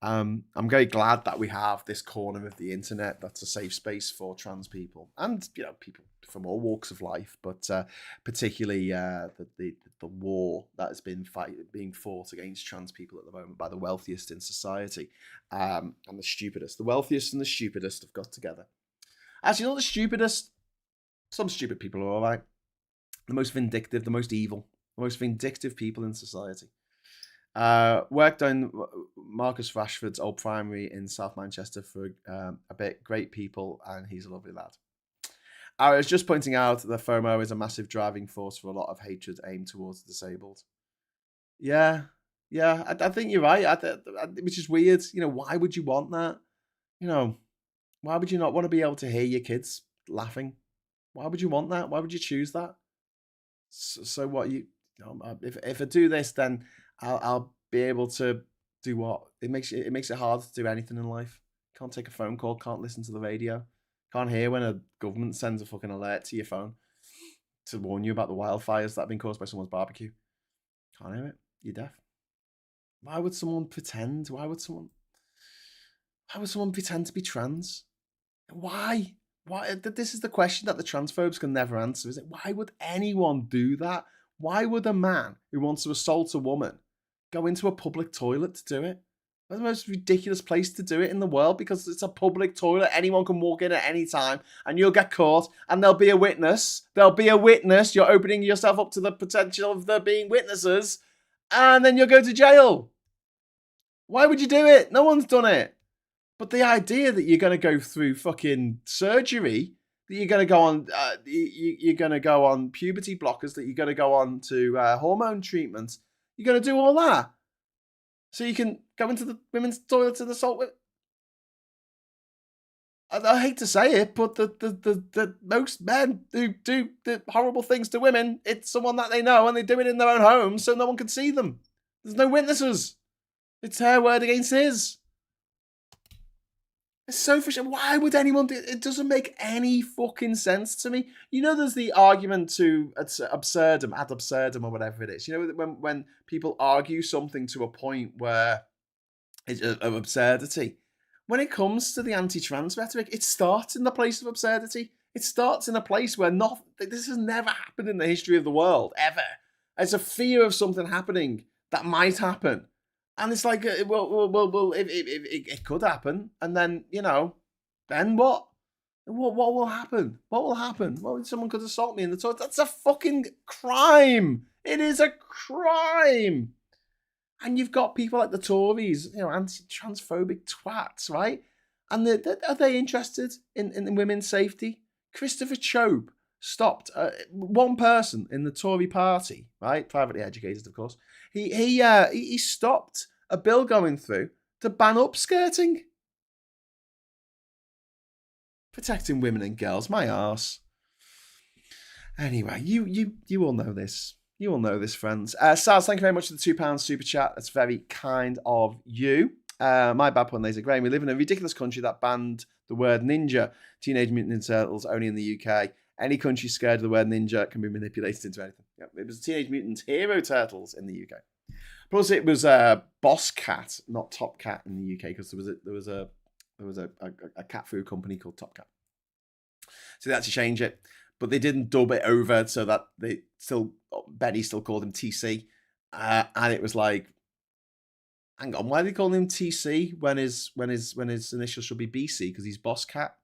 I'm very glad that we have this corner of the internet that's a safe space for trans people and people from all walks of life, but particularly the war that has been being fought against trans people at the moment by the wealthiest in society and the stupidest. The wealthiest and the stupidest have got together. Actually, not the stupidest. Some stupid people are all right. The most vindictive, the most evil, the most vindictive people in society. Worked on Marcus Rashford's old primary in South Manchester for a bit. Great people, and he's a lovely lad. I was just pointing out that FOMO is a massive driving force for a lot of hatred aimed towards the disabled. Yeah, I think you're right. Which is weird. Why would you want that? Why would you not want to be able to hear your kids laughing? Why would you want that? Why would you choose that? So what if I do this, then I'll be able to do what? It makes it hard to do anything in life. Can't take a phone call, can't listen to the radio, can't hear when a government sends a fucking alert to your phone to warn you about the wildfires that have been caused by someone's barbecue. Can't hear it. You're deaf. Why would someone pretend? Why would someone pretend to be trans? Why? This is the question that the transphobes can never answer, is it? Why would anyone do that? Why would a man who wants to assault a woman go into a public toilet to do it? That's the most ridiculous place to do it in the world because it's a public toilet. Anyone can walk in at any time and you'll get caught and there'll be a witness. You're opening yourself up to the potential of there being witnesses and then you'll go to jail. Why would you do it? No one's done it. But the idea that you're going to go through fucking surgery, that you're going to go on, you're going to go on puberty blockers, that you're going to go on to hormone treatments, you're going to do all that so you can go into the women's toilet and assault with. I hate to say it, but the most men who do the horrible things to women, it's someone that they know and they do it in their own homes so no one can see them. There's no witnesses. It's her word against his. It's so frustrating. Why would anyone do it? It doesn't make any fucking sense to me. There's the argument to absurdum, ad absurdum, or whatever it is. When people argue something to a point where it's of absurdity. When it comes to the anti-trans rhetoric, it starts in the place of absurdity. It starts in a place where this has never happened in the history of the world, ever. It's a fear of something happening that might happen. And it's like, well, it could happen. And then, then what? What will happen? What will happen? Well, someone could assault me in the toilet. That's a fucking crime. It is a crime. And you've got people like the Tories, anti-transphobic twats, right? And are they interested in women's safety? Christopher Chope stopped one person in the Tory party, right? Privately educated, of course. He stopped a bill going through to ban upskirting. Protecting women and girls, my arse. Anyway, you all know this. You all know this, friends. Saz, thank you very much for the £2 super chat. That's very kind of you. My bad pun, Laser Graham. We live in a ridiculous country that banned the word ninja. Teenage Mutant Ninja Turtles only in the UK. Any country scared of the word ninja can be manipulated into anything. Yep, it was Teenage Mutant Hero Turtles in the UK. Plus, it was Boss Cat, not Top Cat in the UK, because there was a cat food company called Top Cat. So they had to change it, but they didn't dub it over so that Betty still called him TC, and it was like, hang on, why are they calling him TC when his initials should be BC because he's Boss Cat?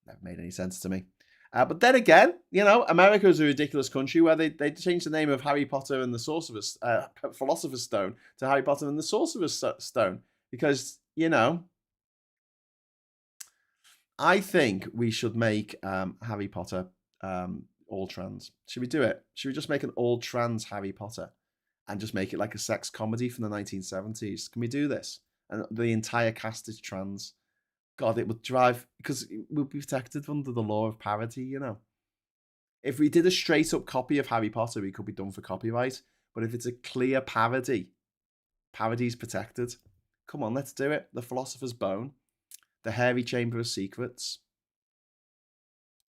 Never made any sense to me. But then again, America is a ridiculous country where they changed the name of Harry Potter and the Philosopher's Stone to Harry Potter and the Sorcerer's Stone because, I think we should make Harry Potter all trans. Should we do it? Should we just make an all trans Harry Potter and just make it like a sex comedy from the 1970s? Can we do this? And the entire cast is trans. God, it would drive, because it would be protected under the law of parody, If we did a straight up copy of Harry Potter, we could be done for copyright. But if it's a clear parody's protected. Come on, let's do it. The Philosopher's Bone. The Hairy Chamber of Secrets.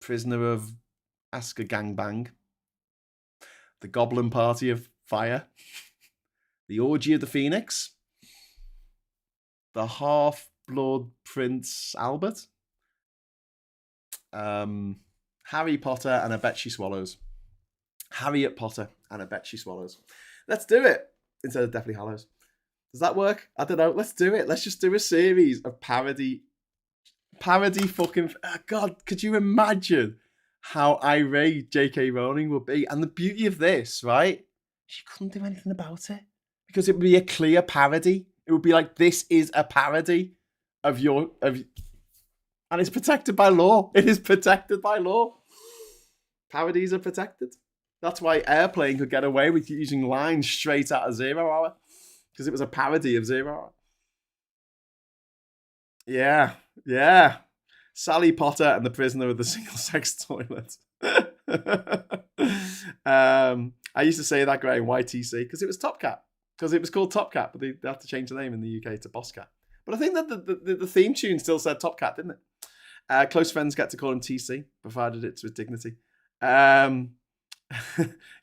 Prisoner of Asker Gangbang. The Goblin Party of Fire. The Orgy of the Phoenix. The Half-Blood Prince Albert. Harry Potter and I Bet She Swallows. Harriet Potter and I Bet She Swallows. Let's do it. Instead of Deathly Hallows. Does that work? I don't know. Let's do it. Let's just do a series of parody fucking... God, could you imagine how irate J.K. Rowling would be? And the beauty of this, right? She couldn't do anything about it. Because it would be a clear parody. It would be like, this is a parody of your... and it's protected by law. It is protected by law. Parodies are protected. That's why Airplane could get away with using lines straight out of 0 Hour. Because it was a parody of 0 Hour. Yeah. Sally Potter and the Prisoner of the Single-Sex Toilet. I used to say that, Graham, YTC, because it was Top Cat. Because it was called Top Cat, but they had to change the name in the UK to Boss Cat. But I think that the theme tune still said Top Cat, didn't it? Close friends get to call him TC, provided it's with dignity.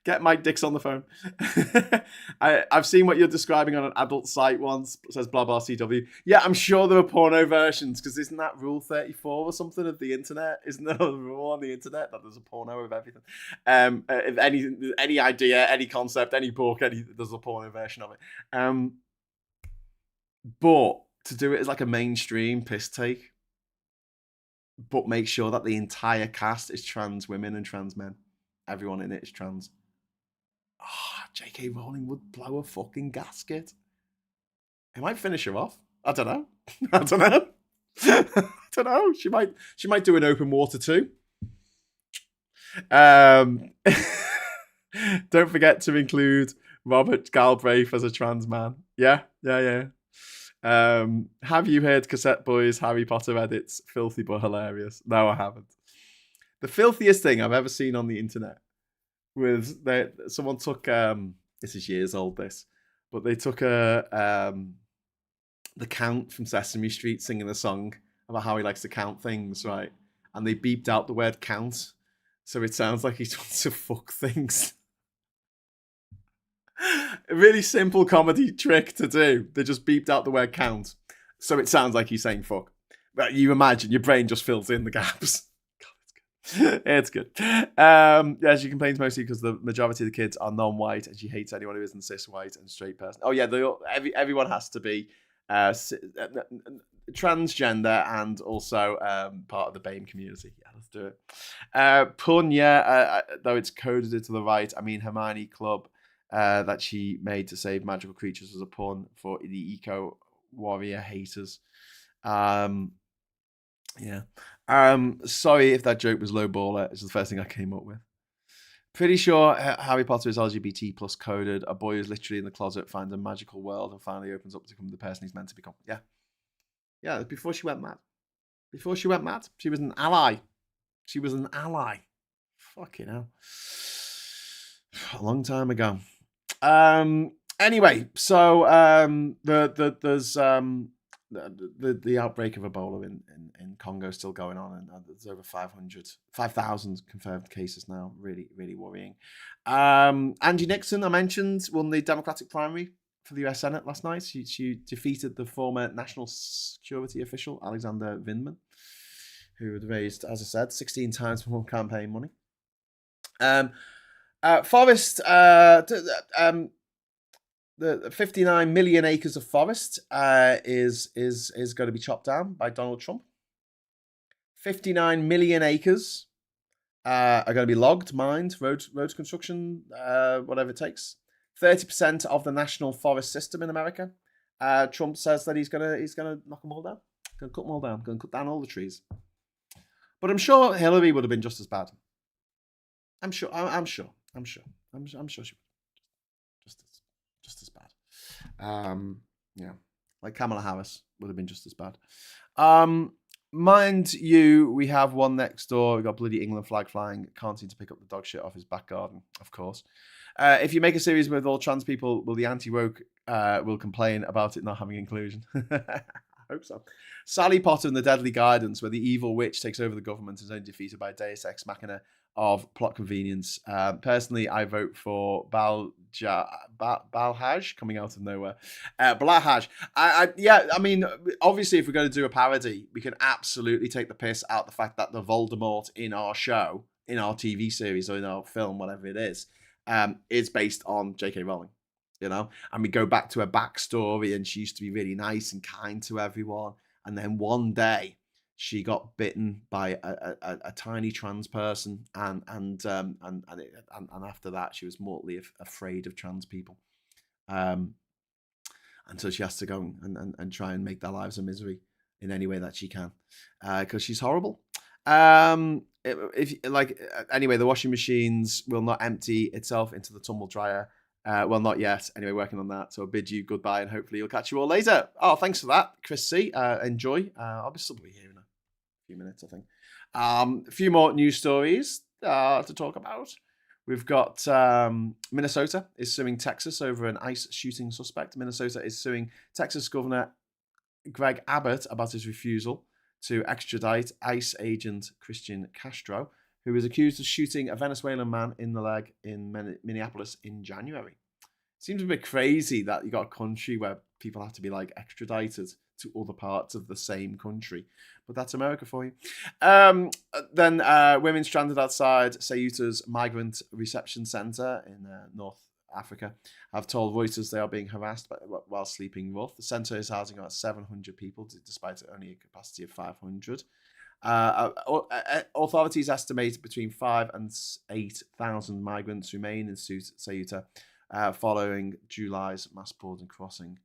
Get Mike Dix on the phone. I've seen what you're describing on an adult site once. It says blah blah CW. Yeah, I'm sure there are porno versions because isn't that Rule 34 or something of the internet? Isn't there a rule on the internet that there's a porno of everything? If any idea, any concept, any book, there's a porno version of it. But to do it as like a mainstream piss take, but make sure that the entire cast is trans women and trans men. Everyone in it is trans. J.K. Rowling would blow a fucking gasket. It might finish her off. I don't know. I don't know. She might do an open water too. Don't forget to include Robert Galbraith as a trans man. Yeah. Have you heard Cassette Boy's Harry Potter edits? Filthy but hilarious. No, I haven't. The filthiest thing I've ever seen on the internet was that someone took this is years old, but they took the Count from Sesame Street singing a song about how he likes to count things, right? And they beeped out the word count, so it sounds like he wants to fuck things. A really simple comedy trick to do. They just beeped out the word count, so it sounds like he's saying fuck. But you imagine your brain just fills in the gaps. It's good. Yeah, she complains mostly because the majority of the kids are non-white and she hates anyone who isn't cis white and straight person. Oh yeah, everyone has to be transgender and also part of the BAME community. Yeah, let's do it. Pun, yeah, though it's coded it to the right. I mean, Hermione Club that she made to save magical creatures was a pun for the eco warrior haters. Yeah. Sorry if that joke was low baller. It's the first thing I came up with. Pretty sure Harry Potter is LGBT plus coded. A boy who's literally in the closet finds a magical world and finally opens up to become the person he's meant to become. Yeah. Yeah, before she went mad. Before she went mad, she was an ally. She was an ally. Fucking hell. A long time ago. Anyway, so there's the outbreak of Ebola in Congo still going on, and there's over 5,000 confirmed cases now. Really, really worrying. Angie Nixon, I mentioned, won the Democratic primary for the US Senate last night. She defeated the former national security official, Alexander Vindman, who had raised, as I said, 16 times more campaign money. Forest, the 59 million acres of forest is going to be chopped down by Donald Trump. 59 million acres are going to be logged, mined, roads construction, whatever it takes. 30% of the national forest system in America. Trump says that he's gonna knock them all down. Gonna cut them all down. Gonna cut down all the trees. But I'm sure Hillary would have been just as bad. I'm sure she would. Just as bad. Yeah, like Kamala Harris would have been just as bad. Mind you, we have one next door. We got bloody England flag flying. Can't seem to pick up the dog shit off his back garden, of course. If you make a series with all trans people, will the anti-woke will complain about it not having inclusion? I hope so. Sally Potter and the Deadly Guidance, where the evil witch takes over the government, is only defeated by a Deus Ex Machina of plot convenience. Personally, I vote for Balhaj coming out of nowhere. Balhaj. I mean, obviously, if we're going to do a parody, we can absolutely take the piss out the fact that the Voldemort in our show, in our TV series, or in our film, whatever it is based on J.K. Rowling. You know, and we go back to her backstory, and she used to be really nice and kind to everyone, and then one day she got bitten by a tiny trans person, and after that she was mortally afraid of trans people, and so she has to go and try and make their lives a misery in any way that she can, because she's horrible. Anyway, the washing machines will not empty itself into the tumble dryer. Well, not yet. Anyway, working on that. So I'll bid you goodbye, and hopefully you'll catch you all later. Oh, thanks for that, Chris C. Enjoy. I'll be still be here in a few minutes, I think. A few more news stories to talk about. We've got Minnesota is suing Texas over an ICE shooting suspect. Minnesota is suing Texas Governor Greg Abbott about his refusal to extradite ICE agent Christian Castro, who is accused of shooting a Venezuelan man in the leg in Minneapolis in January. Seems a bit crazy that you got a country where people have to be like extradited to other parts of the same country, but that's America for you. Then women stranded outside Ceuta's migrant reception center in North Africa have told Reuters they are being harassed while sleeping rough. The center is housing about 700 people, despite only a capacity of 500. Authorities estimate between 5,000 and 8,000 migrants remain in Ceuta following July's mass border crossing.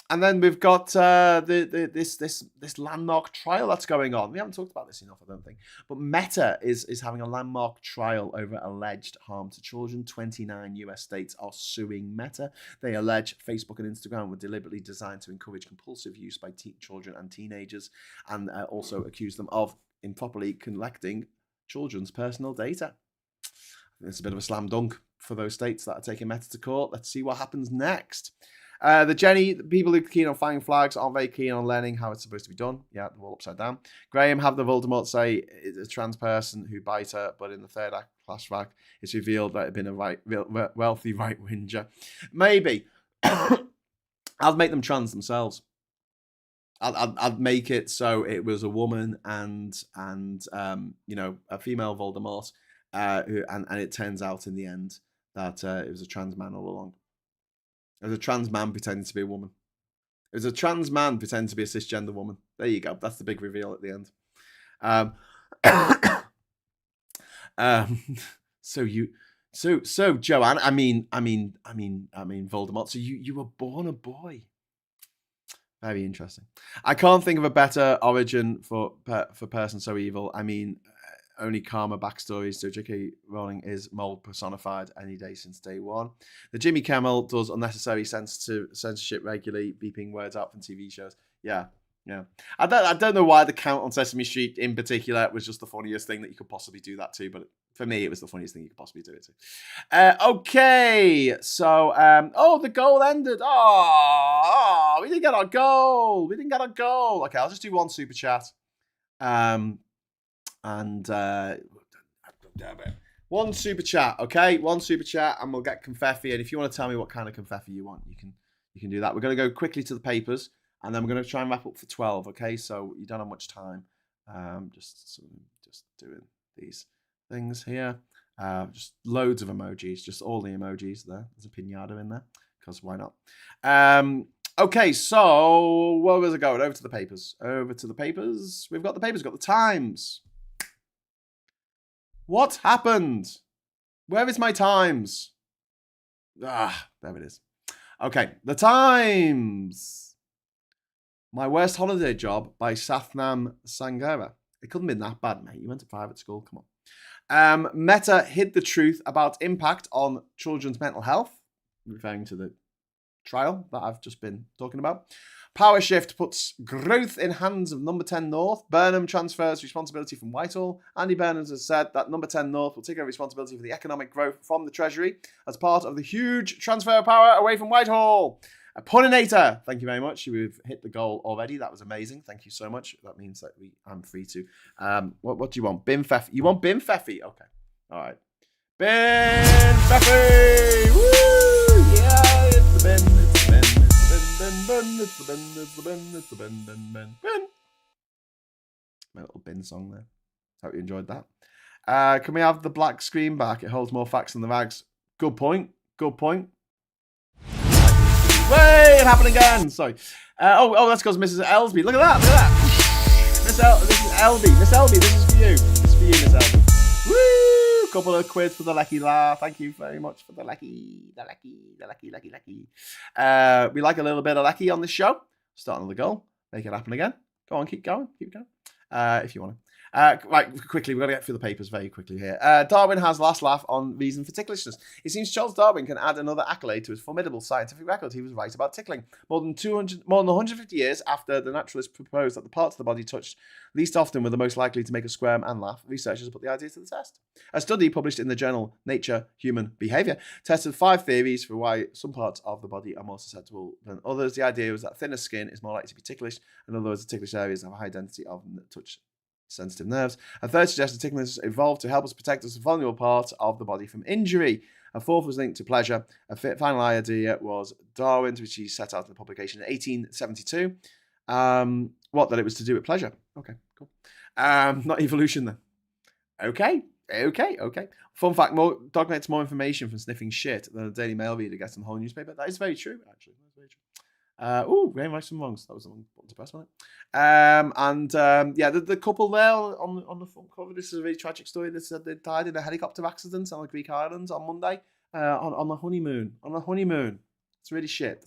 And then we've got this landmark trial that's going on. We haven't talked about this enough, I don't think. But Meta is having a landmark trial over alleged harm to children. 29 US states are suing Meta. They allege Facebook and Instagram were deliberately designed to encourage compulsive use by children and teenagers, and also accuse them of improperly collecting children's personal data. It's a bit of a slam dunk for those states that are taking Meta to court. Let's see what happens next. The people who are keen on flying flags aren't very keen on learning how it's supposed to be done. Yeah, they're all upside down. Graham have the Voldemort say it's a trans person who bite her, but in the third act flashback, it's revealed that it had been a wealthy right-winger. Maybe. I'll make them trans themselves. I'd make it so it was a woman and a female Voldemort, and it turns out in the end that it was a trans man all along. It was a trans man pretending to be a woman. It was a trans man pretending to be a cisgender woman. There you go. That's the big reveal at the end. So Joanne, I mean Voldemort. So you were born a boy. Very interesting. I can't think of a better origin for person so evil. I mean, only karma backstories. So J.K. Rowling is mold personified any day since day one. The Jimmy Kimmel does unnecessary censorship regularly, beeping words out from TV shows. Yeah. I don't know why the Count on Sesame Street in particular was just the funniest thing that you could possibly do that to, but for me, it was the funniest thing you could possibly do it to. Okay, so the goal ended. We didn't get our goal. Okay, I'll just do one super chat. One super chat, okay? One super chat, and we'll get confetti. And if you want to tell me what kind of confetti you want, you can do that. We're going to go quickly to the papers, and then we're going to try and wrap up for 12, okay? So you don't have much time. Just doing these things here. Just loads of emojis, just all the emojis there. There's a pinata in there, because why not? Okay, so where was I going? Over to the papers. We've got the papers, got the Times. What happened? Where is my Times? There it is. Okay, the Times. My Worst Holiday Job by Sathnam Sangara. It couldn't have been that bad, mate. You went to private school, come on. Meta hid the truth about impact on children's mental health, referring to the trial that I've just been talking about. Power shift puts growth in hands of Number 10 North. Burnham transfers responsibility from Whitehall. Andy Burnham has said that Number 10 North will take over responsibility for the economic growth from the Treasury as part of the huge transfer of power away from Whitehall. A puninator. Thank you very much. We've hit the goal already. That was amazing. Thank you so much. That means that I'm free to. What do you want? Bin Feffy. You want Bin Feffy? Okay. All right. Bin Feffy. Woo! Yeah, it's the bin. It's the bin. It's the bin. My little bin song there. Hope you enjoyed that. Can we have the black screen back? It holds more facts than the rags. Good point. Way, it happened again. Sorry. That's because Mrs. Elsby. Look at that. This is Elby. Miss Elby, this is for you. Miss Elby. Woo! Couple of quid for the lecky laugh. Thank you very much for the lecky. We like a little bit of lecky on this show. Start another goal. Make it happen again. Go on, keep going. If you want to. Right, quickly, we've got to get through the papers very quickly here. Darwin has last laugh on reason for ticklishness. It seems Charles Darwin can add another accolade to his formidable scientific record. He was right about tickling. More than 150 years after the naturalist proposed that the parts of the body touched least often were the most likely to make us squirm and laugh, researchers put the idea to the test. A study published in the journal Nature Human Behavior tested 5 theories for why some parts of the body are more susceptible than others. The idea was that thinner skin is more likely to be ticklish, and in other words, the ticklish areas have a high density of touch sensitive nerves. A third suggested tickliness evolved to help us protect us vulnerable part of the body from injury. A fourth was linked to pleasure. A final idea was Darwin's, which he set out in the publication in 1872. That it was to do with pleasure. Okay, cool. Not evolution then. Okay. Fun fact, dog gets more information from sniffing shit than a Daily Mail reader gets from the whole newspaper. That is very true, actually. That's very true. Very nice and wrongs. That was the one to press, wasn't it? The couple there on the front cover. This is a really tragic story. They said they died in a helicopter accident on the Greek islands on Monday on the honeymoon. It's really shit.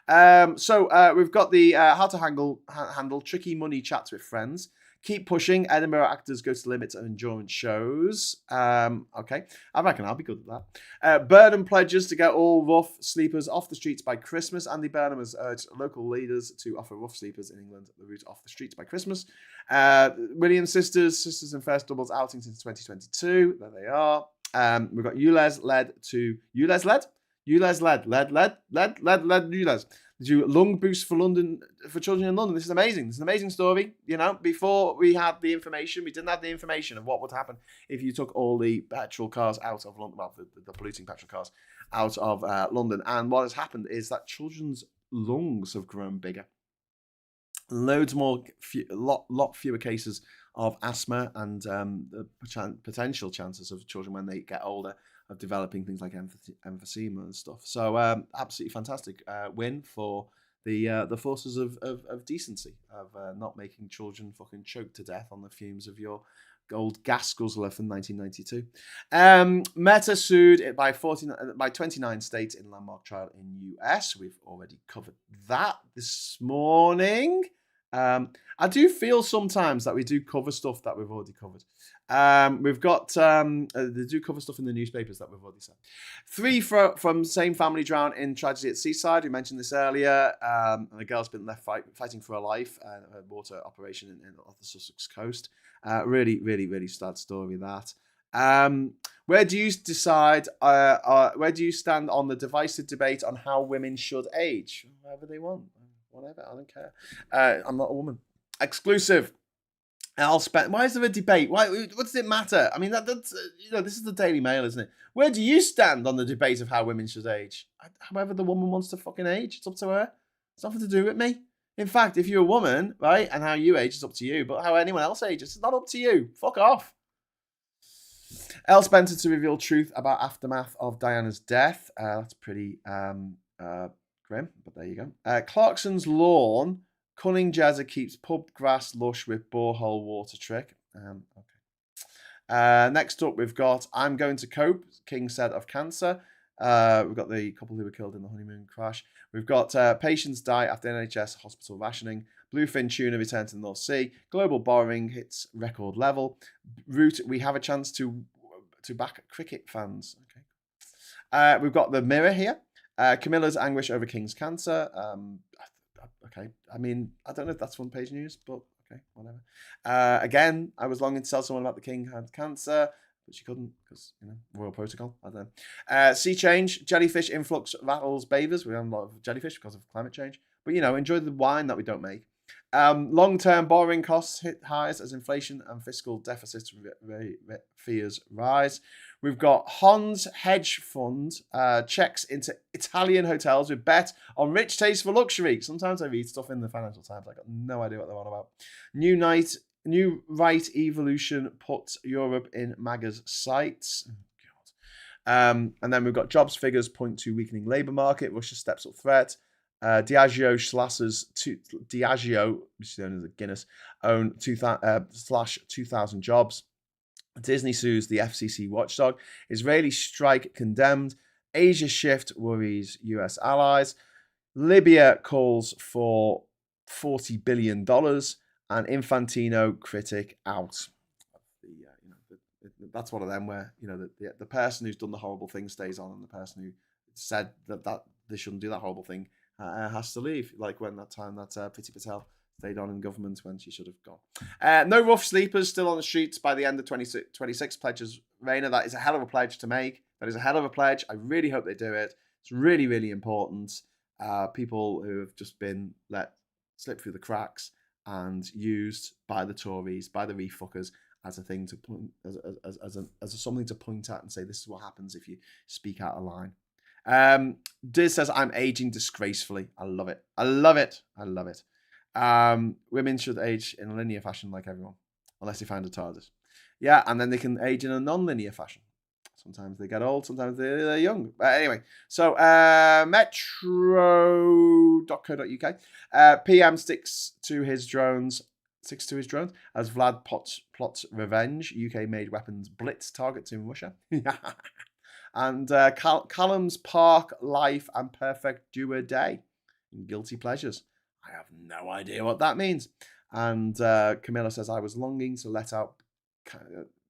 We've got the how to handle tricky money chats with friends. Keep pushing. Edinburgh actors go to the limits of endurance shows. Okay. I reckon I'll be good at that. Burnham pledges to get all rough sleepers off the streets by Christmas. Andy Burnham has urged local leaders to offer rough sleepers in England the route off the streets by Christmas. Williams sisters and first doubles outing since 2022. There they are. We've got ULEZ led do lung boost for children in London. This is amazing. This is an amazing story. Before we had the information, we didn't have the information of what would happen if you took all the petrol cars out of London, well, the polluting petrol cars out of London. And what has happened is that children's lungs have grown bigger. Loads more, lot fewer cases of asthma and the potential chances of children when they get older of developing things like emphysema and stuff. So absolutely fantastic win for the forces of decency, of not making children fucking choke to death on the fumes of your old gas guzzler from 1992. Meta sued by 29 states in landmark trial in US. We've already covered that this morning. I do feel sometimes that we do cover stuff that we've already covered. We've got they do cover stuff in the newspapers that we've already said. 3 from same family drowned in tragedy at Seaside. We mentioned this earlier. And a girl's been left fighting for her life. A water off the Sussex coast. Really, really, really sad story that. Where do you decide? Where do you stand on the divisive debate on how women should age? Whatever they want, whatever. I don't care. I'm not a woman. Exclusive. Why is there a debate? What does it matter? I mean, that's this is the Daily Mail, isn't it? Where do you stand on the debate of how women should age? However the woman wants to fucking age, it's up to her. It's nothing to do with me. In fact, if you're a woman, right, and how you age, it's up to you. But how anyone else ages, it's not up to you. Fuck off. Elle Spencer to reveal truth about aftermath of Diana's death. That's pretty grim, but there you go. Clarkson's lawn. Cunning Jezza keeps pub grass lush with borehole water trick. Okay. Next up, we've got I'm going to cope, King said of cancer. We've got the couple who were killed in the honeymoon crash. We've got patients die after NHS hospital rationing. Bluefin tuna return to the North Sea. Global borrowing hits record level. We have a chance to back cricket fans. Okay. We've got the Mirror here. Camilla's anguish over King's cancer. Okay. I mean, I don't know if that's one page news, but okay, whatever. Again, I was longing to tell someone about the King had cancer, but she couldn't because, royal protocol. I don't know. Sea change, jellyfish influx rattles bathers. We have a lot of jellyfish because of climate change. But, enjoy the wine that we don't make. Long-term borrowing costs hit highs as inflation and fiscal deficits fears rise. We've got Hans hedge fund checks into Italian hotels with bet on rich taste for luxury. Sometimes I read stuff in the Financial Times. I got no idea what they're on about. New right evolution puts Europe in MAGA's sights. Oh, God. And then we've got jobs figures point to weakening labour market. Russia steps up threat. Diageo, which is known as a Guinness, own 2,000 jobs. Disney sues the FCC watchdog. Israeli strike condemned. Asia shift worries US allies. Libya calls for $40 billion. And Infantino critic out. That's one of them where, the person who's done the horrible thing stays on, and the person who said that they shouldn't do that horrible thing has to leave, like when that time that Priti Patel stayed on in government when she should have gone. No rough sleepers still on the streets by the end of 2026, pledges Rayner. That is a hell of a pledge to make. That is a hell of a pledge. I really hope they do it. It's really, really important. People who have just been let slip through the cracks and used by the Tories, by the refuckers, as a thing to point, as something to point at and say, this is what happens if you speak out of line. Diz says, I'm aging disgracefully. I love it. I love it. I love it. Women should age in a linear fashion like everyone, unless they find a TARDIS. Yeah, and then they can age in a non-linear fashion. Sometimes they get old, sometimes they're young. Anyway, so metro.co.uk. PM sticks to his drones as Vlad plots revenge. UK-made weapons blitz targets in Russia. And Callum's Park Life and Perfect Duo Day. Guilty pleasures. I have no idea what that means. And Camilla says, I was longing to let out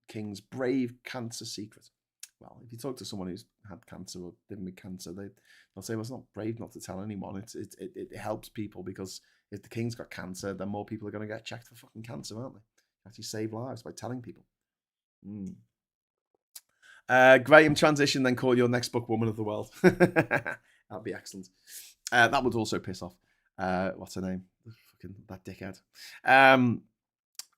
King's brave cancer secret. Well, if you talk to someone who's had cancer or living with cancer, they'll say, well, it's not brave not to tell anyone. It helps people, because if the King's got cancer, then more people are going to get checked for fucking cancer, aren't they? Actually save lives by telling people. Graham, transition, then call your next book Woman of the World. That'd be excellent. That would also piss off. What's her name? Fucking that dickhead.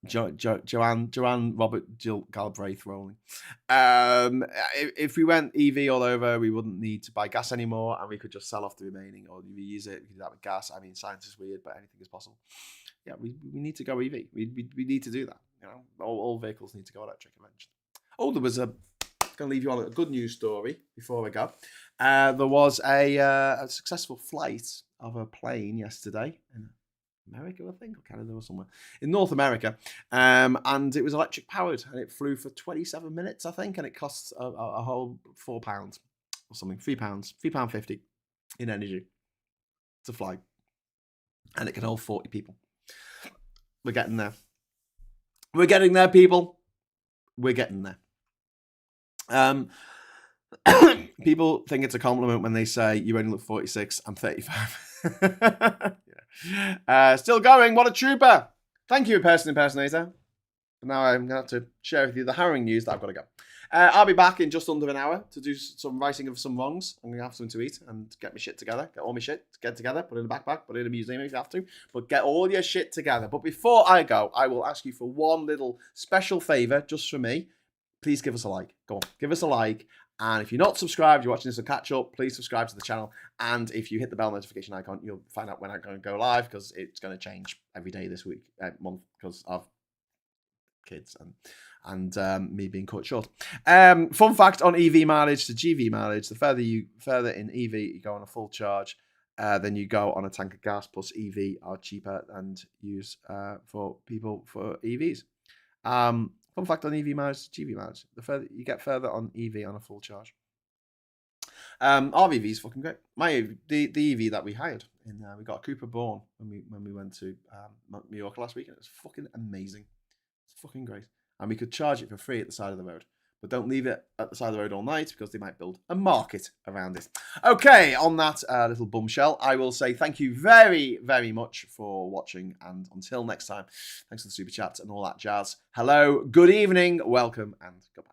Joanne Robert Jill Galbraith rolling. If we went EV all over, we wouldn't need to buy gas anymore, and we could just sell off the remaining or reuse it. We could do that with gas. I mean, science is weird, but anything is possible. Yeah, we need to go EV. We need to do that. All vehicles need to go electric eventually. Oh, there was going to leave you on a good news story before I go. There was a successful flight of a plane yesterday in America, I think, or Canada or somewhere, in North America, and it was electric powered, and it flew for 27 minutes, I think, and it costs a whole £4 or something, £3.50 in energy to fly, and it can hold 40 people. We're getting there. We're getting there, people. We're getting there. People think it's a compliment when they say you only look 46. I'm 35. Yeah. Still going. What a trooper. Thank you, person impersonator. But now I'm going to have to share with you the harrowing news that I've got to go. I'll be back in just under an hour to do some righting of some wrongs. I'm going to have something to eat and get my shit together. Get all my shit together. Put it in a backpack. Put it in a museum if you have to. But get all your shit together. But before I go, I will ask you for one little special favour just for me. Please give us a like. Go on. Give us a like. And if you're not subscribed, you're watching this on catch up, please subscribe to the channel. And if you hit the bell notification icon, you'll find out when I'm going to go live, because it's going to change every day this week, month, because of kids and me being cut short. Fun fact on EV mileage to GV mileage: the further in EV you go on a full charge, then you go on a tank of gas. Plus EV are cheaper and used for people for EVs. Fun fact on EV mileage to GV mileage: the further you get further on EV on a full charge. Our EV is fucking great. The EV that we hired, we got a Cooper Born when we went to New York last week, and it was fucking amazing. It's fucking great. And we could charge it for free at the side of the road. But don't leave it at the side of the road all night, because they might build a market around it. Okay, on that little bombshell, I will say thank you very, very much for watching. And until next time, thanks for the super chats and all that jazz. Hello, good evening, welcome, and goodbye.